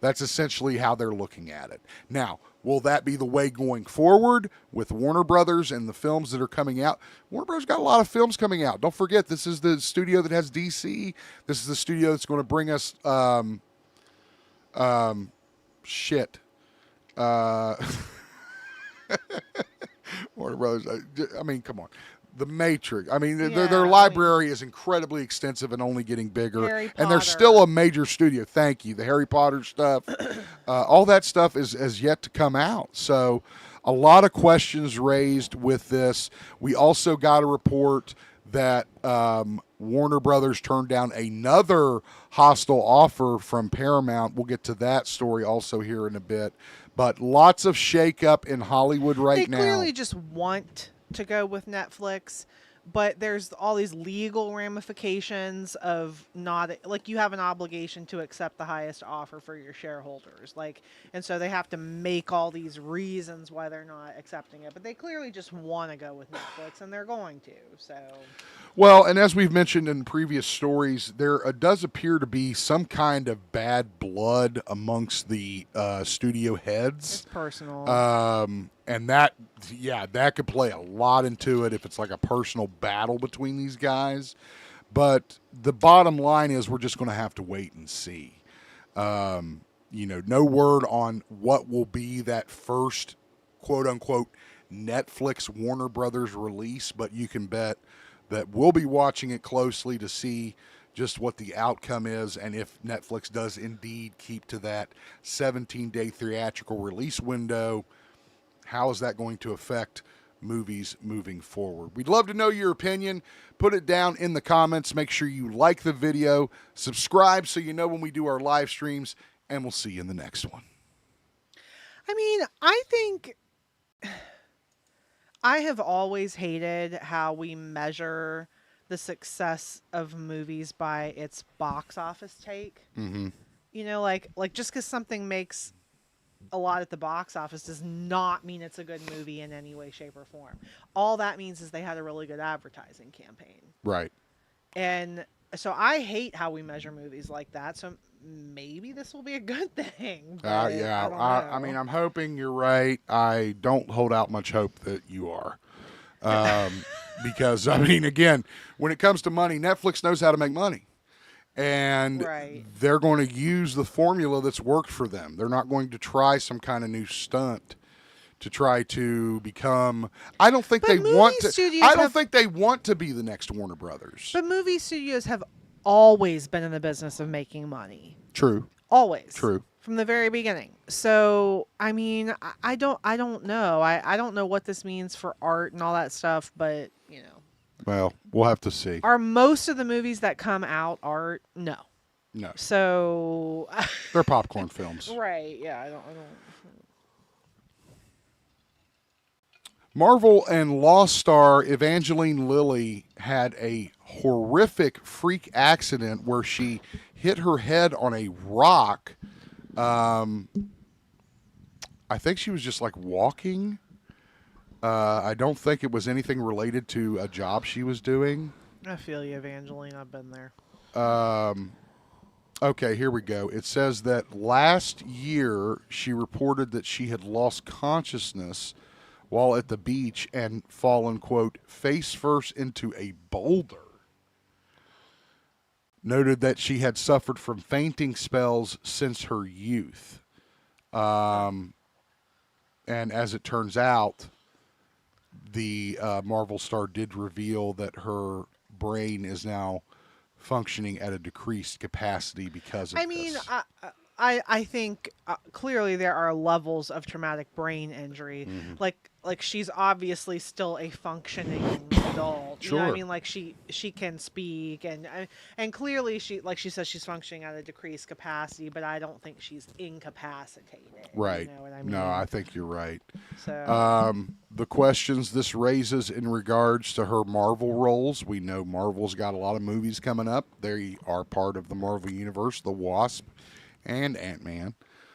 That's essentially how they're looking at it. Now, will that be the way going forward with Warner Brothers and the films that are coming out? Warner Brothers got a lot of films coming out. Don't forget, this is the studio that has DC. This is the studio that's going to bring us Warner Brothers. I mean, come on. The Matrix. I mean, their library is incredibly extensive and only getting bigger. And they're still a major studio. Thank you. The Harry Potter stuff, all that stuff is yet to come out. So a lot of questions raised with this. We also got a report that Warner Brothers turned down another hostile offer from Paramount. We'll get to that story also here in a bit. But lots of shakeup in Hollywood right now. They clearly just want to go with Netflix, but there's all these legal ramifications of not, like, you have an obligation to accept the highest offer for your shareholders, like, and so they have to make all these reasons why they're not accepting it, but they clearly just want to go with Netflix, and they're going to. So well, and as we've mentioned in previous stories, there does appear to be some kind of bad blood amongst the studio heads. It's personal. And that could play a lot into it if it's like a personal battle between these guys. But the bottom line is we're just going to have to wait and see. No word on what will be that first quote-unquote Netflix Warner Brothers release, but you can bet that we'll be watching it closely to see just what the outcome is and if Netflix does indeed keep to that 17-day theatrical release window. How is that going to affect movies moving forward? We'd love to know your opinion. Put it down in the comments. Make sure you like the video, subscribe so you know when we do our live streams, and we'll see you in the next one. I mean, I think I have always hated how we measure the success of movies by its box office take. Mm-hmm. Like just because something makes a lot at the box office does not mean it's a good movie in any way, shape, or form. All that means is they had a really good advertising campaign. Right. And so I hate how we measure movies like that. So maybe this will be a good thing. I mean, I'm hoping you're right. I don't hold out much hope that you are. Because, I mean, again, when it comes to money, Netflix knows how to make money. And they're going to use the formula that's worked for them. They're not going to try some kind of new stunt to try to become. I don't think they want to. I don't think they want to be the next Warner Brothers. But movie studios have always been in the business of making money. True. Always. True. From the very beginning. So, I mean, I don't know. I don't know what this means for art and all that stuff, but, Well, we'll have to see. Are most of the movies that come out art? No. No. So they're popcorn films. Right. Yeah, I don't Marvel and Lost star Evangeline Lilly had a horrific freak accident where she hit her head on a rock. I think she was just like walking. I don't think it was anything related to a job she was doing. I feel you, Evangeline. I've been there. Okay, here we go. It says that last year she reported that she had lost consciousness while at the beach and fallen, quote, face first into a boulder. Noted that she had suffered from fainting spells since her youth. And as it turns out, the Marvel star did reveal that her brain is now functioning at a decreased capacity because of I mean, this. I think clearly there are levels of traumatic brain injury. Mm-hmm. Like she's obviously still a functioning adult. You know what I Sure. mean? Like she can speak and clearly she, like she says, she's functioning at a decreased capacity, but I don't think she's incapacitated. Right. You know what I mean? No, I think you're right. So The questions this raises in regards to her Marvel roles, we know Marvel's got a lot of movies coming up. They are part of the Marvel Universe, the Wasp and Ant-Man.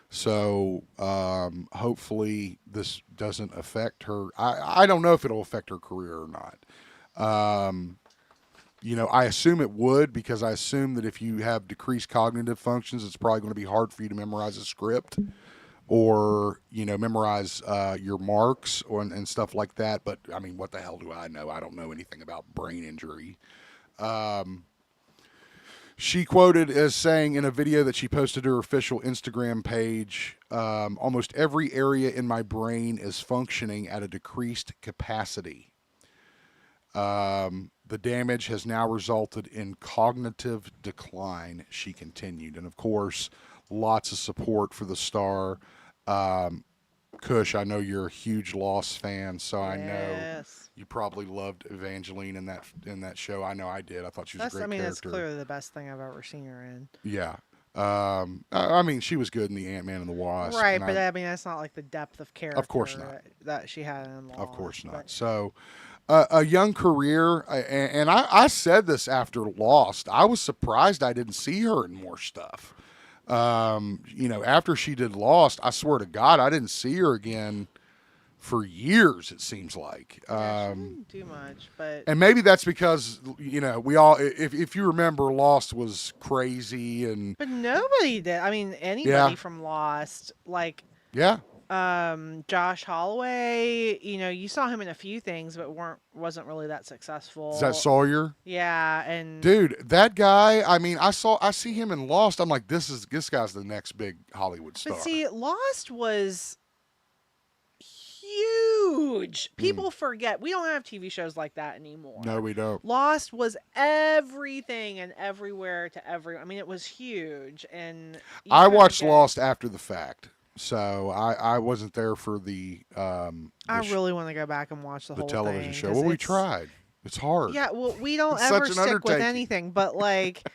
So hopefully this doesn't affect her. I don't know if it'll affect her career or not. I assume it would, because I assume that if you have decreased cognitive functions, it's probably going to be hard for you to memorize a script or memorize your marks and stuff like that. But I mean, what the hell do I know? I don't know anything about brain injury. She quoted as saying in a video that she posted to her official Instagram page, almost every area in my brain is functioning at a decreased capacity. The damage has now resulted in cognitive decline, she continued. And of course, lots of support for the star. Kush, I know you're a huge Lost fan, so I know you probably loved Evangeline in that show. I know I did. I thought she was a great character. that's clearly the best thing I've ever seen her in. Yeah. I mean, she was good in the Ant-Man and the Wasp. Right, but I mean, that's not like the depth of character. Of course not. That she had in Lost. Of course not. But. So, a young career, and I said this after Lost. I was surprised I didn't see her in more stuff. After she did Lost, I swear to God, I didn't see her again for years. It seems like. She didn't do much, but. And maybe that's because we all, if you remember, Lost was crazy and. But nobody did. I mean, anybody from Lost, like. Yeah. Josh Holloway, you saw him in a few things, but wasn't really that successful. Is that Sawyer? Yeah, and dude, that guy. I mean, I see him in Lost. I'm like, this guy's the next big Hollywood star. But see, Lost was huge. People forget we don't have TV shows like that anymore. No, we don't. Lost was everything and everywhere to everyone. I mean, it was huge, and I watched Lost after the fact. So I wasn't there for the. I really want to go back and watch the whole television thing, show. Well, we tried. It's hard. Yeah, well, we don't ever stick with anything, but like,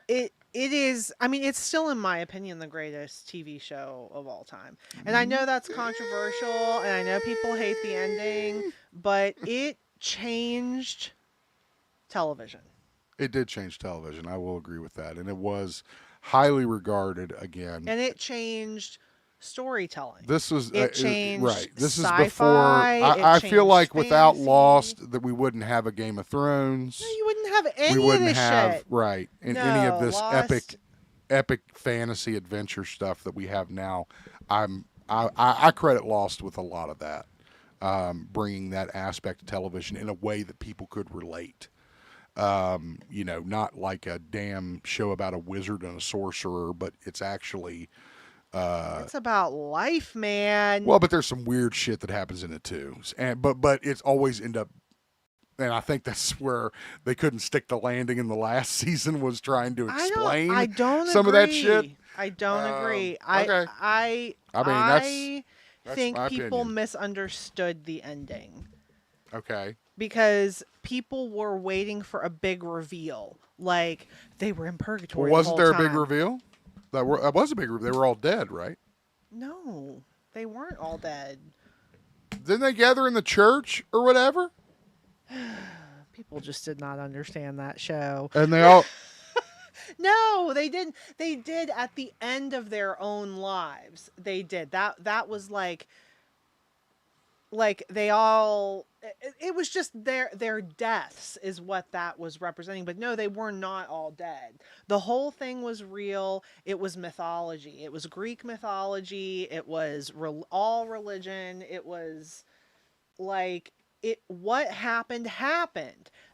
it is. I mean, it's still, in my opinion, the greatest TV show of all time. And I know that's controversial, and I know people hate the ending, but it changed television. It did change television. I will agree with that, and it was highly regarded again. And it changed storytelling. This was it changed right. This sci-fi, is before. I feel like fantasy. Without Lost, that we wouldn't have a Game of Thrones. No, you wouldn't have any we wouldn't of this have shit. Right, and no, any of this Lost. epic fantasy adventure stuff that we have now. I credit Lost with a lot of that, bringing that aspect of television in a way that people could relate. Not like a damn show about a wizard and a sorcerer, but it's actually. It's about life, man. Well, but there's some weird shit that happens in it too, but it's always end up, and I think that's where they couldn't stick the landing in the last season, was trying to explain I don't some agree. of that shit. I don't agree. Okay. I that's think my people opinion. misunderstood the ending. Okay. Because people were waiting for a big reveal, like they were in purgatory. Well, wasn't there a big time. reveal? That was a big reveal. They were all dead, right? No, they weren't all dead. Didn't they gather in the church or whatever? People just did not understand that show. And they all. No, they didn't. They did at the end of their own lives. They did. That was like they all. It was just their deaths is what that was representing. But no, they were not all dead. The whole thing was real. It was mythology. It was Greek mythology. It was all religion. It was like what happened.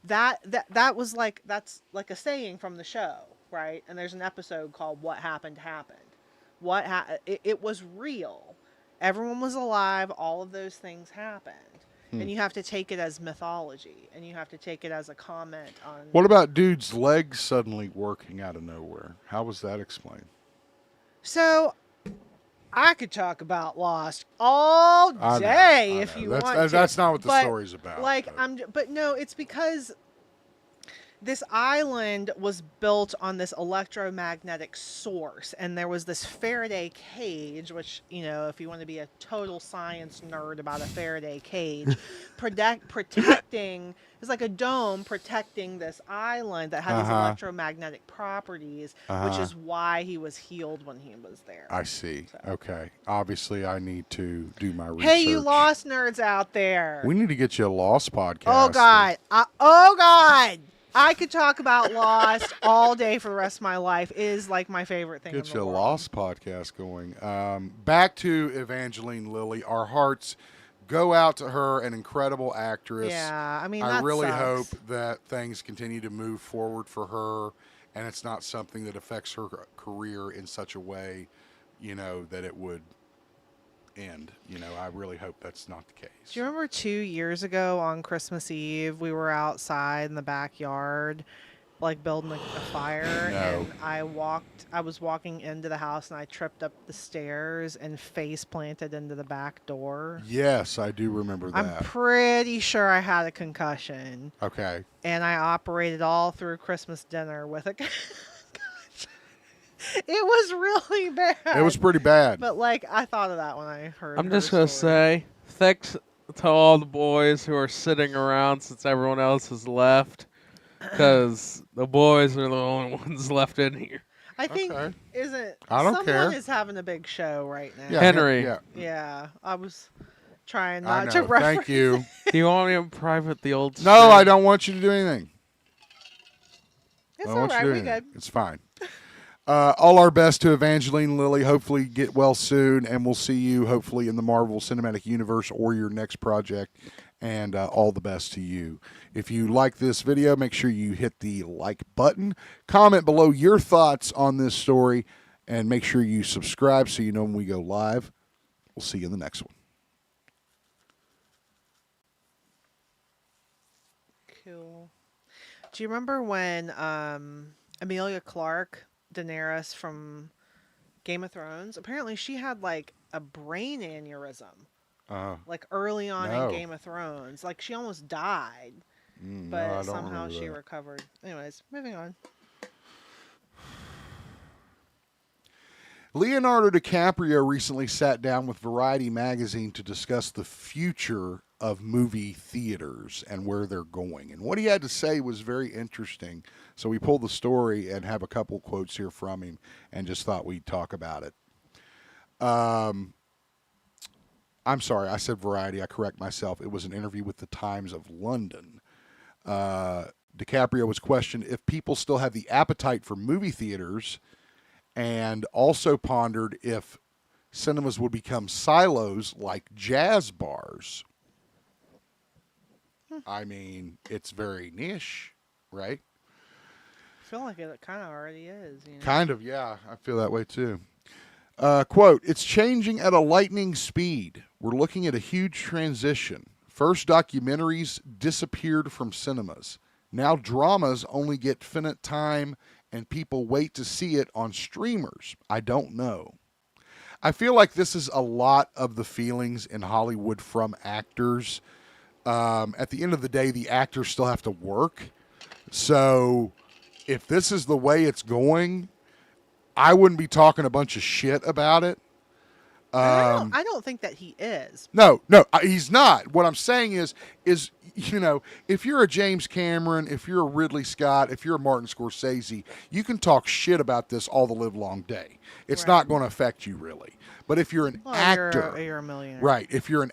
That was like, that's like a saying from the show, right? And there's an episode called "What Happened Happened." It was real. Everyone was alive. All of those things happened. And you have to take it as mythology, and you have to take it as a comment on. What about dude's legs suddenly working out of nowhere? How was that explained? So, I could talk about Lost all day if you want to. That's not what the but, story's about. Like but no, it's because this island was built on this electromagnetic source, and there was this Faraday cage, which, you know, if you want to be a total science nerd about a Faraday cage, protecting, it's like a dome protecting this island that had these electromagnetic properties, which is why he was healed when he was there. I see. So. Okay. Obviously, I need to do my research. Hey, you Lost nerds out there. We need to get you a Lost podcast. Oh, God. Oh, God. I could talk about Lost all day for the rest of my life. It is like my favorite thing. Get in the you a world. Lost podcast going. Back to Evangeline Lilly. Our hearts go out to her, an incredible actress. Yeah, I mean, I really sucks. hope that things continue to move forward for her, and it's not something that affects her career in such a way, you know, that it would end. You know, I really hope that's not the case. Do you remember 2 years ago on Christmas Eve, we were outside in the backyard, like building a fire, No. and I was walking into the house, and I tripped up the stairs and face planted into the back door. Yes, I do remember that. I'm pretty sure I had a concussion. Okay. And I operated all through Christmas dinner with a It was really bad. It was pretty bad. But, like, I thought of that when I heard I'm her just going to story. say, thanks to all the boys who are sitting around since everyone else has left, because the boys are the only ones left in here. I think, I don't someone care. is having a big show right now. Yeah, Henry. Yeah. Yeah, I was trying I not to know. reference. Thank you. Do you want me to private the old No, stream? I don't want you to do anything. It's I all don't want you right. to do We anything. good. It's fine. All our best to Evangeline Lilly. Hopefully get well soon, and we'll see you hopefully in the Marvel Cinematic Universe or your next project, and all the best to you. If you like this video, make sure you hit the like button. Comment below your thoughts on this story, and make sure you subscribe so you know when we go live. We'll see you in the next one. Cool. Do you remember when Emilia Clarke, Daenerys from Game of Thrones, apparently she had like a brain aneurysm, like early on No. in Game of Thrones. Like she almost died, No, I but don't somehow remember she that. recovered. Anyways, moving on. Leonardo DiCaprio recently sat down with Variety magazine to discuss the future of movie theaters and where they're going. And what he had to say was very interesting. So we pulled the story and have a couple quotes here from him and just thought we'd talk about it. I'm sorry, I said Variety. I correct myself. It was an interview with the Times of London. DiCaprio was questioned if people still have the appetite for movie theaters, and also pondered if cinemas would become silos like jazz bars. I mean, it's very niche, right? I feel like it kind of already is. You know? Kind of, yeah. I feel that way too. Quote, it's changing at a lightning speed. We're looking at a huge transition. First, documentaries disappeared from cinemas. Now dramas only get finite time and people wait to see it on streamers. I don't know. I feel like this is a lot of the feelings in Hollywood from actors. At the end of the day, the actors still have to work. So if this is the way it's going, I wouldn't be talking a bunch of shit about it. I don't think that he is. No, he's not. What I'm saying is, you know, if you're a James Cameron, if you're a Ridley Scott, if you're a Martin Scorsese, you can talk shit about this all the live long day. It's not going to affect you really. But if you're an actor, you're a millionaire, right? If you're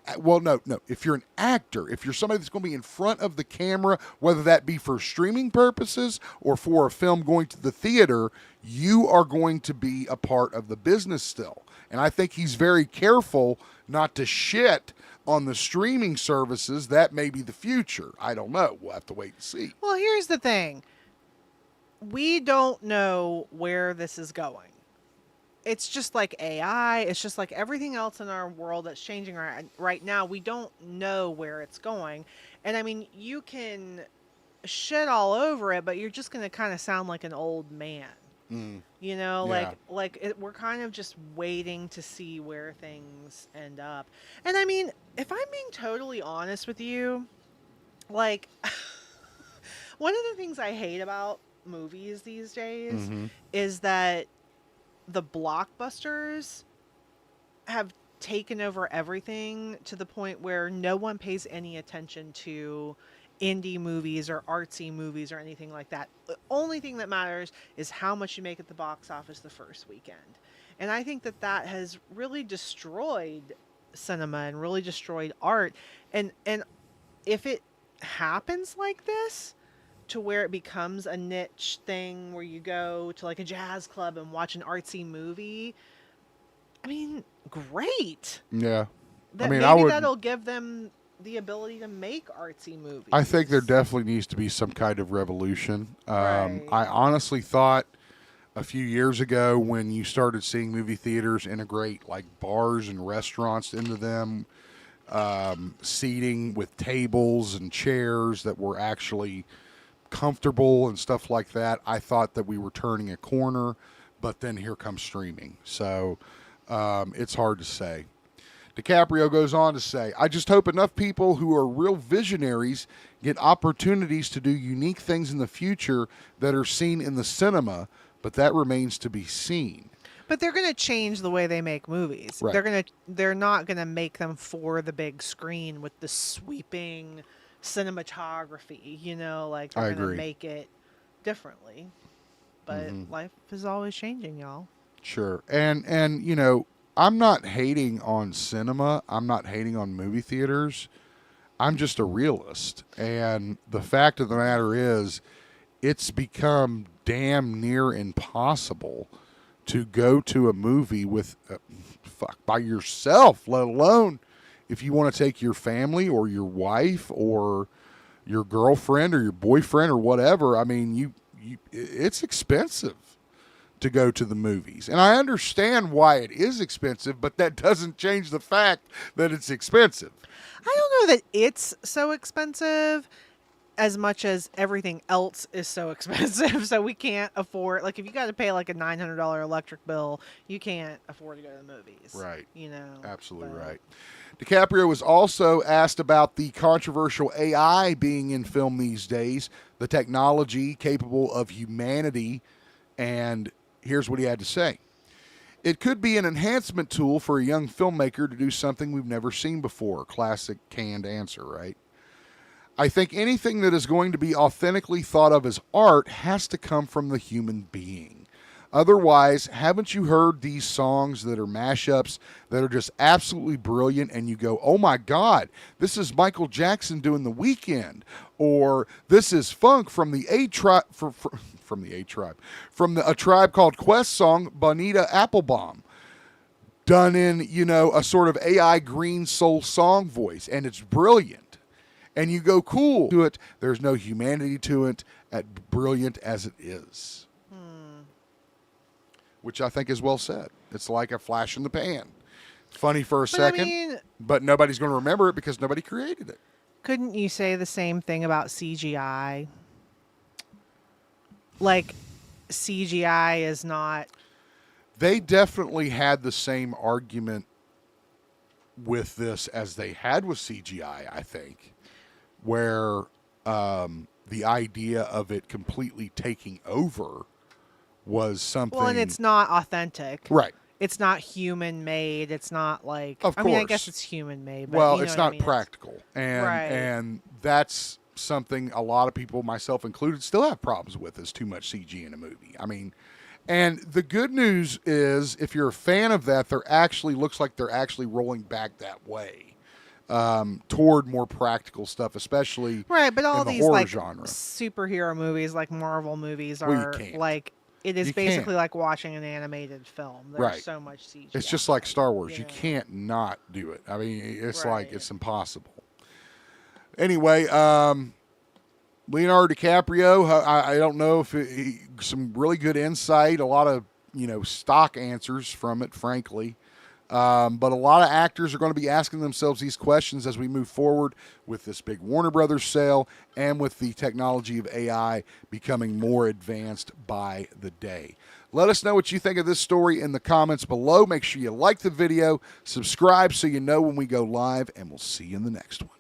if you're an actor, if you're somebody that's going to be in front of the camera, whether that be for streaming purposes or for a film going to the theater, you are going to be a part of the business still. And I think he's very careful not to shit on the streaming services. That may be the future. I don't know. We'll have to wait and see. Well, here's the thing. We don't know where this is going. it's just like AI. It's just like everything else in our world that's changing right now. We don't know where it's going. And I mean, you can shit all over it, but you're just going to kind of sound like an old man. You know, Yeah. we're kind of just waiting to see where things end up. And I mean, if I'm being totally honest with you, like one of the things I hate about movies these days is that the blockbusters have taken over everything to the point where no one pays any attention to indie movies or artsy movies or anything like that. The only thing that matters is how much you make at the box office the first weekend. And I think that that has really destroyed cinema and really destroyed art. And if it happens like this, to where it becomes a niche thing where you go to like a jazz club and watch an artsy movie, I mean, great. Yeah. That I mean, maybe that'll give them the ability to make artsy movies. I think there definitely needs to be some kind of revolution. Right. I honestly thought a few years ago when you started seeing movie theaters integrate like bars and restaurants into them, seating with tables and chairs that were actually comfortable and stuff like that, I thought that we were turning a corner, but then here comes streaming. So it's hard to say. DiCaprio goes on to say, I just hope enough people who are real visionaries get opportunities to do unique things in the future that are seen in the cinema, but that remains to be seen. But they're going to change the way they make movies. Right. They're not going to make them for the big screen with the sweeping cinematography, you know, like I they're going agree. to make it differently. But life is always changing, y'all. Sure. And you know, I'm not hating on cinema. I'm not hating on movie theaters. I'm just a realist. And the fact of the matter is, it's become damn near impossible to go to a movie with by yourself, let alone if you want to take your family or your wife or your girlfriend or your boyfriend or whatever. I mean, it's expensive to go to the movies. And I understand why it is expensive, but that doesn't change the fact that it's expensive. I don't know that it's so expensive as much as everything else is so expensive. So we can't afford, like if you got to pay like a $900 electric bill, you can't afford to go to the movies. Right. You know. Absolutely right. DiCaprio was also asked about the controversial AI being in film these days, the technology capable of humanity, and here's what he had to say. It could be an enhancement tool for a young filmmaker to do something we've never seen before. Classic canned answer, right? I think anything that is going to be authentically thought of as art has to come from the human being. Otherwise, haven't you heard these songs that are mashups that are just absolutely brilliant and you go, oh my God, this is Michael Jackson doing The Weeknd, or this is funk from the A-Tribe, from the A Tribe Called Quest song, Bonita Applebaum, done in, you know, a sort of AI green soul song voice, and it's brilliant. And you go, cool to it. There's no humanity to it, brilliant as it is. Which I think is well said. It's like a flash in the pan. Funny for a second, but nobody's going to remember it because nobody created it. Couldn't you say the same thing about CGI? Like, CGI is not... They definitely had the same argument with this as they had with CGI, I think, where the idea of it completely taking over was something... Well, and it's not authentic. Right. It's not human made. It's not like... Of I course. mean, I guess it's human made. But well, you know it's what not I mean? practical. And, Right. and that's something a lot of people, myself included, still have problems with, is too much CG in a movie. I mean... And the good news is, if you're a fan of that, looks like they're actually rolling back that way toward more practical stuff, especially right. But all in the these horror like genre. superhero movies, like Marvel movies, Well, you are can't. like it is You basically can't. like watching an animated film. There's Right. so much CG. It's just like Star Wars. You can't not do it. I mean, it's like it's impossible. Anyway, Leonardo DiCaprio, I don't know if some really good insight, a lot of stock answers from it, frankly. But a lot of actors are going to be asking themselves these questions as we move forward with this big Warner Brothers sale and with the technology of AI becoming more advanced by the day. Let us know what you think of this story in the comments below. Make sure you like the video, subscribe so you know when we go live, and we'll see you in the next one.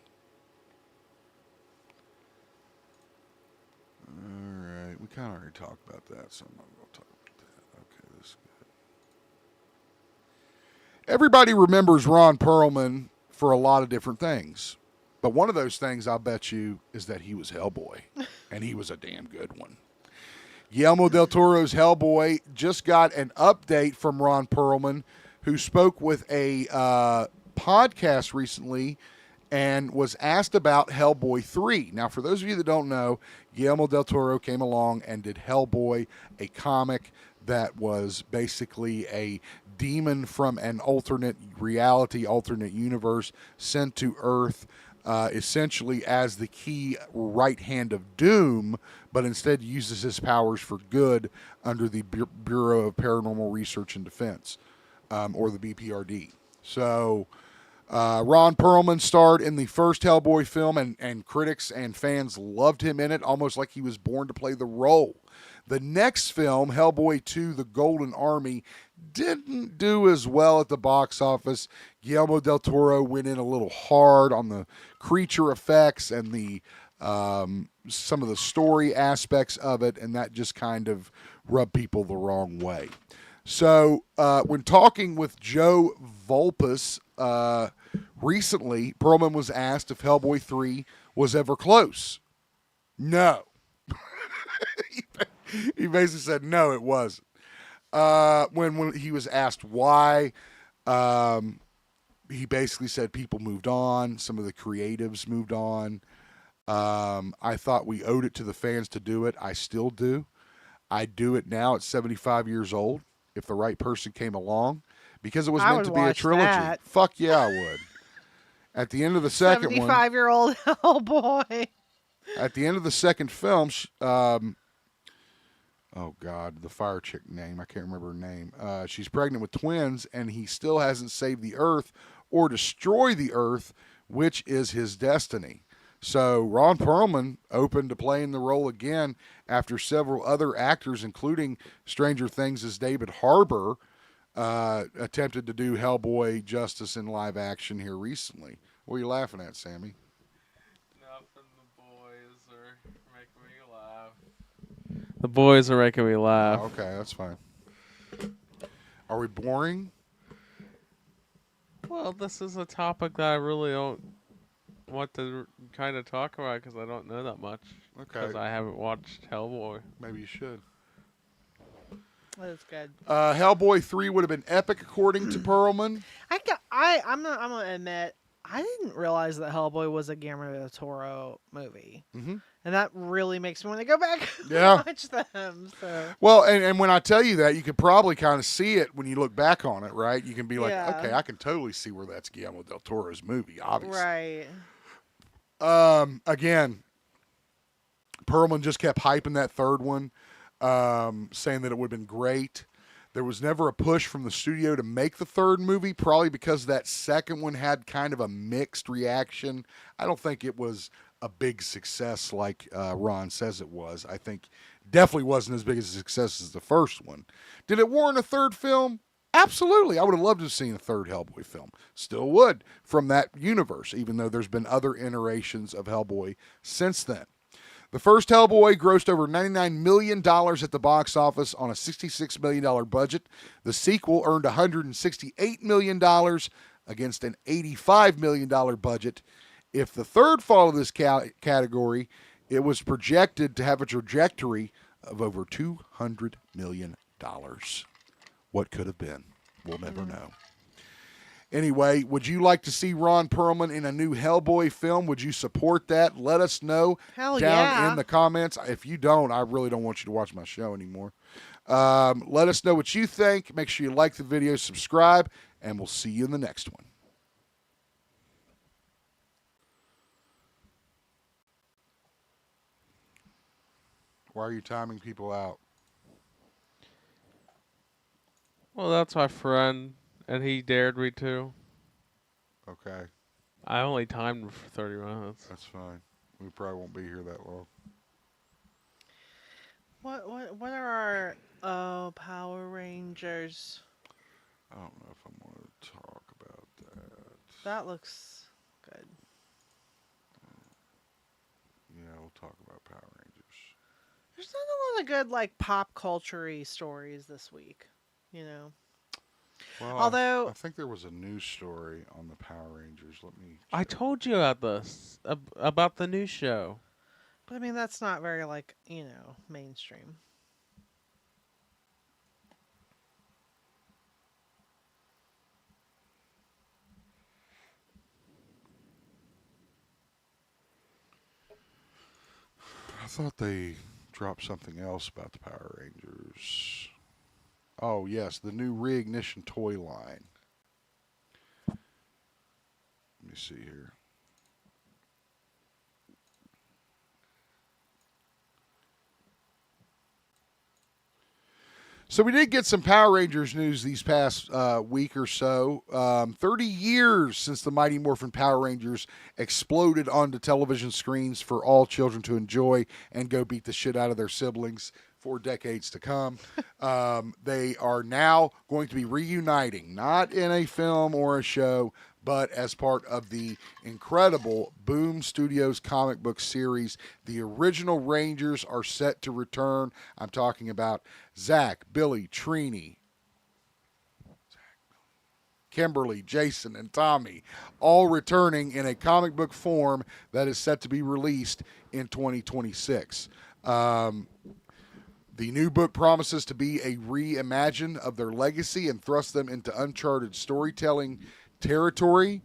All right, we kind of already talked about that, so I'm not going to talk about that. Okay, this is good. Everybody remembers Ron Perlman for a lot of different things. But one of those things, I'll bet you, is that he was Hellboy. And he was a damn good one. Guillermo del Toro's Hellboy just got an update from Ron Perlman, who spoke with a podcast recently and was asked about Hellboy 3. Now, for those of you that don't know, Guillermo del Toro came along and did Hellboy, a comic that was basically a demon from an alternate reality, alternate universe, sent to Earth essentially as the key right hand of doom, but instead uses his powers for good under the Bureau of Paranormal Research and Defense, or the BPRD. So Ron Perlman starred in the first Hellboy film, and critics and fans loved him in it, almost like he was born to play the role. The next film, Hellboy 2, The Golden Army, didn't do as well at the box office. Guillermo del Toro went in a little hard on the creature effects and the some of the story aspects of it, and that just kind of rubbed people the wrong way. So when talking with Joe Volpus recently, Perlman was asked if Hellboy 3 was ever close. No. He basically said, no, it wasn't. When he was asked why, he basically said people moved on. Some of the creatives moved on. I thought we owed it to the fans to do it. I still do. I'd do it now at 75 years old if the right person came along, because it was meant to be a trilogy. That. Fuck yeah, I would. At the end of the second one, 75-year-old Hellboy. At the end of the second film, oh God, the fire chick name, I can't remember her name. She's pregnant with twins, and he still hasn't saved the Earth or destroyed the Earth, which is his destiny. So Ron Perlman opened to playing the role again after several other actors, including Stranger Things' David Harbour, attempted to do Hellboy justice in live action here recently. What are you laughing at, Sammy? Nothing. The boys are making me laugh. The boys are making me laugh. Oh, okay, that's fine. Are we boring? Well, this is a topic that I really don't want to kind of talk about because I don't know that much. Okay. Because I haven't watched Hellboy. Maybe you should. That's good. Hellboy 3 would have been epic, according to Perlman. I'm gonna admit, I didn't realize that Hellboy was a Guillermo del Toro movie. Mm-hmm. And that really makes me want to go back Yeah. and watch them. So. Well, and when I tell you that, you could probably kind of see it when you look back on it, right? You can be like, Yeah. okay, I can totally see where that's Guillermo del Toro's movie, obviously. Right. Again, Perlman just kept hyping that third one, saying that it would have been great. There was never a push from the studio to make the third movie, probably because that second one had kind of a mixed reaction. I don't think it was a big success like Ron says it was. I think definitely wasn't as big a success as the first one. Did it warrant a third film? Absolutely. I would have loved to have seen a third Hellboy film. Still would, from that universe, even though there's been other iterations of Hellboy since then. The first Hellboy grossed over $99 million at the box office on a $66 million budget. The sequel earned $168 million against an $85 million budget. If the third followed this category, it was projected to have a trajectory of over $200 million. What could have been? We'll never know. Anyway, would you like to see Ron Perlman in a new Hellboy film? Would you support that? Let us know down in the comments. If you don't, I really don't want you to watch my show anymore. Let us know what you think. Make sure you like the video, subscribe, and we'll see you in the next one. Why are you timing people out? Well, that's my friend, and he dared me to. Okay. I only timed him for 30 minutes. That's fine. We probably won't be here that long. What are our Power Rangers? I don't know if I want to talk about that. That looks good. Yeah, we'll talk about Power Rangers. There's not a lot of good like pop culture-y stories this week, you know. Well, Although I think there was a news story on the Power Rangers. Let me. I told you about this about the new show. But I mean, that's not very like, you know, mainstream. I thought they dropped something else about the Power Rangers. Oh, yes, the new Reignition toy line. Let me see here. So we did get some Power Rangers news these past week or so. 30 years since the Mighty Morphin Power Rangers exploded onto television screens for all children to enjoy and go beat the shit out of their siblings for decades to come. They are now going to be reuniting, not in a film or a show, but as part of the incredible Boom Studios comic book series. The original Rangers are set to return. I'm talking about Zach, Billy, Trini, Kimberly, Jason, and Tommy, all returning in a comic book form that is set to be released in 2026. The new book promises to be a reimagine of their legacy and thrust them into uncharted storytelling territory.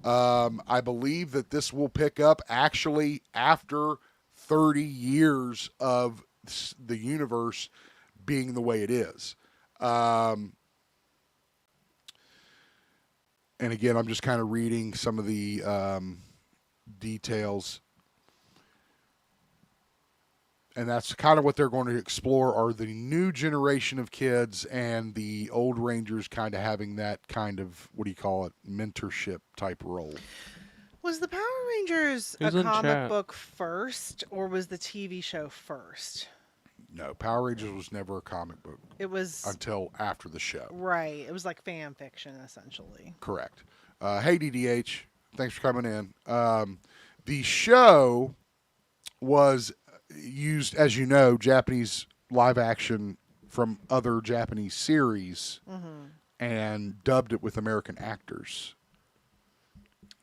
I believe that this will pick up actually after 30 years of the universe being the way it is. And again, I'm just kind of reading some of the details. And that's kind of what they're going to explore are the new generation of kids and the old Rangers kind of having that kind of, what do you call it, mentorship type role. Was the Power Rangers Who's a in comic chat? book first, or was the TV show first? No, Power Rangers was never a comic book It was until after the show. right. It was like fan fiction, essentially. Correct. Hey, DDH. Thanks for coming in. The show was used, as you know, Japanese live action from other Japanese series and dubbed it with American actors.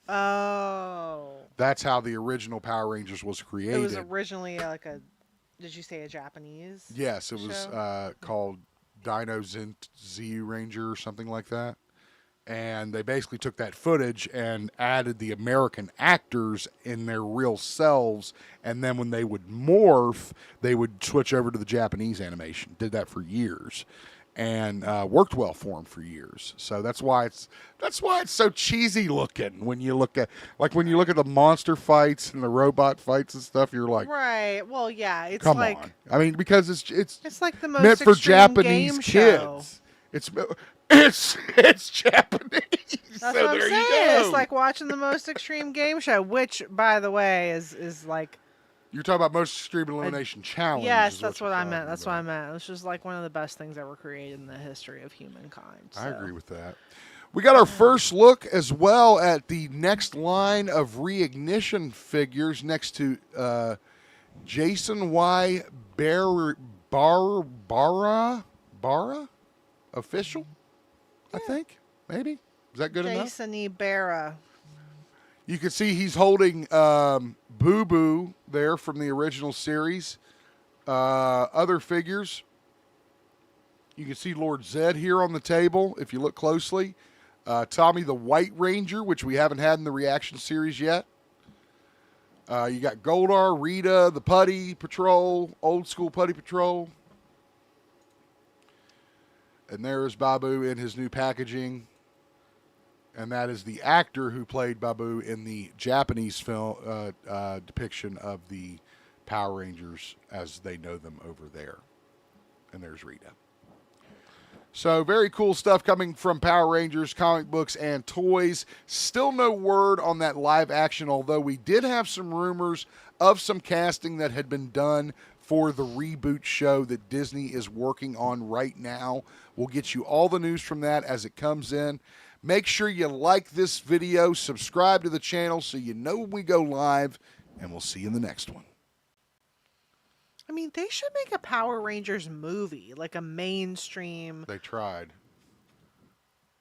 Oh. That's how the original Power Rangers was created. It was originally like a. Did you say a Japanese? Yes, it was called Dino Z Ranger or something like that. And they basically took that footage and added the American actors in their real selves. And then when they would morph, they would switch over to the Japanese animation. Did that for years, and worked well for them for years. So that's why it's so cheesy looking when you look at the monster fights and the robot fights and stuff. You're like, Right. Well, yeah. It's come like on. I mean, because it's like the most meant for extreme Japanese game kids. show. It's Japanese. That's So what I'm there saying. you go. It's like watching the most extreme game show, which, by the way, is like. You're talking about most extreme elimination challenge. Yes, is that's what you're I meant. talking That's about. what I meant. It's just like one of the best things ever created in the history of humankind. I so. agree with that. We got our first look as well at the next line of reignition figures next to Jason Y. Barra official, I think. Maybe. Is that good enough? Jason Ibarra. You can see he's holding Boo Boo there from the original series. Other figures. You can see Lord Zed here on the table if you look closely. Tommy the White Ranger, which we haven't had in the reaction series yet. You got Goldar, Rita, the Putty Patrol, old school Putty Patrol. And there is Babu in his new packaging. And that is the actor who played Babu in the Japanese film depiction of the Power Rangers as they know them over there. And there's Rita. So very cool stuff coming from Power Rangers, comic books, and toys. Still no word on that live action, although we did have some rumors of some casting that had been done for the reboot show that Disney is working on right now. We'll get you all the news from that as it comes in. Make sure you like this video, subscribe to the channel so you know when we go live, and we'll see you in the next one. I mean, they should make a Power Rangers movie, like a mainstream. They tried.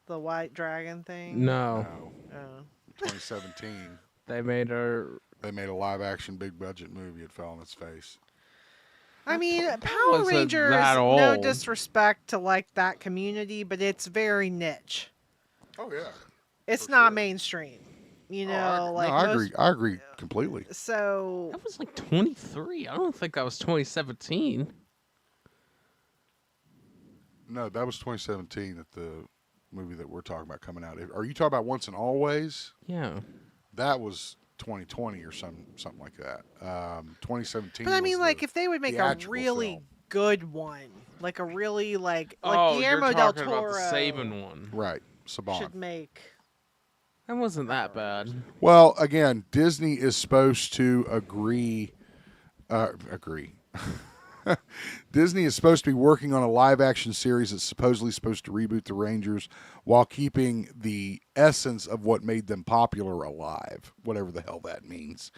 The White Dragon thing? No. Oh. 2017. They made a live action big budget movie. It fell on its face. I mean, Power wasn't Rangers, that no old. disrespect to like that community, but it's very niche. Oh yeah. It's not mainstream. You know, I agree completely. So that was like 23. I don't think that was 2017. No, that was 2017 that the movie that we're talking about coming out. Are you talking about Once and Always? Yeah. That was 2020 or something like that. 2017. But I mean, was like, the if they would make a theatrical really film. good one, like a really like Oh, Guillermo you're del talking Toro about the Saban one. Right, Saban. should make. That wasn't that bad. Well, again, Disney is supposed to agree. Disney is supposed to be working on a live-action series that's supposedly supposed to reboot the Rangers while keeping the essence of what made them popular alive, whatever the hell that means.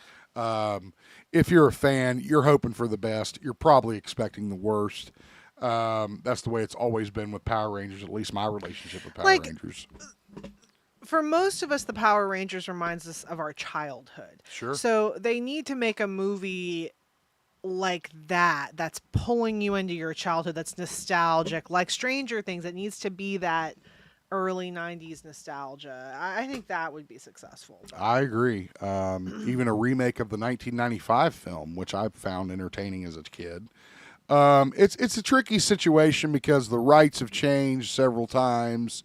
If you're a fan, you're hoping for the best. You're probably expecting the worst. That's the way it's always been with Power Rangers, at least my relationship with Power Rangers. For most of us, the Power Rangers reminds us of our childhood. Sure. So they need to make a movie like that, that's pulling you into your childhood, that's nostalgic, like Stranger Things. It needs to be that early 90s nostalgia. I think that would be successful. I agree. Even a remake of the 1995 film, which I found entertaining as a kid. It's a tricky situation because the rights have changed several times.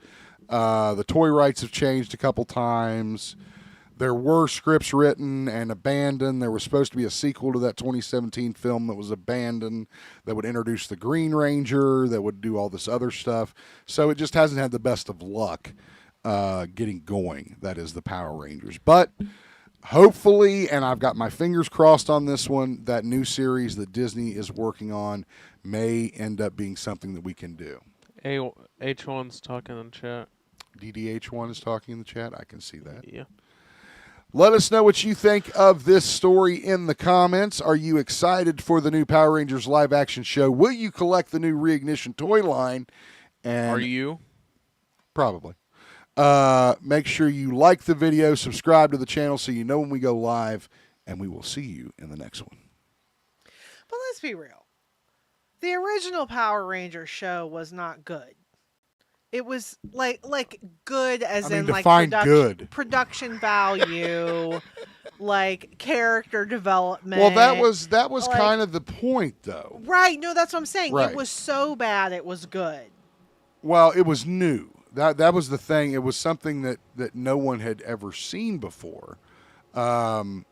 The toy rights have changed a couple times. There were scripts written and abandoned. There was supposed to be a sequel to that 2017 film that was abandoned that would introduce the Green Ranger, that would do all this other stuff. So it just hasn't had the best of luck getting going. That is the Power Rangers. But hopefully, and I've got my fingers crossed on this one, that new series that Disney is working on may end up being something that we can do. H1's talking in the chat. DDH1 is talking in the chat. I can see that. Yeah. Let us know what you think of this story in the comments. Are you excited for the new Power Rangers live action show? Will you collect the new Reignition toy line? And Are you? Probably. Make sure you like the video, subscribe to the channel so you know when we go live, and we will see you in the next one. But let's be real. The original Power Rangers show was not good. It was like good as in like production value, like character development. Well, that was like, kind of the point, though. Right? No, that's what I'm saying. Right. It was so bad, it was good. Well, it was new. That was the thing. It was something that no one had ever seen before, and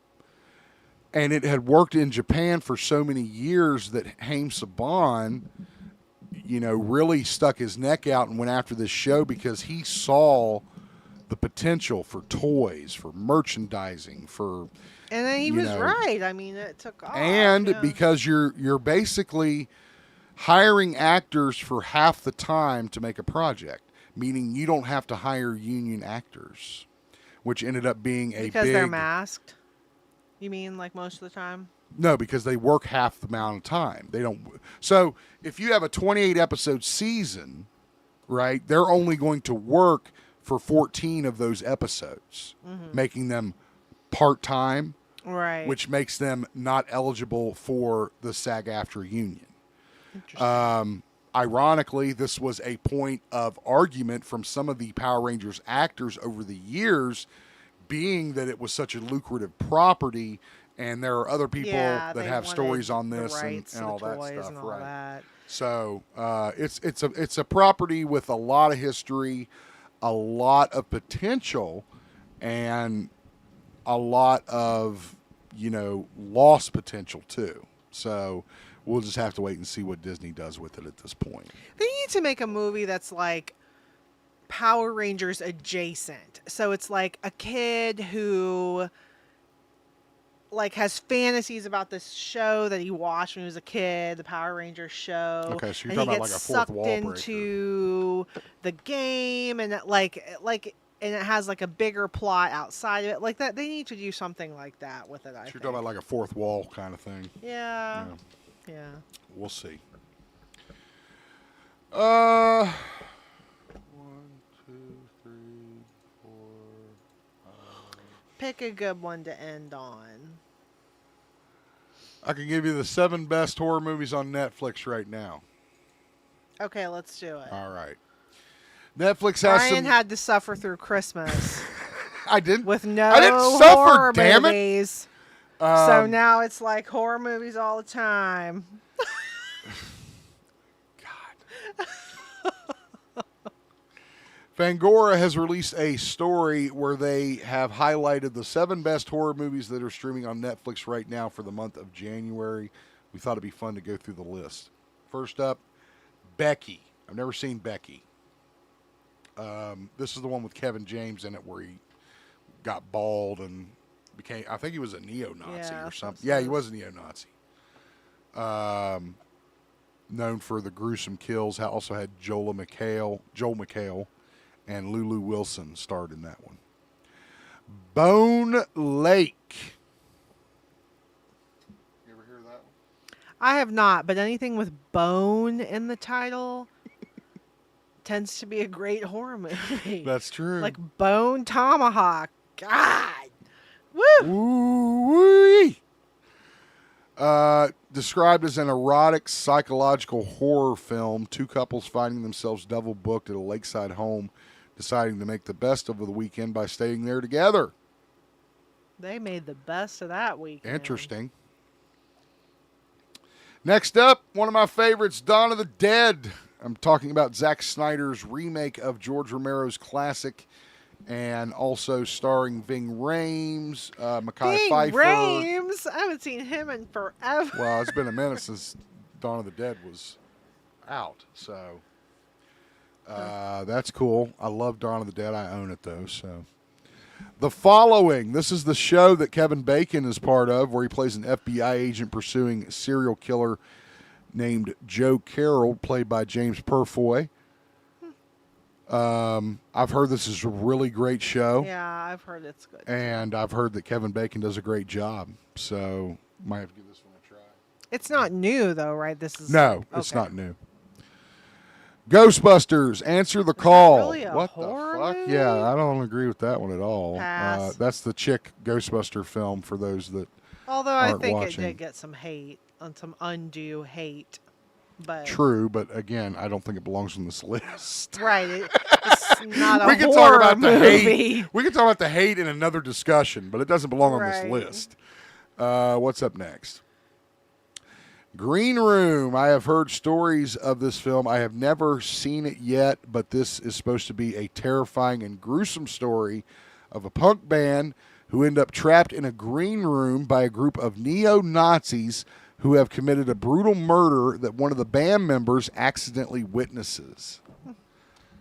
it had worked in Japan for so many years that Haim Saban, really stuck his neck out and went after this show because he saw the potential for toys, for merchandising, for... And then he was right. I mean, it took off. And because you're basically hiring actors for half the time to make a project, meaning you don't have to hire union actors, which ended up being because they're masked? You mean like most of the time? No, because they work half the amount of time. They don't. So if you have a 28 episode season, right, they're only going to work for 14 of those episodes, making them part-time, right, which makes them not eligible for the SAG-AFTRA union. Ironically, this was a point of argument from some of the Power Rangers actors over the years, being that it was such a lucrative property. And there are other people that have stories on this and all that stuff, and all right? That. So it's a property with a lot of history, a lot of potential, and a lot of lost potential too. So we'll just have to wait and see what Disney does with it at this point. They need to make a movie that's like Power Rangers adjacent. So it's like a kid who like has fantasies about this show that he watched when he was a kid, the Power Rangers show. Okay, so you're and talking he about gets like a fourth sucked wall breaker. into the game, and and it has like a bigger plot outside of it. Like that, they need to do something like that with it. I think. You're talking about like a fourth wall kind of thing. Yeah. Yeah. We'll see. 1, 2, 3, 4. Pick a good one to end on. I can give you the 7 best horror movies on Netflix right now. Okay, let's do it. All right. Netflix has Brian some. had to suffer through Christmas. I didn't. With no I didn't suffer. horror Damn movies. it. So now it's like horror movies all the time. Fangoria has released a story where they have highlighted the 7 best horror movies that are streaming on Netflix right now for the month of January. We thought it'd be fun to go through the list. First up, Becky. I've never seen Becky. This is the one with Kevin James in it where he got bald and became, I think he was a neo-Nazi or something. Yeah, he was a neo-Nazi. Known for the gruesome kills. Also had Joel McHale and Lulu Wilson starred in that one. Bone Lake. You ever hear of that one? I have not, but anything with bone in the title tends to be a great horror movie. That's true. Like Bone Tomahawk. God. Woo! Woo-wee. Described as an erotic psychological horror film, 2 couples finding themselves double booked at a lakeside home, deciding to make the best of the weekend by staying there together. They made the best of that weekend. Interesting. Next up, one of my favorites, Dawn of the Dead. I'm talking about Zack Snyder's remake of George Romero's classic, and also starring Ving Rhames, Mekhi Phifer. Rhames? I haven't seen him in forever. Well, it's been a minute since Dawn of the Dead was out, so that's cool. I love Dawn of the Dead. I own it, though. So, The Following. This is the show that Kevin Bacon is part of, where he plays an FBI agent pursuing a serial killer named Joe Carroll, played by James Purfoy. I've heard this is a really great show. Yeah, I've heard it's good. And I've heard that Kevin Bacon does a great job. So, might have to give this one a try. It's not new, though, right? This is No, it's not new. Ghostbusters, Answer the Call. Really a what horror the fuck? movie? Yeah, I don't agree with that one at all. Pass. That's the chick Ghostbuster film for those that Although I aren't think watching. it did get some hate, some undue hate. But True, but again, I don't think it belongs on this list. Right, it's not a We can horror talk about the movie. hate. We can talk about the hate in another discussion, but it doesn't belong on this Right. list. What's up next? Green Room. I have heard stories of this film. I have never seen it yet, but this is supposed to be a terrifying and gruesome story of a punk band who end up trapped in a green room by a group of neo-Nazis who have committed a brutal murder that one of the band members accidentally witnesses.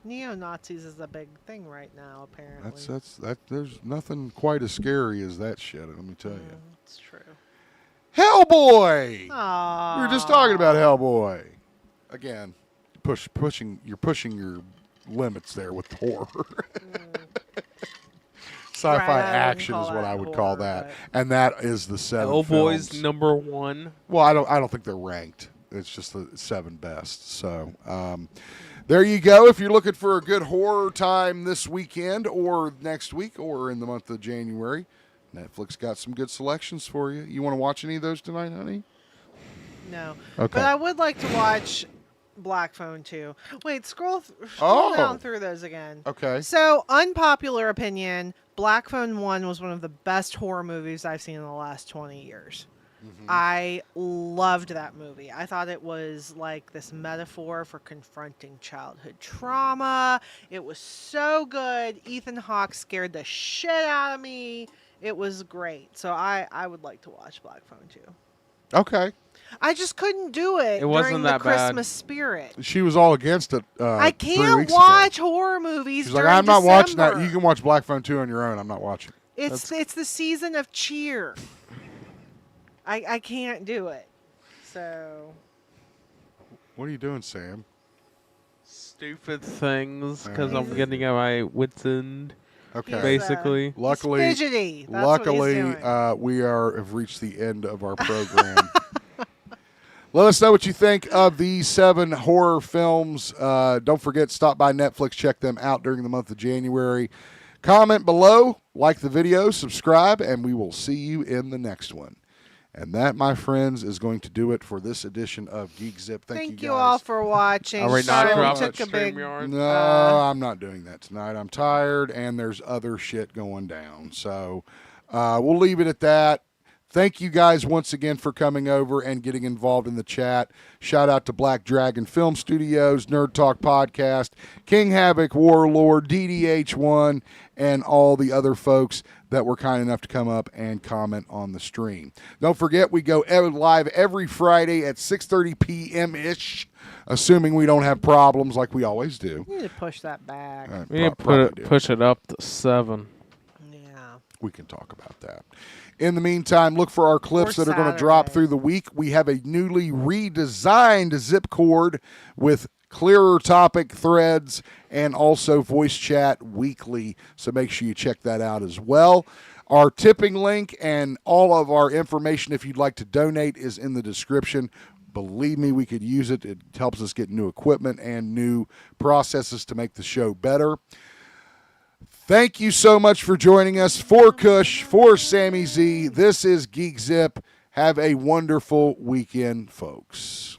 Neo-Nazis is a big thing right now, apparently. There's nothing quite as scary as that shit, let me tell you. It's true. Hellboy! Aww. We were just talking about Hellboy. Again, you're pushing your limits there with horror. Sci-fi Right, I wouldn't action call is what that I would call horror, that, and that is the 7 Hellboy's films. number 1. Well, I don't think they're ranked. It's just the 7 best. So there you go. If you're looking for a good horror time this weekend or next week or in the month of January, Netflix got some good selections for you. You want to watch any of those tonight, honey? No. Okay. But I would like to watch Black Phone 2. Wait, scroll down through those again. Okay. So, unpopular opinion, Black Phone 1 was one of the best horror movies I've seen in the last 20 years. I loved that movie. I thought it was like this metaphor for confronting childhood trauma. It was so good. Ethan Hawke scared the shit out of me. It was great. So I would like to watch Black Phone 2. Okay. I just couldn't do it. It wasn't during that the bad. Christmas spirit. She was all against it. I 3 can't weeks watch ago. horror movies. She's like, during I'm not watching that. December. You can watch Black Phone 2 on your own. I'm not watching. It's the season of cheer. I can't do it. So. What are you doing, Sam? Stupid things because I'm getting at my wits end. Okay. Basically. Luckily, he's fidgety. That's what he's doing. we have reached the end of our program. Let us know what you think of these 7 horror films. Don't forget, stop by Netflix, check them out during the month of January. Comment below, like the video, subscribe, and we will see you in the next one. And that, my friends, is going to do it for this edition of GeekZip. Thank you guys. all for watching. Are we not Sorry dropping took a big. StreamYard? No, I'm not doing that tonight. I'm tired, and there's other shit going down. So we'll leave it at that. Thank you guys once again for coming over and getting involved in the chat. Shout out to Black Dragon Film Studios, Nerd Talk Podcast, King Havoc, Warlord, DDH1, and all the other folks that were kind enough to come up and comment on the stream. Don't forget, we go live every Friday at 6:30 p.m.-ish, assuming we don't have problems like we always do. You need to push that back. We need to push it up to 7. We can talk about that. In the meantime, look for our clips that are going to drop through the week. We have a newly redesigned zip cord with clearer topic threads and also voice chat weekly. So make sure you check that out as well. Our tipping link and all of our information, if you'd like to donate, is in the description. Believe me, we could use it. It helps us get new equipment and new processes to make the show better. Thank you so much for joining us. For Kush, for Sammy Z, this is Geek Zip. Have a wonderful weekend, folks.